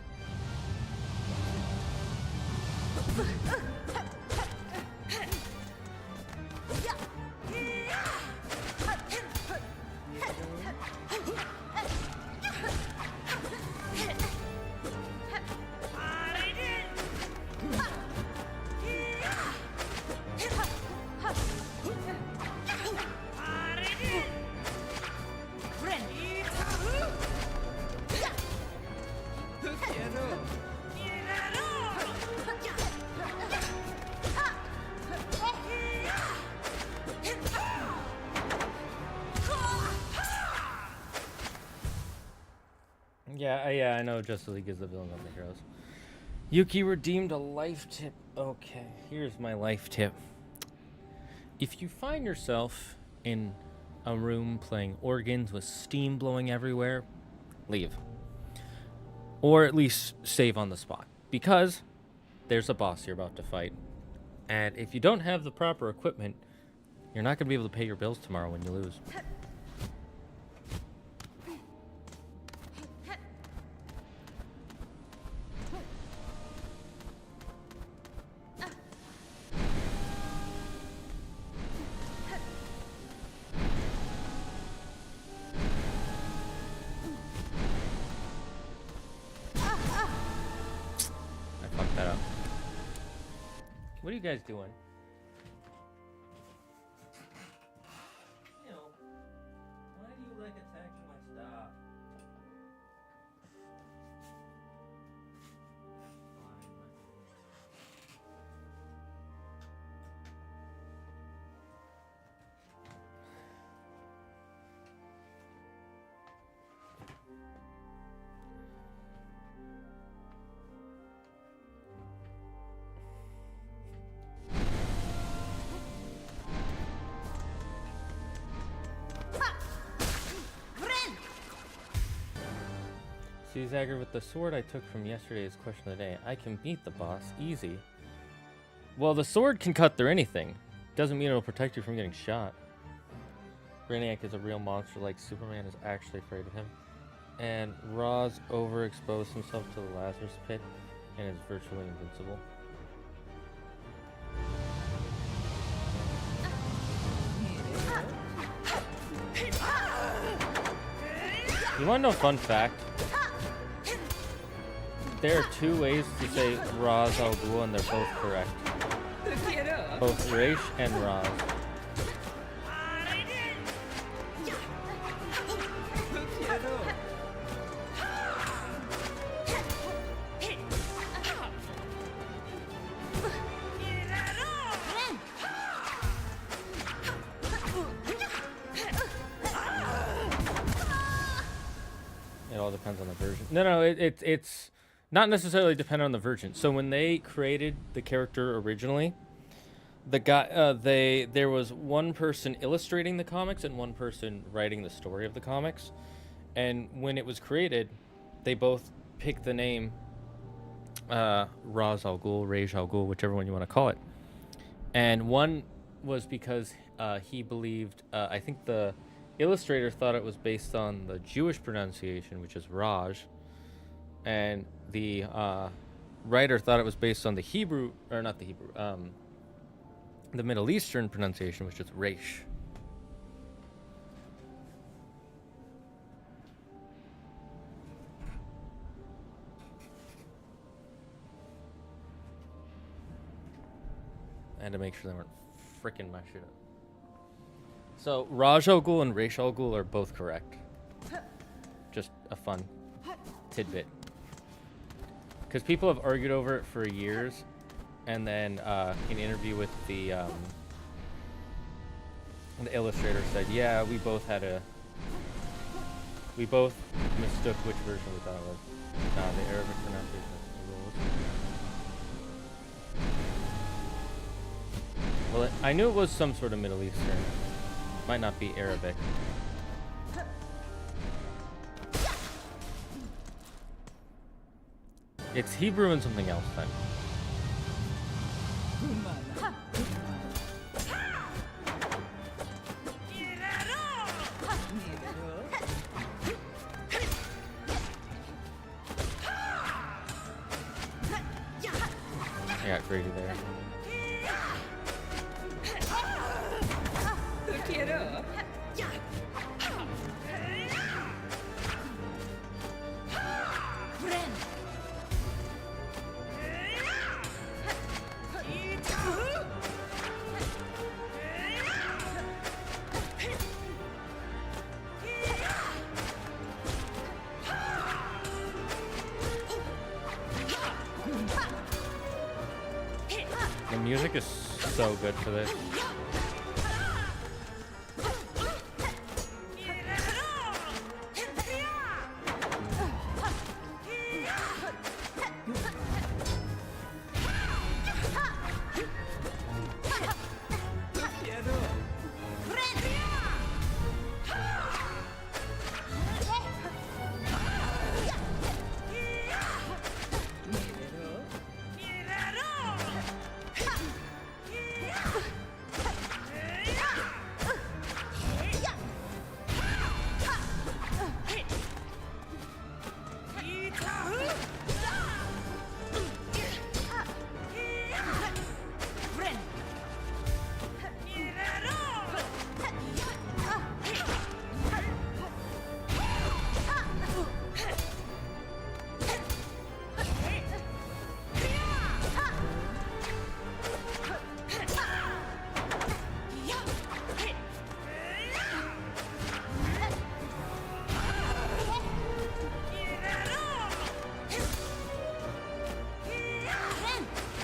Yeah, I know Justice League is the villain of the heroes. Yuki redeemed a life tip. Okay, here's my life tip. If you find yourself in a room playing organs with steam blowing everywhere, leave. Or at least save on the spot. Because there's a boss you're about to fight. And if you don't have the proper equipment, you're not going to be able to pay your bills tomorrow when you lose. What are you guys doing? Why do you like attacking my stuff? See, Zagard, with the sword I took from yesterday's question of the day, I can beat the boss easy. Well, the sword can cut through anything. Doesn't mean it'll protect you from getting shot. Brainiac is a real monster like Superman is actually afraid of him. And Roz overexposed himself to the Lazarus pit and is virtually invincible. You want to know a fun fact? There are two ways to say Raz al Ghul, and they're both correct. Both Raish and Raz. It all depends on the version. No, it's not necessarily dependent on the version. So when they created the character originally, the guy there was one person illustrating the comics and one person writing the story of the comics. And when it was created, they both picked the name Raz al Ghul, Raish al Ghul, whichever one you want to call it. And one was because he believed, I think the illustrator thought it was based on the Jewish pronunciation, which is Raj, and the writer thought it was based on the Hebrew, or not the Hebrew, the Middle Eastern pronunciation, which is Raish. I had to make sure they weren't freaking my shit up. So Raj al Ghul and Raish al Ghul are both correct. Just a fun tidbit. Because people have argued over it for years, and then in an interview with the illustrator said, yeah, we both mistook which version we thought it was. The Arabic pronunciation of the rules. Well, I knew it was some sort of Middle Eastern. Might not be Arabic. It's Hebrew and something else then. I got Grady there. The music is so good for this.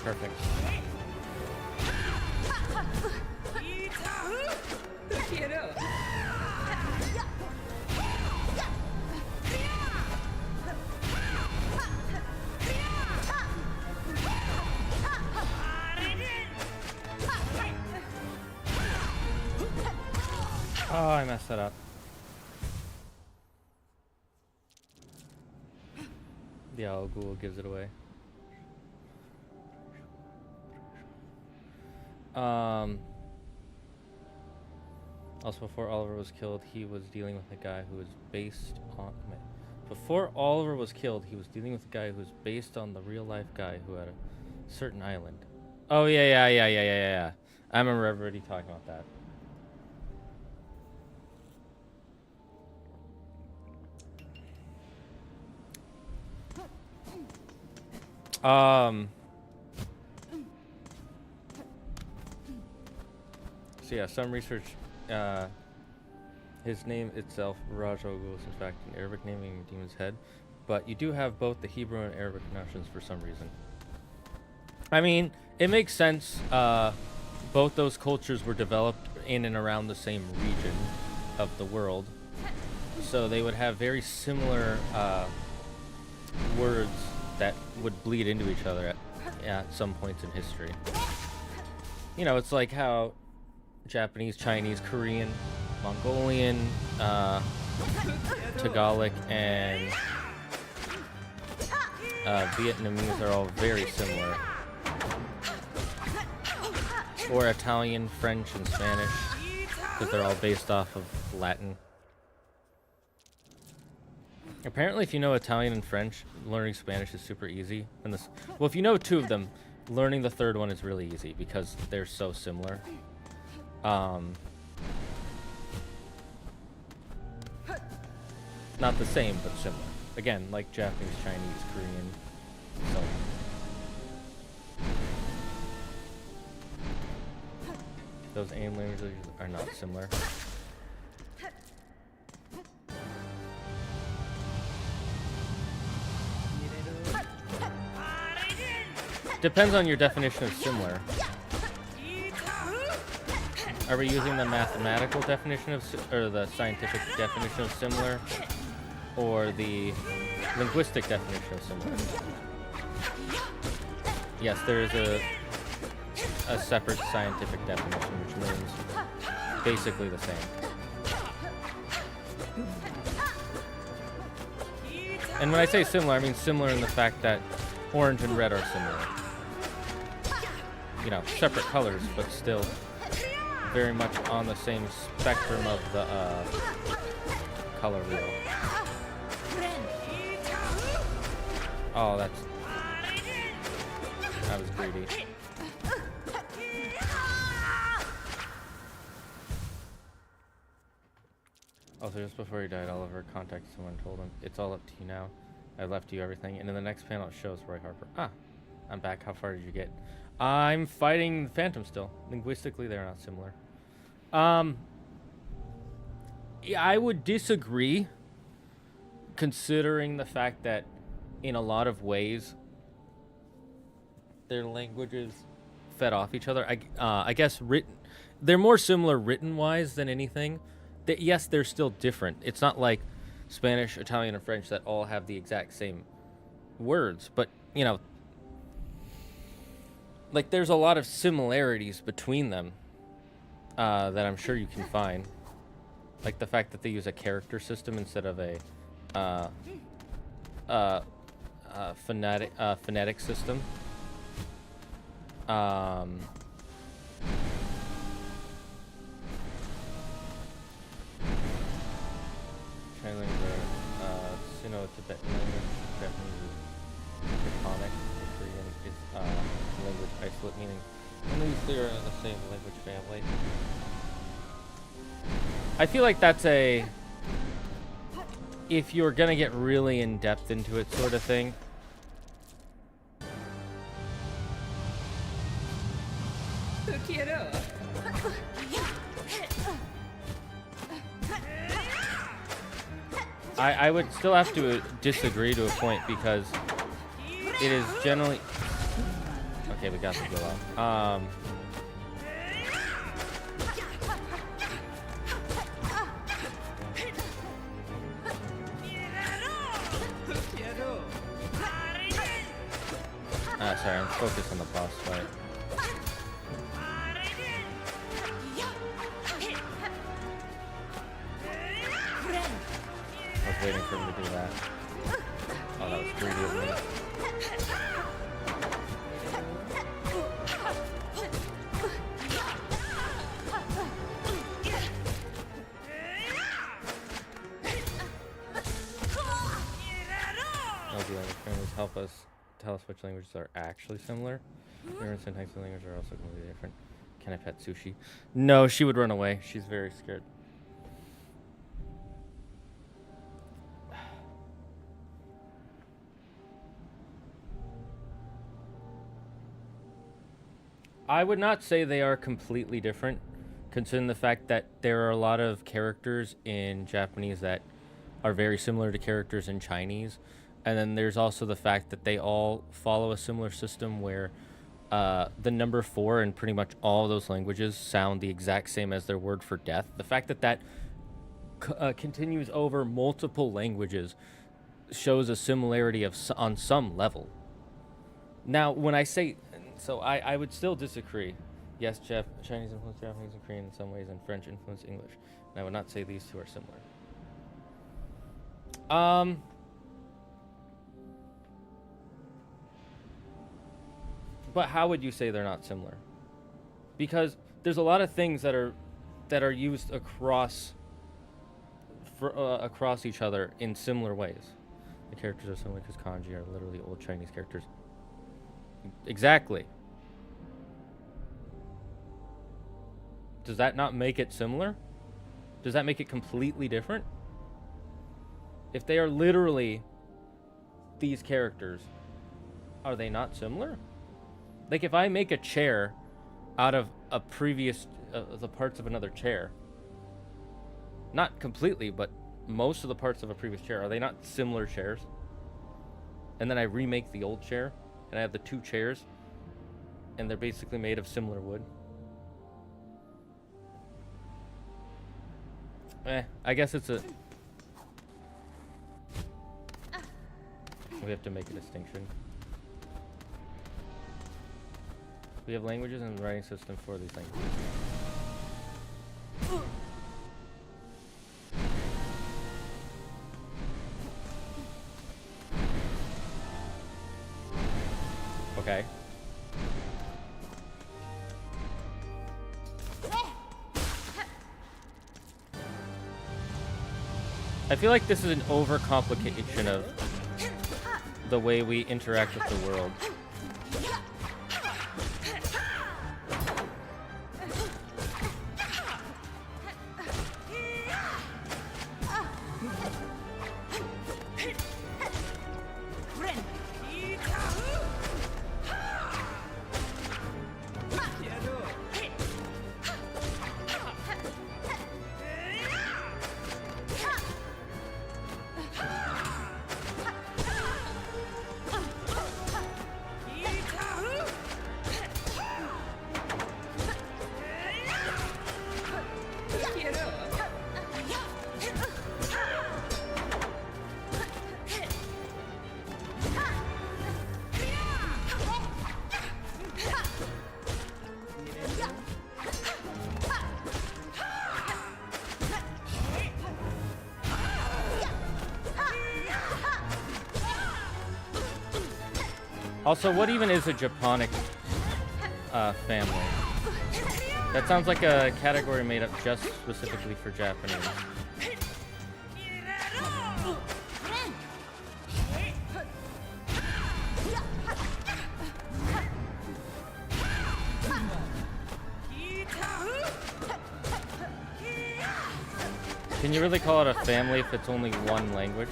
Perfect. Oh, I messed that up. The owl ghoul gives it away. Also, before Oliver was killed, he was dealing with a guy who was based on... Before Oliver was killed, he was dealing with a guy who was based on the real-life guy who had a certain island. Oh, yeah. I remember everybody talking about that. So yeah, some research, his name itself, Rajogul, is in fact an Arabic name meaning demon's head, but you do have both the Hebrew and Arabic notions for some reason. I mean, it makes sense. Both those cultures were developed in and around the same region of the world, so they would have very similar words that would bleed into each other at some points in history. You know, it's like how Japanese, Chinese, Korean, Mongolian, Tagalog, and Vietnamese are all very similar. Or Italian, French, and Spanish, because they're all based off of Latin. Apparently, if you know Italian and French, learning Spanish is super easy. And well, if you know two of them, learning the third one is really easy because they're so similar. Not the same, but similar. Again, like Japanese, Chinese, Korean, so. Those AIM languages are not similar. Depends on your definition of similar. Are we using the mathematical definition of, or the scientific definition of similar, or the linguistic definition of similar? Yes, there is a separate scientific definition, which means basically the same. And when I say similar, I mean similar in the fact that orange and red are similar. You know, separate colors, but still very much on the same spectrum of the color wheel. Oh, I was greedy. Also, just before he died, Oliver contacted someone and told him, "It's all up to you now. I left you everything." And in the next panel, it shows Roy Harper. Ah, I'm back. How far did you get? I'm fighting the Phantom still. Linguistically, they're not similar. Yeah, I would disagree, considering the fact that in a lot of ways, their languages fed off each other. I guess they're more similar written-wise than anything. Yes, they're still different. It's not like Spanish, Italian, and French that all have the exact same words, but, you know, like, there's a lot of similarities between them that I'm sure you can find. Like the fact that they use a character system instead of a phonetic system. Sino-Tibetan language, Japanese is Draconic, the Korean is language isolate, meaning only they are in the same language family. I feel like that's if you're gonna get really in depth into it sort of thing. I would still have to disagree to a point because it is generally... Okay, Okay, we got the go out. Sorry, I'm focused on the boss fight. I was waiting for him to do that. Oh, that was greedy of me. Help us tell us which languages are actually similar. Different syntax and language are also completely different. Can I pet Sushi? No, she would run away. She's very scared. I would not say they are completely different, considering the fact that there are a lot of characters in Japanese that are very similar to characters in Chinese. And then there's also the fact that they all follow a similar system where the number 4 in pretty much all of those languages sound the exact same as their word for death. The fact that that continues over multiple languages shows a similarity on some level. Now, when I say... So I would still disagree. Yes, Chinese influence Japanese and Korean in some ways, and French influence English. And I would not say these two are similar. But how would you say they're not similar? Because there's a lot of things that are used across each other in similar ways. The characters are similar because kanji are literally old Chinese characters. Exactly. Does that not make it similar? Does that make it completely different? If they are literally these characters, are they not similar? Like, if I make a chair out of a previous, the parts of another chair, not completely, but most of the parts of a previous chair, are they not similar chairs? And then I remake the old chair, and I have the two chairs, and they're basically made of similar wood. I guess it's a... We have to make a distinction. We have languages and writing system for these languages. Okay. I feel like this is an overcomplication of the way we interact with the world. Also, what even is a Japonic family? That sounds like a category made up just specifically for Japanese. Can you really call it a family if it's only one language?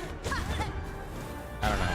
I don't know.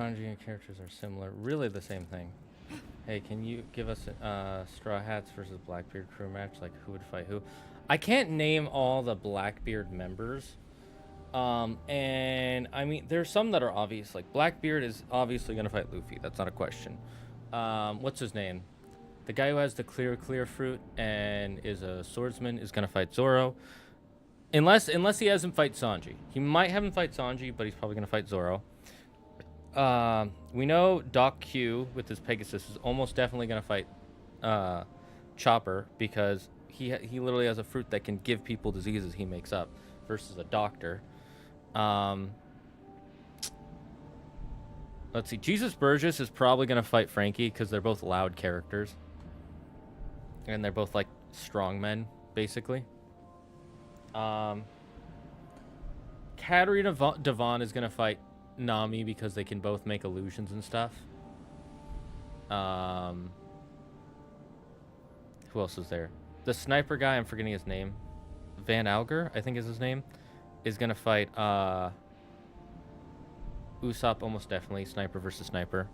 kanji and characters are similar. Really the same thing. Hey, can you give us Straw Hats versus Blackbeard crew match? Like, who would fight who? I can't name all the Blackbeard members. And I mean, there's some that are obvious. Like, Blackbeard is obviously going to fight Luffy. That's not a question. What's his name? The guy who has the clear fruit and is a swordsman is going to fight Zoro. Unless he has him fight Sanji. He might have him fight Sanji, but he's probably going to fight Zoro. We know Doc Q with his Pegasus is almost definitely going to fight Chopper, because he literally has a fruit that can give people diseases he makes up versus a doctor. Let's see. Jesus Burgess is probably going to fight Frankie because they're both loud characters. And they're both like strong men, basically. Katarina Devon is going to fight Nami because they can both make illusions and stuff. Who else is there? The sniper guy, I'm forgetting his name. Van Alger, I think is his name, is going to fight Usopp, almost definitely. Sniper versus sniper.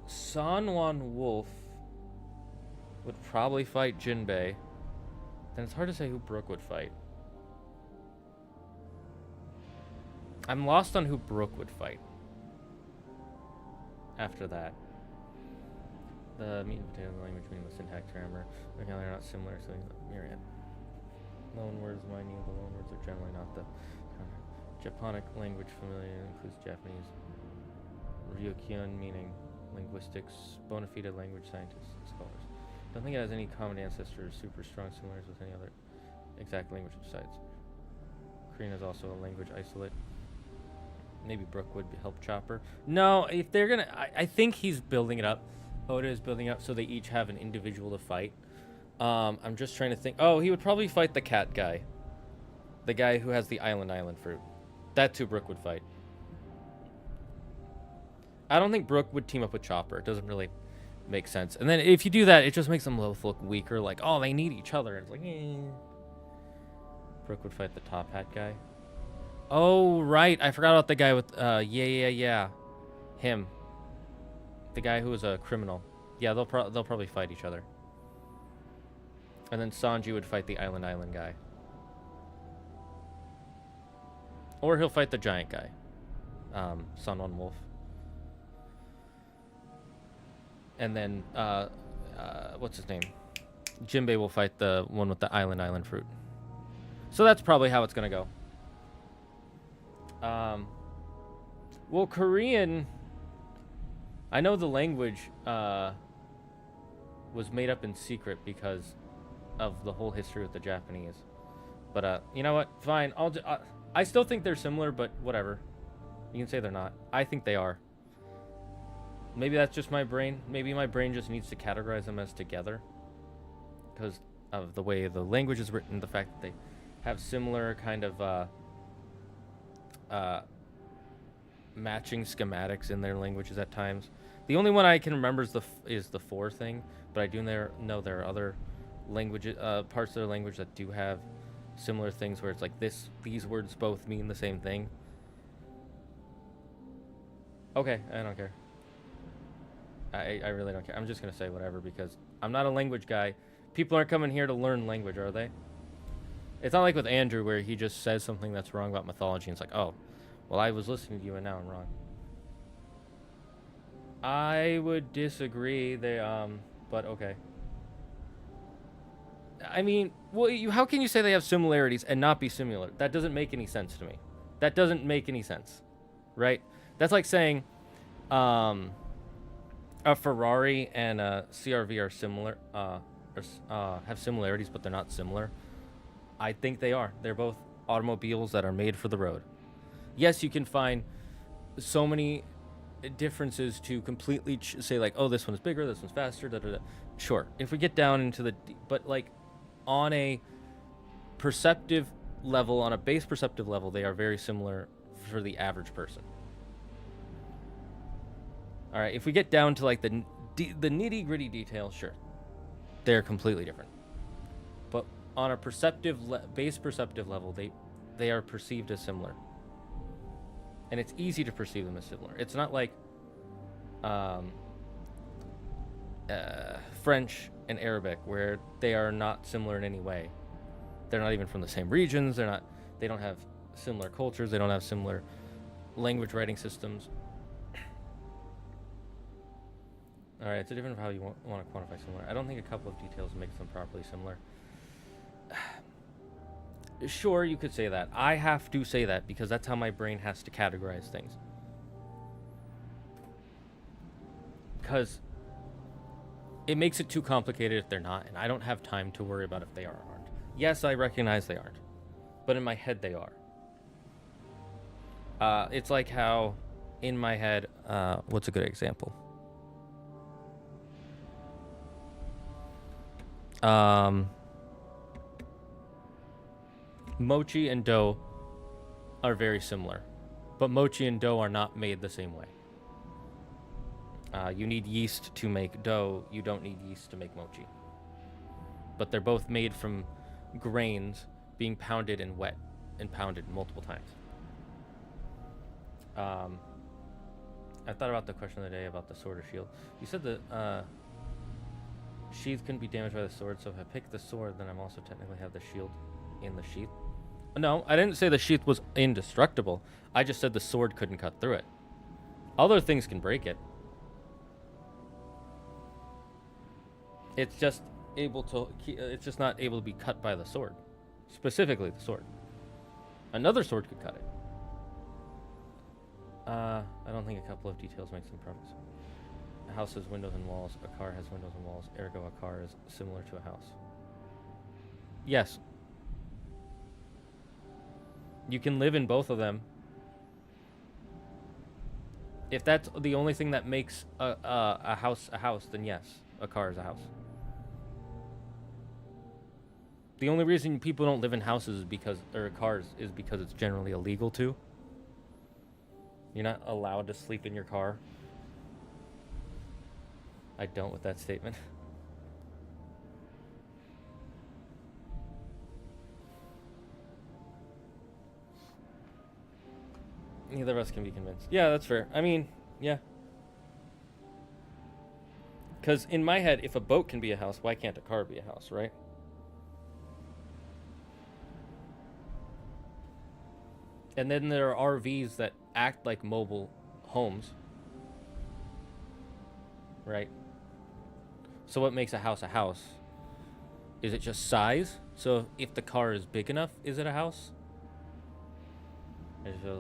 Sanwan Wolf would probably fight Jinbei. Then it's hard to say who Brook would fight. I'm lost on who Brook would fight after that. The meat and potato language between the syntax grammar. Okay, they're not similar, so myriad. Loan words, mind you, the loan words are generally not the Japonic language familiar, includes Japanese. Ryukyun, meaning linguistics, bona fide language scientists and scholars. Don't think it has any common ancestors, super strong similarities with any other exact language besides. Korean is also a language isolate. Maybe Brook would help Chopper. No, if they're gonna, I think he's building it up. Oda is building it up so they each have an individual to fight. I'm just trying to think. Oh, he would probably fight the cat guy. The guy who has the island fruit. That's who Brook would fight. I don't think Brook would team up with Chopper. It doesn't really make sense. And then if you do that, it just makes them both look weaker. Like, oh, they need each other. It's like, eh. Brook would fight the top hat guy. Oh, right. I forgot about the guy with, yeah. Him. The guy who was a criminal. Yeah, they'll probably fight each other. And then Sanji would fight the island guy. Or he'll fight the giant guy. Sanwon Wolf. And then, what's his name? Jinbei will fight the one with the island fruit. So that's probably how it's going to go. Well, Korean, I know the language was made up in secret because of the whole history with the Japanese. But you know what? Fine. I still think they're similar, but whatever. You can say they're not. I think they are. Maybe that's just my brain. Maybe my brain just needs to categorize them as together because of the way the language is written, the fact that they have similar kind of matching schematics in their languages at times. The only one I can remember is the four thing, but I do know there are other languages, parts of their language that do have similar things where it's like these words both mean the same thing. Okay, I don't care. I really don't care. I'm just gonna say whatever because I'm not a language guy. People aren't coming here to learn language, are they? It's not like with Andrew where he just says something that's wrong about mythology and it's like, oh, well, I was listening to you and now I'm wrong. I would disagree. But okay. I mean, well, how can you say they have similarities and not be similar? That doesn't make any sense to me. That doesn't make any sense, right? That's like saying, a Ferrari and a CRV are similar, have similarities, but they're not similar. I think they are. They're both automobiles that are made for the road. Yes, you can find so many differences to completely say like, oh, this one's bigger, this one's faster, da-da-da. Sure, if we get down into but like on a perceptive level, on a base perceptive level, they are very similar for the average person. All right, if we get down to like the nitty gritty details, sure, they're completely different. But on a base perceptive level, they are perceived as similar. And it's easy to perceive them as similar. It's not like French and Arabic, where they are not similar in any way. They're not even from the same regions. They don't have similar cultures. They don't have similar language writing systems. All right, it's a different how you want to quantify similar. I don't think a couple of details makes them properly similar. Sure, you could say that. I have to say that because that's how my brain has to categorize things. Because it makes it too complicated if they're not, and I don't have time to worry about if they are or aren't. Yes, I recognize they aren't, but in my head they are. It's like how in my head, what's a good example? Mochi and dough are very similar, but mochi and dough are not made the same way. You need yeast to make dough. You don't need yeast to make mochi. But they're both made from grains being pounded and wet and pounded multiple times. I thought about the question of the day about the sword or shield. You said the sheath couldn't be damaged by the sword, so if I pick the sword, then I'm also technically have the shield in the sheath. No, I didn't say the sheath was indestructible. I just said the sword couldn't cut through it. Other things can break it. It's just not able to be cut by the sword. Specifically the sword. Another sword could cut it. I don't think a couple of details make some progress. A house has windows and walls. A car has windows and walls. Ergo, a car is similar to a house. Yes. You can live in both of them. If that's the only thing that makes a house a house, then yes, a car is a house. The only reason people don't live in houses is because, or cars, is because it's generally illegal to. You're not allowed to sleep in your car. I don't with that statement. Neither of us can be convinced. Yeah, that's fair. I mean, yeah. Because in my head, if a boat can be a house, why can't a car be a house, right? And then there are RVs that act like mobile homes. Right? So what makes a house a house? Is it just size? So if the car is big enough, is it a house?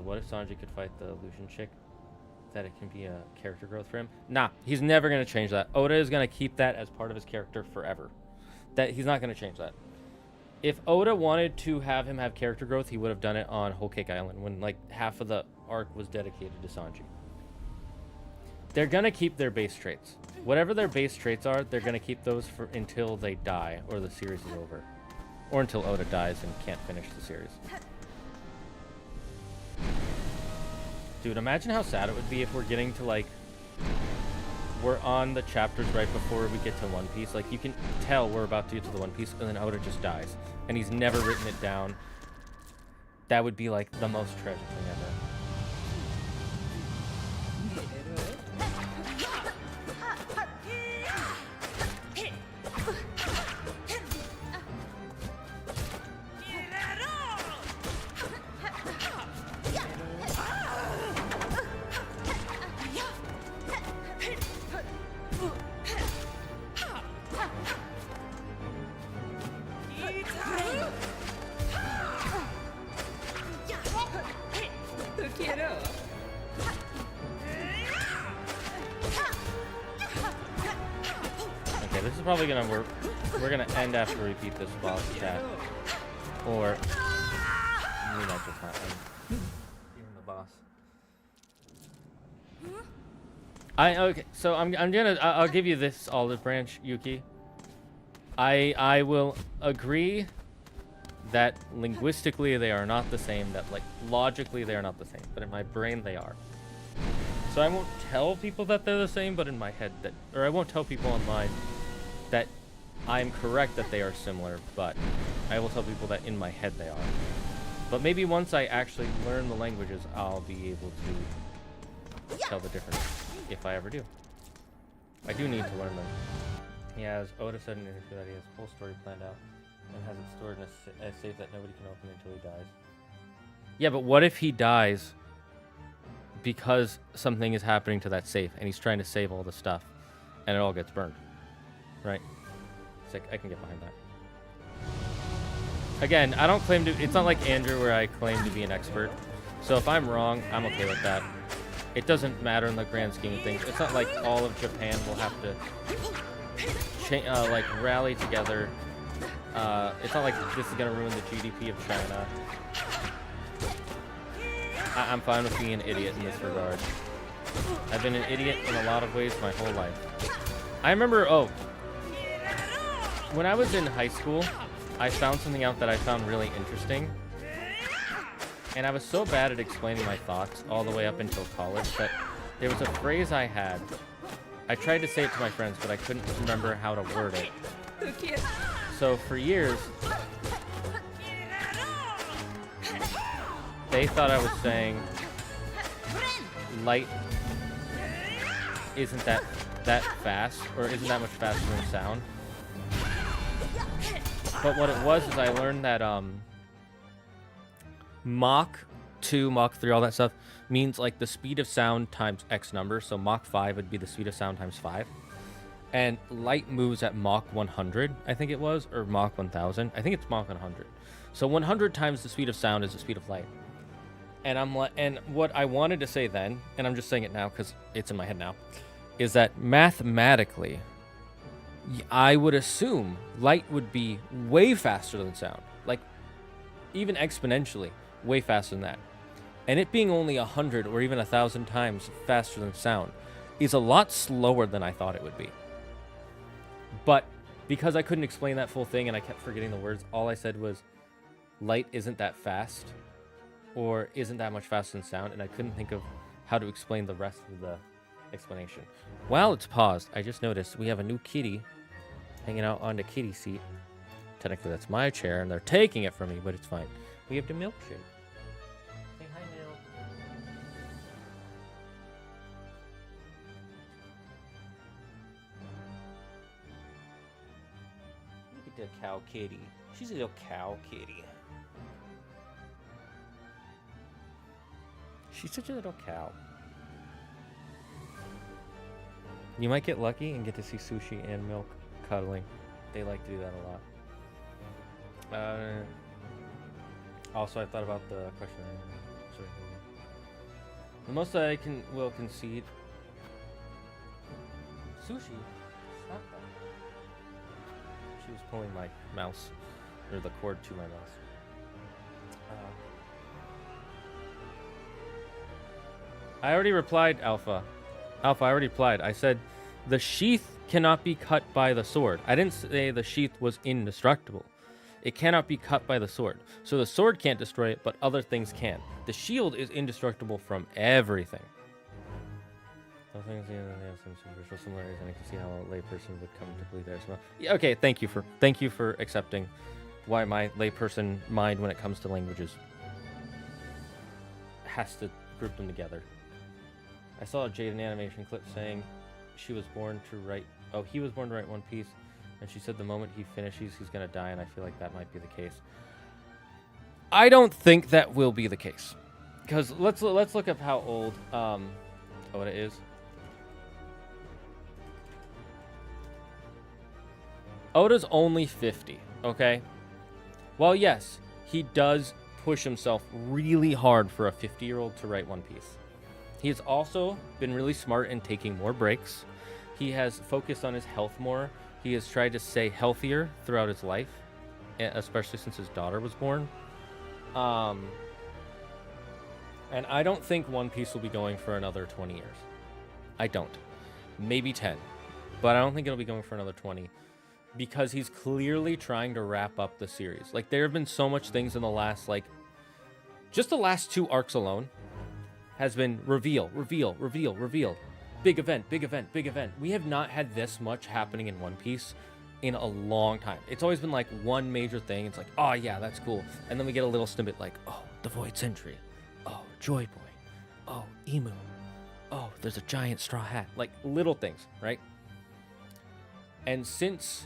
What if Sanji could fight the illusion chick? That it can be a character growth for him? Nah, he's never going to change that. Oda is going to keep that as part of his character forever. That he's not going to change that. If Oda wanted to have him have character growth, he would have done it on Whole Cake Island when like half of the arc was dedicated to Sanji. They're going to keep their base traits. Whatever their base traits are, they're going to keep those for until they die or the series is over. Or until Oda dies and can't finish the series. Dude, imagine how sad it would be if we're getting to like... We're on the chapters right before we get to One Piece. Like, you can tell we're about to get to the One Piece, and then Oda just dies. And he's never written it down. That would be, like, the most tragic thing ever. Probably gonna work. We're gonna end after we beat this boss chat, or I mean, that's just not even the boss. Okay. So I'll give you this olive branch, Yuki. I will agree that linguistically they are not the same. That like logically they are not the same, but in my brain they are. So I won't tell people that they're the same, but in my head that, or I won't tell people online that I'm correct that they are similar, but I will tell people that in my head they are. But maybe once I actually learn the languages, I'll be able to tell the difference, if I ever do. I do need to learn them. He has, Oda said in an interview that he has a whole story planned out and has it stored in a safe that nobody can open until he dies. Yeah, but what if he dies because something is happening to that safe and he's trying to save all the stuff and it all gets burned? Right? Sick. I can get behind that. Again, I don't claim to... It's not like Andrew where I claim to be an expert. So if I'm wrong, I'm okay with that. It doesn't matter in the grand scheme of things. It's not like all of Japan will have to like rally together. It's not like this is going to ruin the GDP of China. I'm fine with being an idiot in this regard. I've been an idiot in a lot of ways my whole life. I remember... when I was in high school, I found something out that I found really interesting. And I was so bad at explaining my thoughts all the way up until college that there was a phrase I had. I tried to say it to my friends, but I couldn't remember how to word it. So for years, they thought I was saying light isn't that fast, or isn't that much faster than sound. But what it was is I learned that Mach 2, Mach 3, all that stuff means like the speed of sound times X number. So Mach 5 would be the speed of sound times 5. And light moves at Mach 100, I think it was, or Mach 1000. I think it's Mach 100. So 100 times the speed of sound is the speed of light. And I'm like, and what I wanted to say then, and I'm just saying it now because it's in my head now, is that mathematically, I would assume light would be way faster than sound, like even exponentially way faster than that. And it being only 100 or even 1,000 times faster than sound is a lot slower than I thought it would be. But because I couldn't explain that full thing and I kept forgetting the words, all I said was light isn't that fast or isn't that much faster than sound, and I couldn't think of how to explain the rest of the explanation. While it's paused, I just noticed we have a new kitty hanging out on the kitty seat. Technically, that's my chair, and they're taking it from me, but it's fine. We have the milkshake. Say hi, Milk. Look at the cow kitty. She's a little cow kitty. She's such a little cow. You might get lucky and get to see Sushi and Milk cuddling. They like to do that a lot. Also, I thought about the question. Sorry. The most I will concede. Sushi? Stop that. She was pulling my mouse, or the cord to my mouse. I already replied, Alpha. Alpha, I already replied. I said, the sheath cannot be cut by the sword. I didn't say the sheath was indestructible. It cannot be cut by the sword. So the sword can't destroy it, but other things can. The shield is indestructible from everything. Some things have some superficial similarities, and I can see how a layperson would come to believe there as well. Yeah, okay, thank you for accepting why my layperson mind, when it comes to languages, has to group them together. I saw a Jaden animation clip saying he was born to write One Piece, and she said the moment he finishes, he's gonna die, and I feel like that might be the case. I don't think that will be the case, because let's look up how old Oda is. Oda's only 50, okay? Well, yes, he does push himself really hard for a 50-year-old to write One Piece. He has also been really smart in taking more breaks. He has focused on his health more. He has tried to stay healthier throughout his life, especially since his daughter was born. And I don't think One Piece will be going for another 20 years. I don't. Maybe 10. But I don't think it'll be going for another 20. Because he's clearly trying to wrap up the series. Like, there have been so much things in the last, just the last 2 arcs alone has been reveal. Big event. We have not had this much happening in One Piece in a long time. It's always been like one major thing. It's like, oh yeah, that's cool. And then we get a little snippet like, oh, the Void Sentry. Oh, Joy Boy. Oh, Emu. Oh, there's a giant straw hat. Like little things, right? And since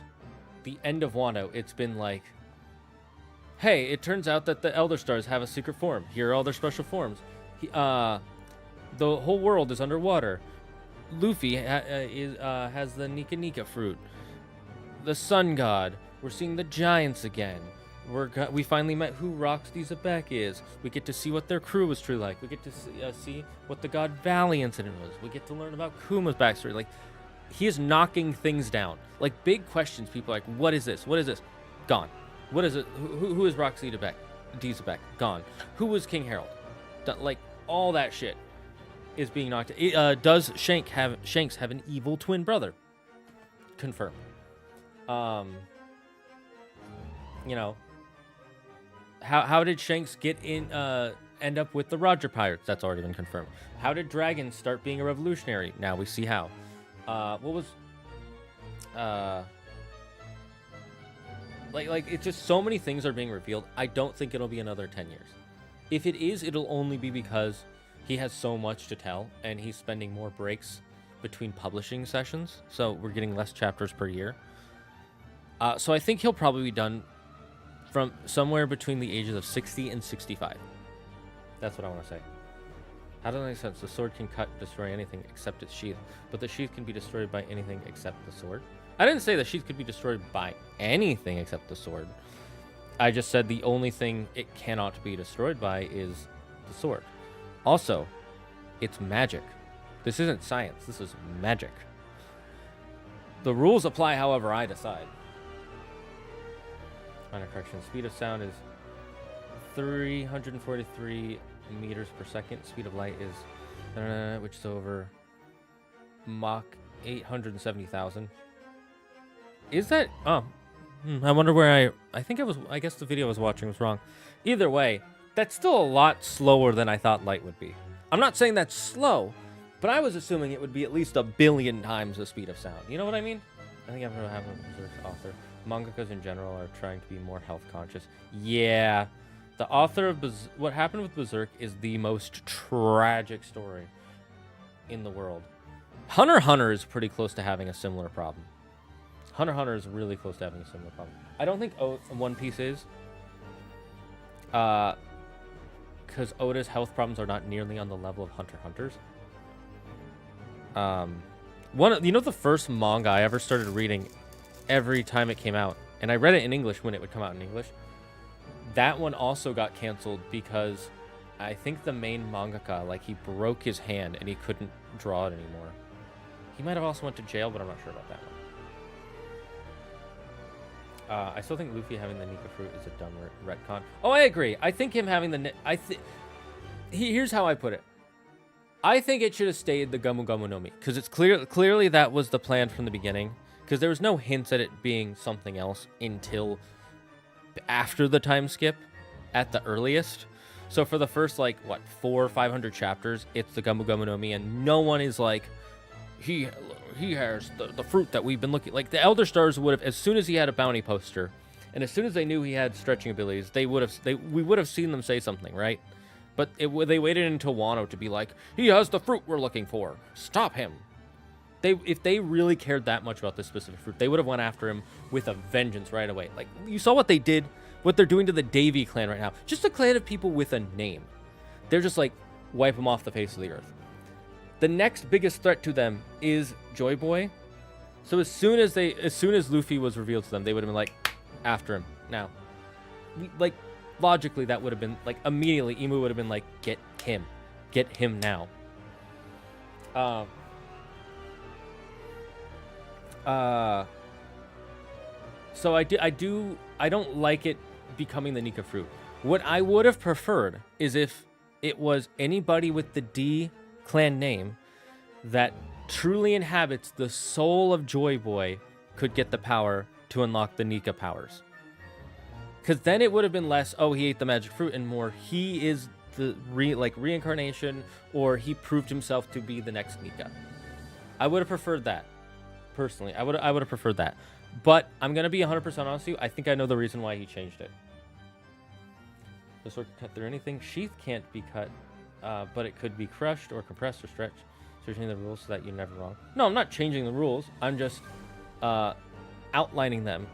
the end of Wano, it's been like, hey, it turns out that the Elder Stars have a secret form. Here are all their special forms. The whole world is underwater. Luffy has the Nika Nika fruit. The Sun God. We're seeing the giants again. We finally met who Roxy Zebek is. We get to see what their crew was truly like. We get to see what the God Valley incident was. We get to learn about Kuma's backstory. Like, he is knocking things down. Like, big questions. People are like, what is this? What is this? Gone. What is it? Who is Roxy Zebek? Gone. Who was King Harold? Like, all that shit is being knocked. Does Shanks have an evil twin brother? Confirmed. You know, how did Shanks get in? End up with the Roger Pirates? That's already been confirmed. How did Dragon start being a revolutionary? Now we see how. What was? Like it's just so many things are being revealed. I don't think it'll be another 10 years. If it is, it'll only be because he has so much to tell and he's spending more breaks between publishing sessions. So we're getting less chapters per year. So I think he'll probably be done from somewhere between the ages of 60 and 65. That's what I want to say. How does that make sense? The sword can destroy anything except its sheath, but the sheath can be destroyed by anything except the sword. I didn't say the sheath could be destroyed by anything except the sword. I just said the only thing it cannot be destroyed by is the sword. Also, it's magic. This isn't science. This is magic. The rules apply however I decide. Minor correction. Speed of sound is 343 meters per second. Speed of light is, which is over Mach 870,000. Is that? Oh, I wonder where I guess the video I was watching was wrong. Either way, that's still a lot slower than I thought light would be. I'm not saying that's slow, but I was assuming it would be at least 1 billion times the speed of sound. You know what I mean? I think I'm going to have a Berserk author. Mangakas in general are trying to be more health conscious. Yeah. The author of what happened with Berserk is the most tragic story in the world. Hunter x Hunter is pretty close to having a similar problem. Hunter x Hunter is really close to having a similar problem. I don't think One Piece is. Because Oda's health problems are not nearly on the level of Hunter x Hunter's. The first manga I ever started reading every time it came out, and I read it in English when it would come out in English. That one also got canceled because I think the main mangaka, like, he broke his hand and he couldn't draw it anymore. He might have also went to jail, but I'm not sure about that one. I still think Luffy having the Nika fruit is a dumb retcon. Oh, I agree. I think him having the... Here's how I put it. I think it should have stayed the Gomu Gomu no Mi, because it's clearly that was the plan from the beginning, because there was no hints at it being something else until after the time skip at the earliest. So for the first, 400 or 500 chapters, it's the Gomu Gomu no Mi, and no one is like, he has the fruit that we've been looking... Like, the Elder Stars would have, as soon as he had a bounty poster, and as soon as they knew he had stretching abilities, we would have seen them say something, right? But they waited until Wano to be like, he has the fruit we're looking for. Stop him. If they really cared that much about this specific fruit, they would have went after him with a vengeance right away. Like, you saw what they did, what they're doing to the Davy clan right now. Just a clan of people with a name. They're just like, wipe them off the face of the earth. The next biggest threat to them is Joy Boy. So as soon as Luffy was revealed to them, they would have been like, after him now. Logically, that would have been like immediately. Imu would have been like, get him now. So I don't like it becoming the Nika fruit. What I would have preferred is if it was anybody with the D clan name that truly inhabits the soul of Joy Boy could get the power to unlock the Nika powers. Because then it would have been less, oh, he ate the magic fruit, and more, he is the reincarnation, or he proved himself to be the next Nika. I would have preferred that. Personally, I would have preferred that. But I'm going to be 100% honest with you. I think I know the reason why he changed it. The sword can cut through anything. Sheath can't be cut, but it could be crushed or compressed or stretched. So you're changing the rules so that you're never wrong. No, I'm not changing the rules. I'm just outlining them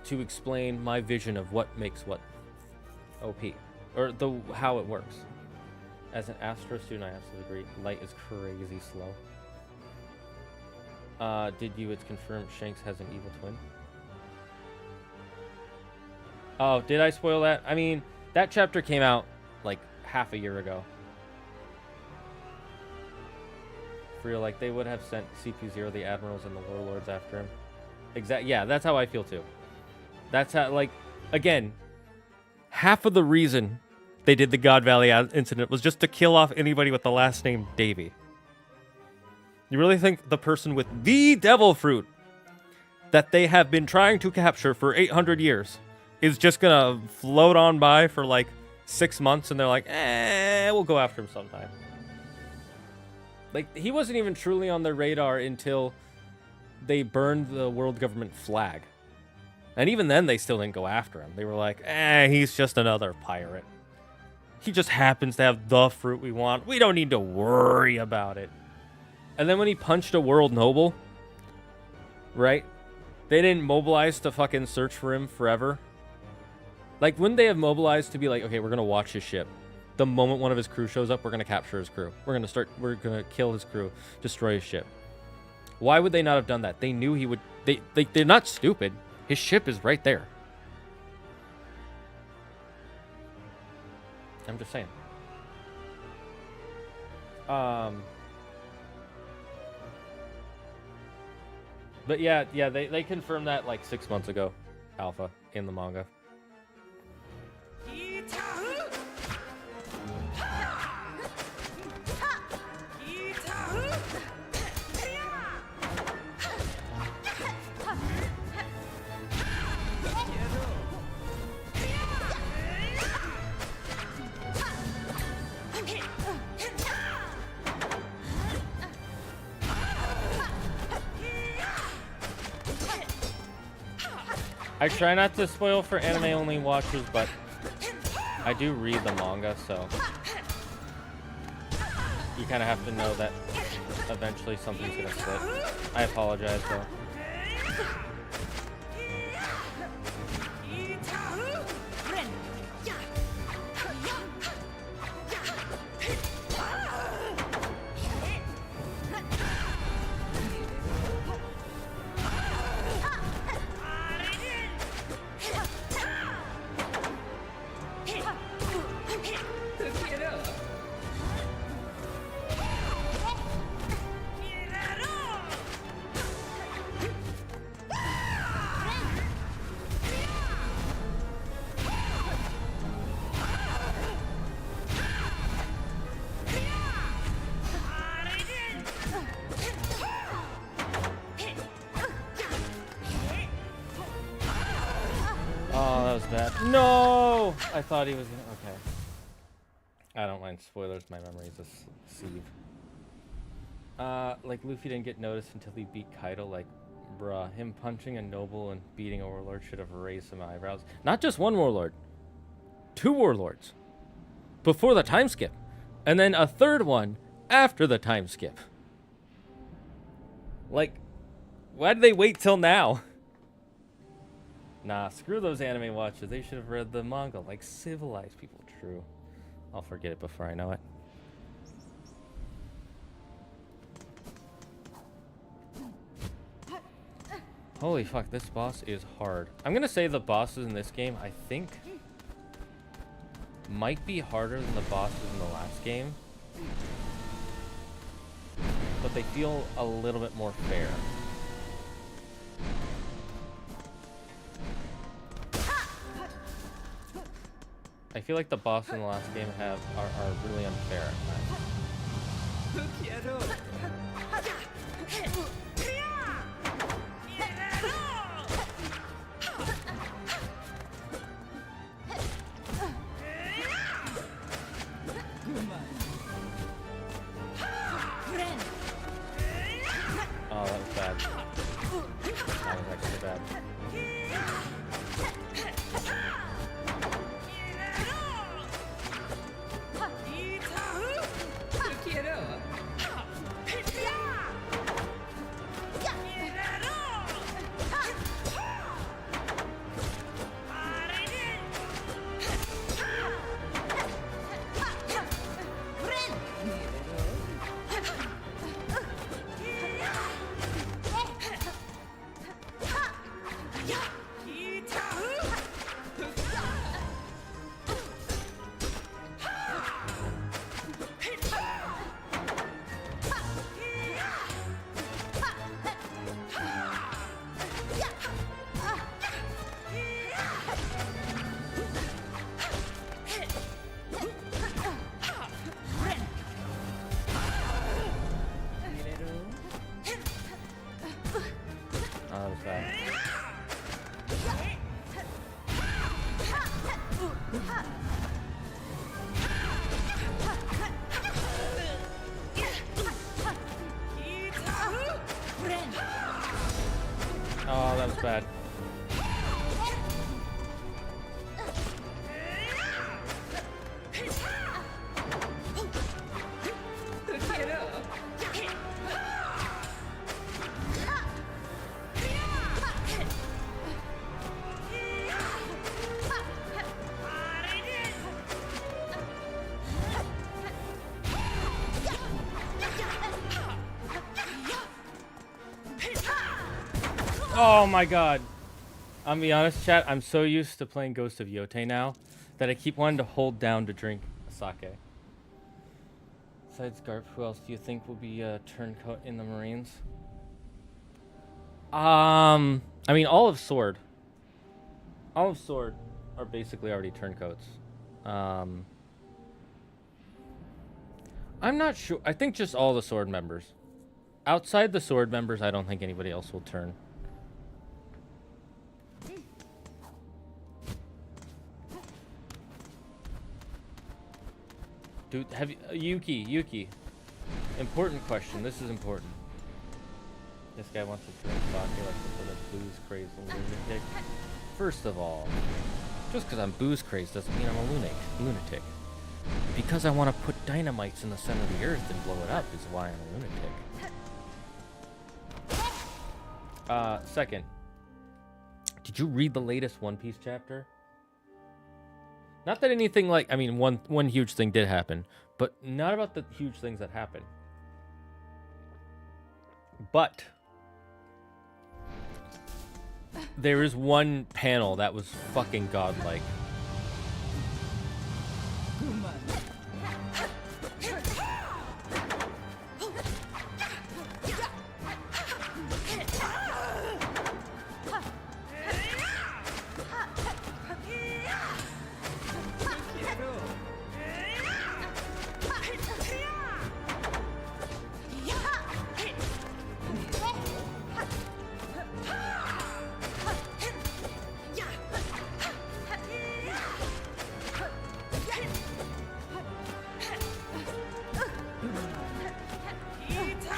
to explain my vision of what makes what OP. Or how it works. As an Astro student, I absolutely agree. Light is crazy slow. It's confirmed Shanks has an evil twin? Oh, did I spoil that? I mean, that chapter came out like half a year ago. For real, like they would have sent CP0, the admirals, and the warlords after him. Yeah, that's how I feel too. That's how, like, again, half of the reason they did the God Valley incident was just to kill off anybody with the last name Davy. You really think the person with the devil fruit that they have been trying to capture for 800 years is just gonna float on by for like 6 months and they're like, we'll go after him sometime? Like, he wasn't even truly on their radar until they burned the world government flag. And even then, they still didn't go after him. They were like, he's just another pirate. He just happens to have the fruit we want. We don't need to worry about it. And then when he punched a world noble, right? They didn't mobilize to fucking search for him forever. Like, wouldn't they have mobilized to be like, okay, we're going to watch his ship. The moment one of his crew shows up, we're going to capture his crew. We're going to kill his crew, destroy his ship. Why would they not have done that? They knew he would. They're not stupid. His ship is right there. I'm just saying. But yeah, they confirmed that like 6 months ago, Alpha, in the manga. I try not to spoil for anime-only watchers, but I do read the manga, so you kind of have to know that eventually something's gonna split. I apologize, though. No! I thought he was gonna... Okay. I don't mind spoilers. My memory is a sieve. Like, Luffy didn't get noticed until he beat Kaido. Like, bruh, him punching a noble and beating a warlord should have raised some eyebrows. Not just one warlord. 2 warlords. Before the time skip. And then a 3rd one after the time skip. Like, why did they wait till now? Nah, screw those anime watchers. They should have read the manga like civilized people. True. I'll forget it before I know it. Holy fuck, this boss is hard. I'm gonna say the bosses in this game, I think, might be harder than the bosses in the last game. But they feel a little bit more fair. I feel like the boss in the last game are really unfair at times. Oh, that was bad. That was actually bad. Oh, that was bad. Oh my god. I'm gonna be honest, chat, I'm so used to playing Ghost of Yotei now that I keep wanting to hold down to drink sake. Besides Garp, who else do you think will be a turncoat in the Marines? I mean, all of Sword. All of Sword are basically already turncoats. I'm not sure. I think just all the Sword members. Outside the Sword members, I don't think anybody else will turn. Dude, have you, Yuki. Important question. This is important. This guy wants to drink sake like for the booze crazed lunatic. First of all, just because I'm booze crazed doesn't mean I'm a lunatic. Because I want to put dynamites in the center of the earth and blow it up is why I'm a lunatic. Second, did you read the latest One Piece chapter? Not that anything like, I mean, one huge thing did happen, but not about the huge things that happened. But there is one panel that was fucking godlike.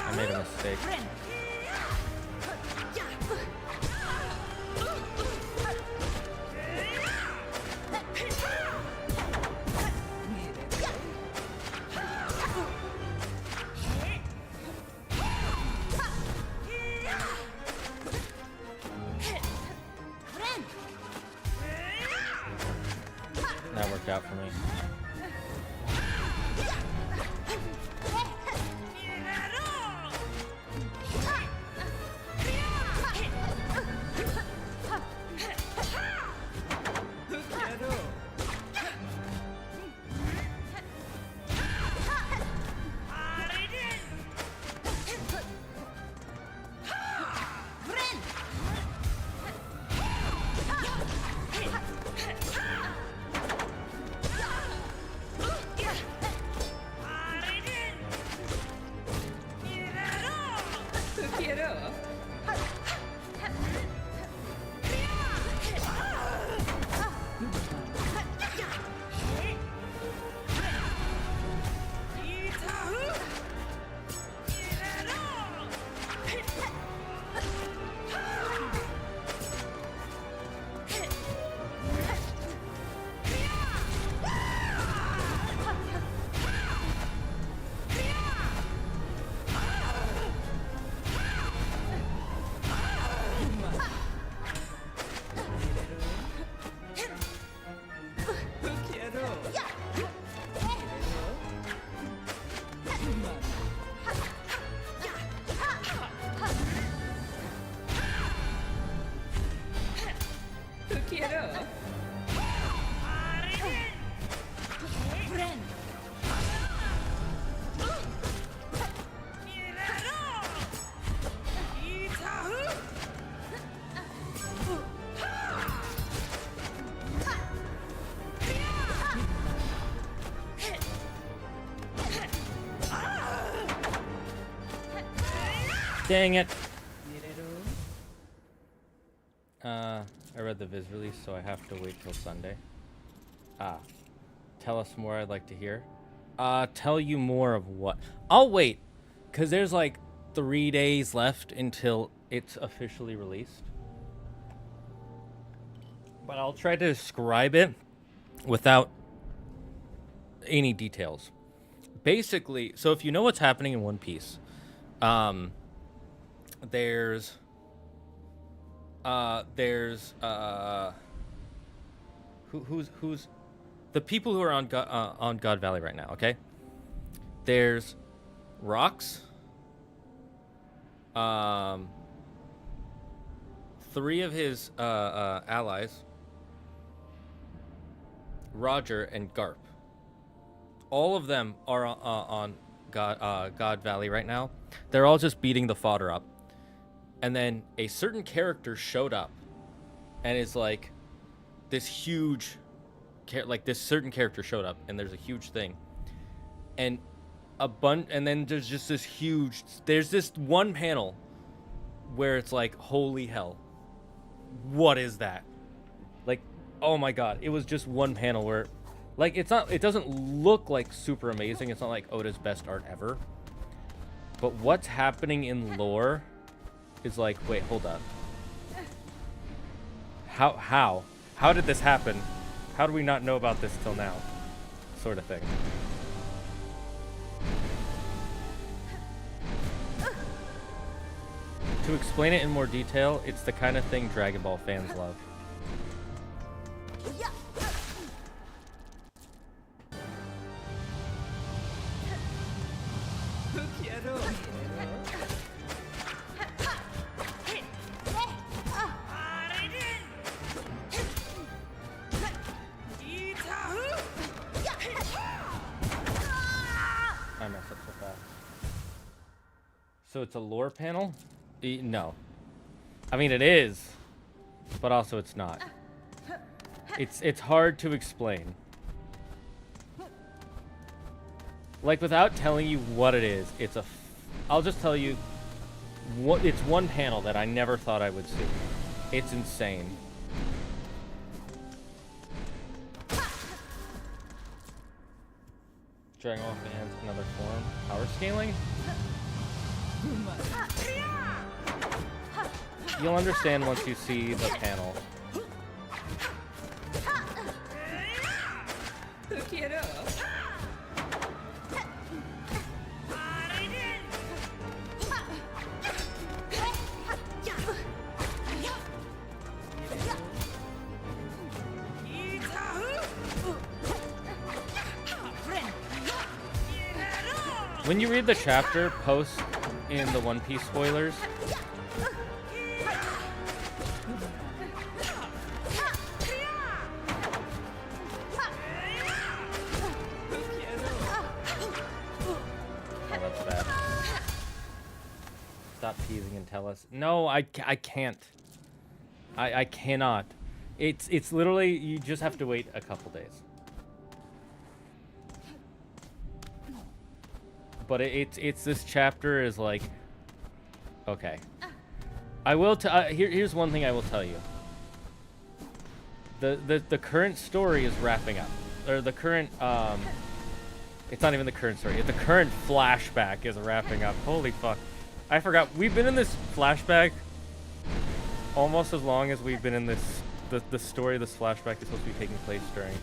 I made a mistake. That worked out for me. Dang it. I read the Viz release, so I have to wait till Sunday. Tell us more, I'd like to hear. Tell you more of what? I'll wait, because there's like 3 days left until it's officially released. But I'll try to describe it without any details. Basically, so if you know what's happening in One Piece, there's who's the people who are on God Valley right now, okay? There's Rocks, 3 of his allies, Roger and Garp. All of them are on God Valley right now. They're all just beating the fodder up. And then a certain character showed up and is like this huge, like this certain character showed up and there's a huge thing. And and then there's just this huge, there's this one panel where it's like, holy hell, what is that? Like, oh my God, it was just one panel where, like, it doesn't look like super amazing. It's not like Oda's best art ever. But what's happening in lore is like, wait, hold up. How did this happen? How do we not know about this till now? Sort of thing. To explain it in more detail, it's the kind of thing Dragon Ball fans love. I messed up so fast. So it's a lore panel? No. I mean, it is, but also it's not. It's hard to explain. Like, without telling you what it is, I'll just tell you what it's one panel that I never thought I would see. It's insane. Dragon Ball fans, another form. Power scaling? You'll understand once you see the panel. When you read the chapter post in the One Piece spoilers, teasing and tell us. No, I can't. I cannot. It's literally, you just have to wait a couple days. But it's this chapter is like, okay. I will here's one thing I will tell you. The current story is wrapping up, or the current it's not even the current story. The current flashback is wrapping up. Holy fuck. I forgot. We've been in this flashback almost as long as we've been in this, the story this flashback is supposed to be taking place during.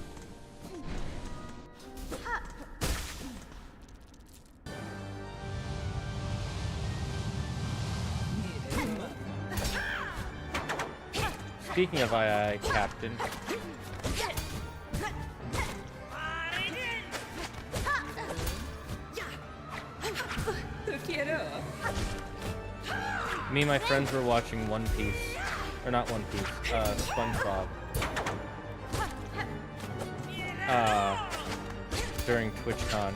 Speaking of II, Captain. Me and my friends were watching One Piece, or not One Piece, SpongeBob, during TwitchCon.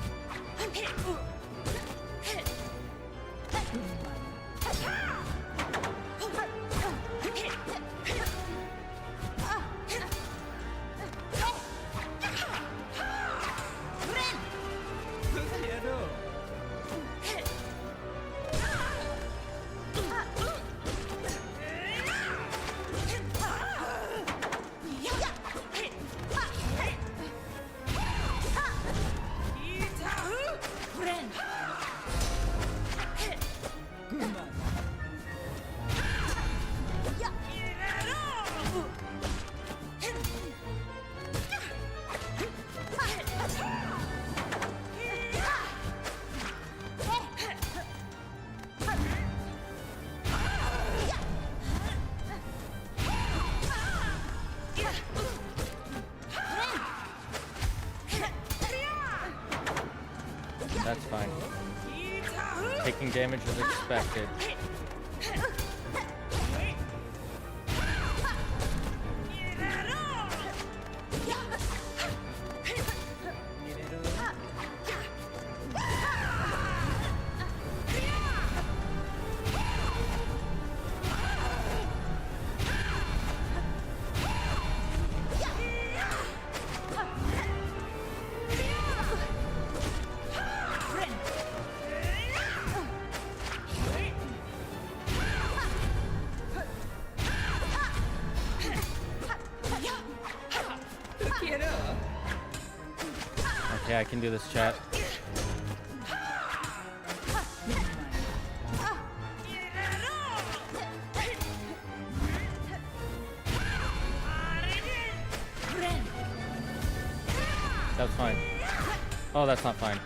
taking damage as expected. Okay, I can do this, chat. That's fine. Oh, that's not fine.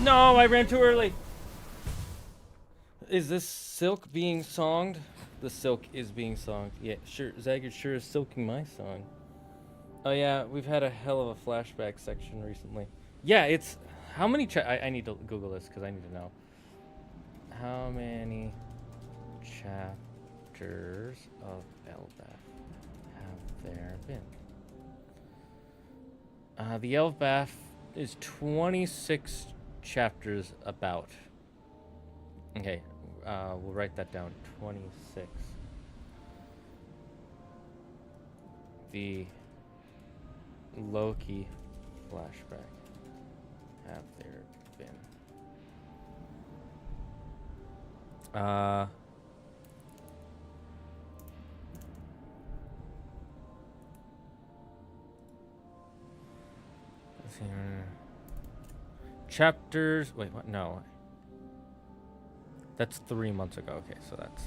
No, I ran too early. Is this silk being songed? The silk is being songed. Yeah, sure. Zagard sure is silking my song. Oh yeah, we've had a hell of a flashback section recently. Yeah, it's how many? I need to Google this because I need to know. How many chapters of Elbaf have there been? The Elbaf is 26 chapters about. Okay, we'll write that down. 26. The Loki flashback have there been? Let's see. Chapters. Wait, what? No. That's 3 months ago. Okay, so that's.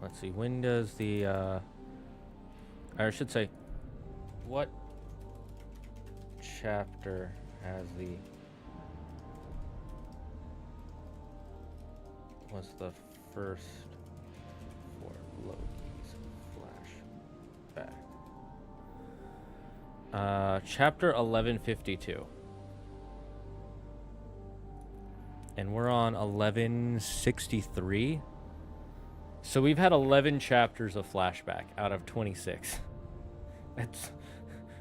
Let's see. When does the? I should say, what chapter has the? Was the first for Loki's flashback? Chapter 1152. And we're on 1163. So we've had 11 chapters of flashback out of 26. That's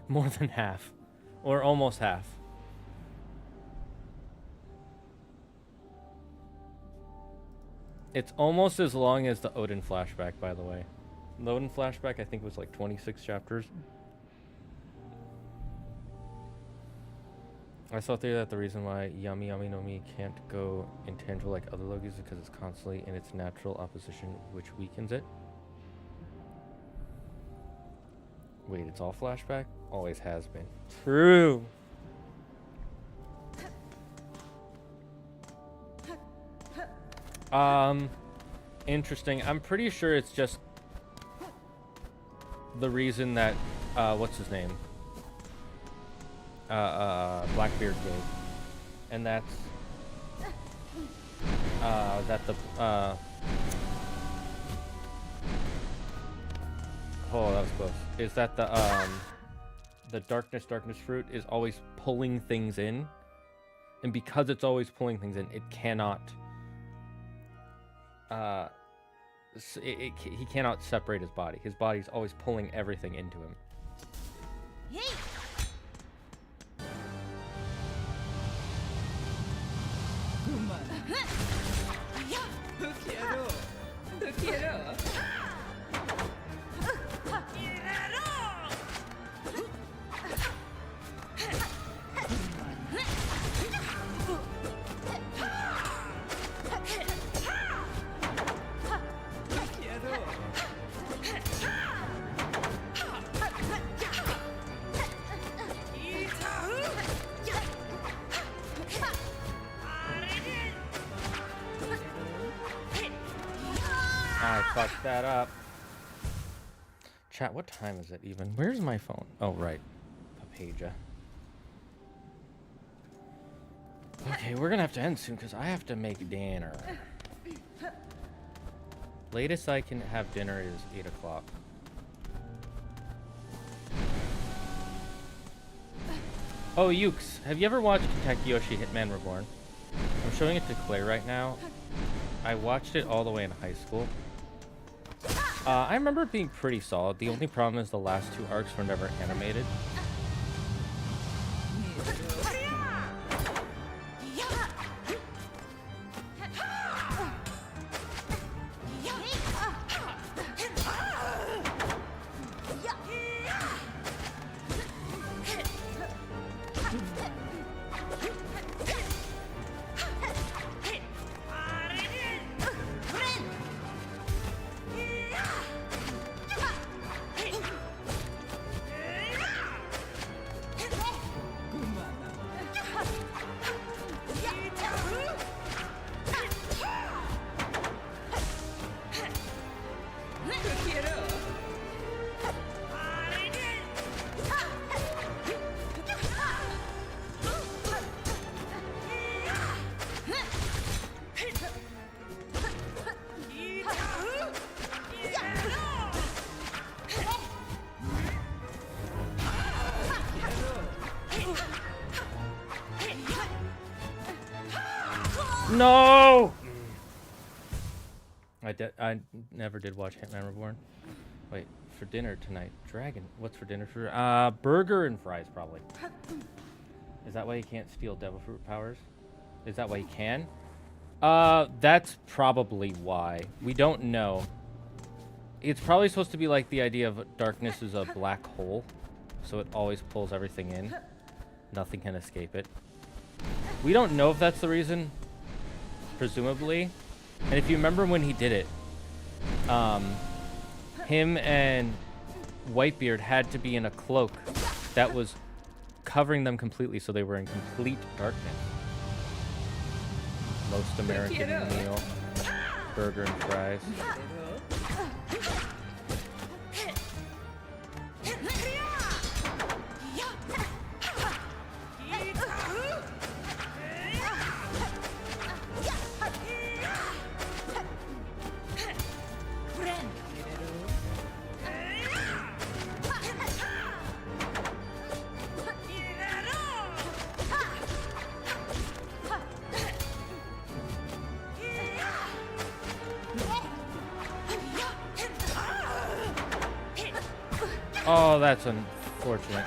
more than half. Or almost half. It's almost as long as the Odin flashback, by the way. The Odin flashback, I think, was like 26 chapters. I saw theory that the reason why Yami Yami no Mi can't go intangible like other Logis is because it's constantly in its natural opposition, which weakens it. Wait, it's all flashback? Always has been. True. Interesting. I'm pretty sure it's just the reason that, what's his name? Blackbeard gave. And that's, that the, oh, that was close. Is that the darkness fruit is always pulling things in. And because it's always pulling things in, it cannot, he cannot separate his body. His body's always pulling everything into him. I fucked that up. Chat, what time is it even? Where's my phone? Oh, right. Papaja. Okay, we're gonna have to end soon because I have to make dinner. Latest I can have dinner is 8 o'clock. Oh, Ukes, have you ever watched Takeyoshi Hitman Reborn? I'm showing it to Claire right now. I watched it all the way in high school. I remember it being pretty solid. The only problem is the last 2 arcs were never animated. No! I never did watch Hitman Reborn. Wait, for dinner tonight, dragon. What's for dinner for? Burger and fries probably. Is that why you can't steal devil fruit powers? Is that why you can? That's probably why. We don't know. It's probably supposed to be like the idea of darkness is a black hole, so it always pulls everything in. Nothing can escape it. We don't know if that's the reason. Presumably. And if you remember when he did it, him and Whitebeard had to be in a cloak that was covering them completely, so they were in complete darkness. Most American meal. Burger and fries. Oh, that's unfortunate.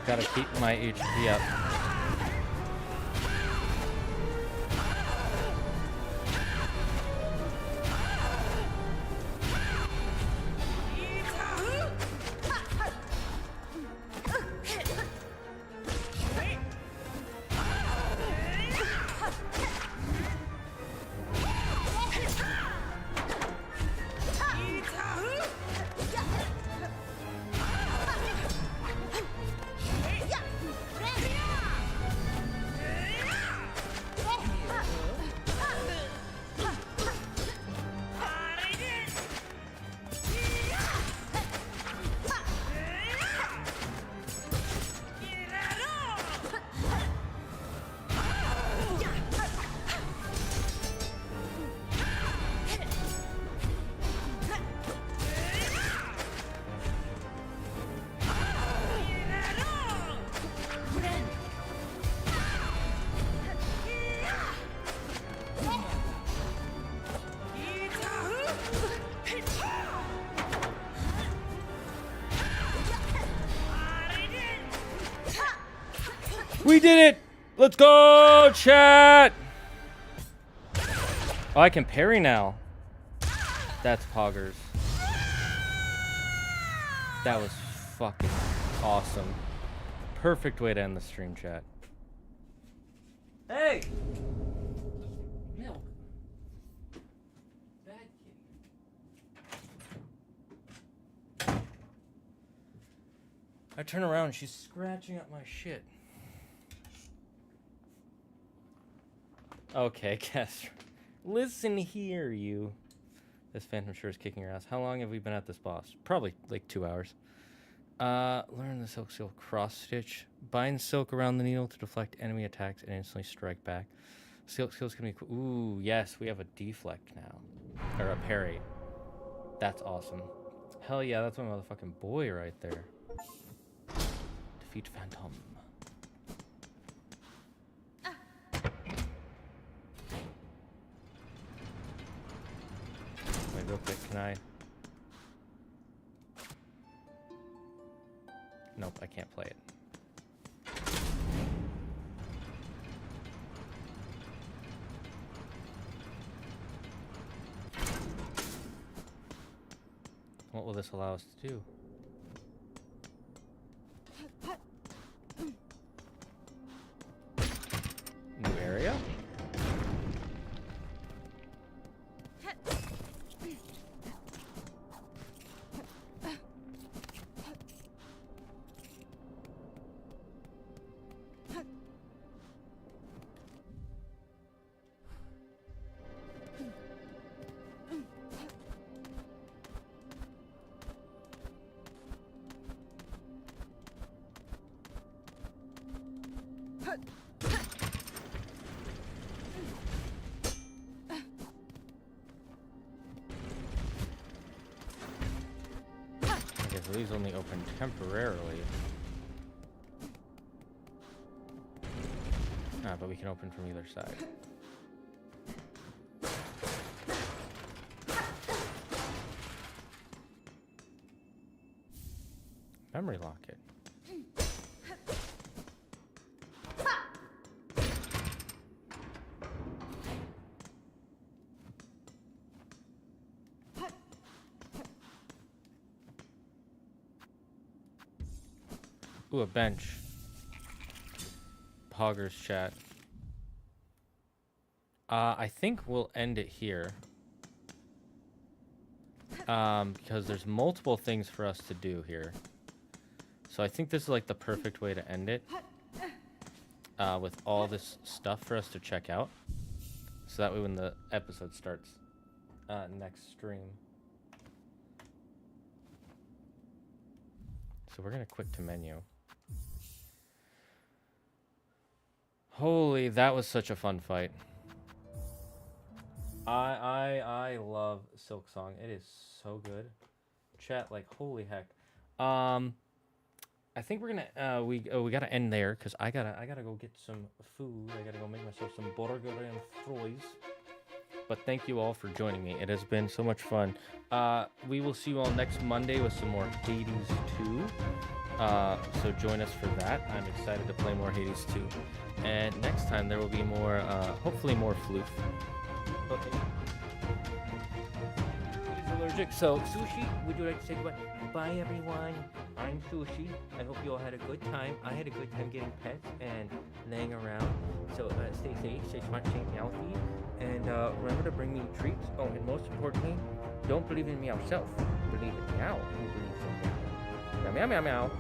Gotta keep my HP up. We did it! Let's go, chat! Oh, I can parry now. That's poggers. That was fucking awesome. Perfect way to end the stream, chat. Hey! Milk. Bad kitty. I turn around, she's scratching up my shit. Okay, Castro. Listen here, you. This phantom sure is kicking your ass. How long have we been at this boss? Probably like 2 hours. Learn the silk seal cross stitch. Bind silk around the needle to deflect enemy attacks and instantly strike back. Silk skills can be cool. Ooh, yes, we have a deflect now. Or a parry. That's awesome. Hell yeah, that's my motherfucking boy right there. Defeat Phantom. Wait, real quick, can I? Nope, I can't play it. What will this allow us to do? New area? These only open temporarily. Ah, but we can open from either side. Memory locket. Ooh, a bench. Poggers chat. I think we'll end it here. Because there's multiple things for us to do here. So I think this is like the perfect way to end it. With all this stuff for us to check out. So that way when the episode starts next stream. So we're gonna quit to menu. Holy, that was such a fun fight. I love Silksong. It is so good. Chat, like, holy heck. I think we're gonna we gotta end there because I gotta go get some food. I gotta go make myself some burger and fries. But thank you all for joining me. It has been so much fun. We will see you all next Monday with some more Hades 2. So join us for that. I'm excited to play more Hades 2. And next time there will be more, hopefully more floof. Okay. He's allergic. So, Sushi, would you like to say goodbye? Bye, everyone. I'm Sushi. I hope you all had a good time. I had a good time getting pets and laying around. So, stay safe, stay smart, stay healthy. And remember to bring me treats. Oh, and most importantly, don't believe in me yourself. Believe in meow. Who believes in meow. Meow, meow, meow, meow.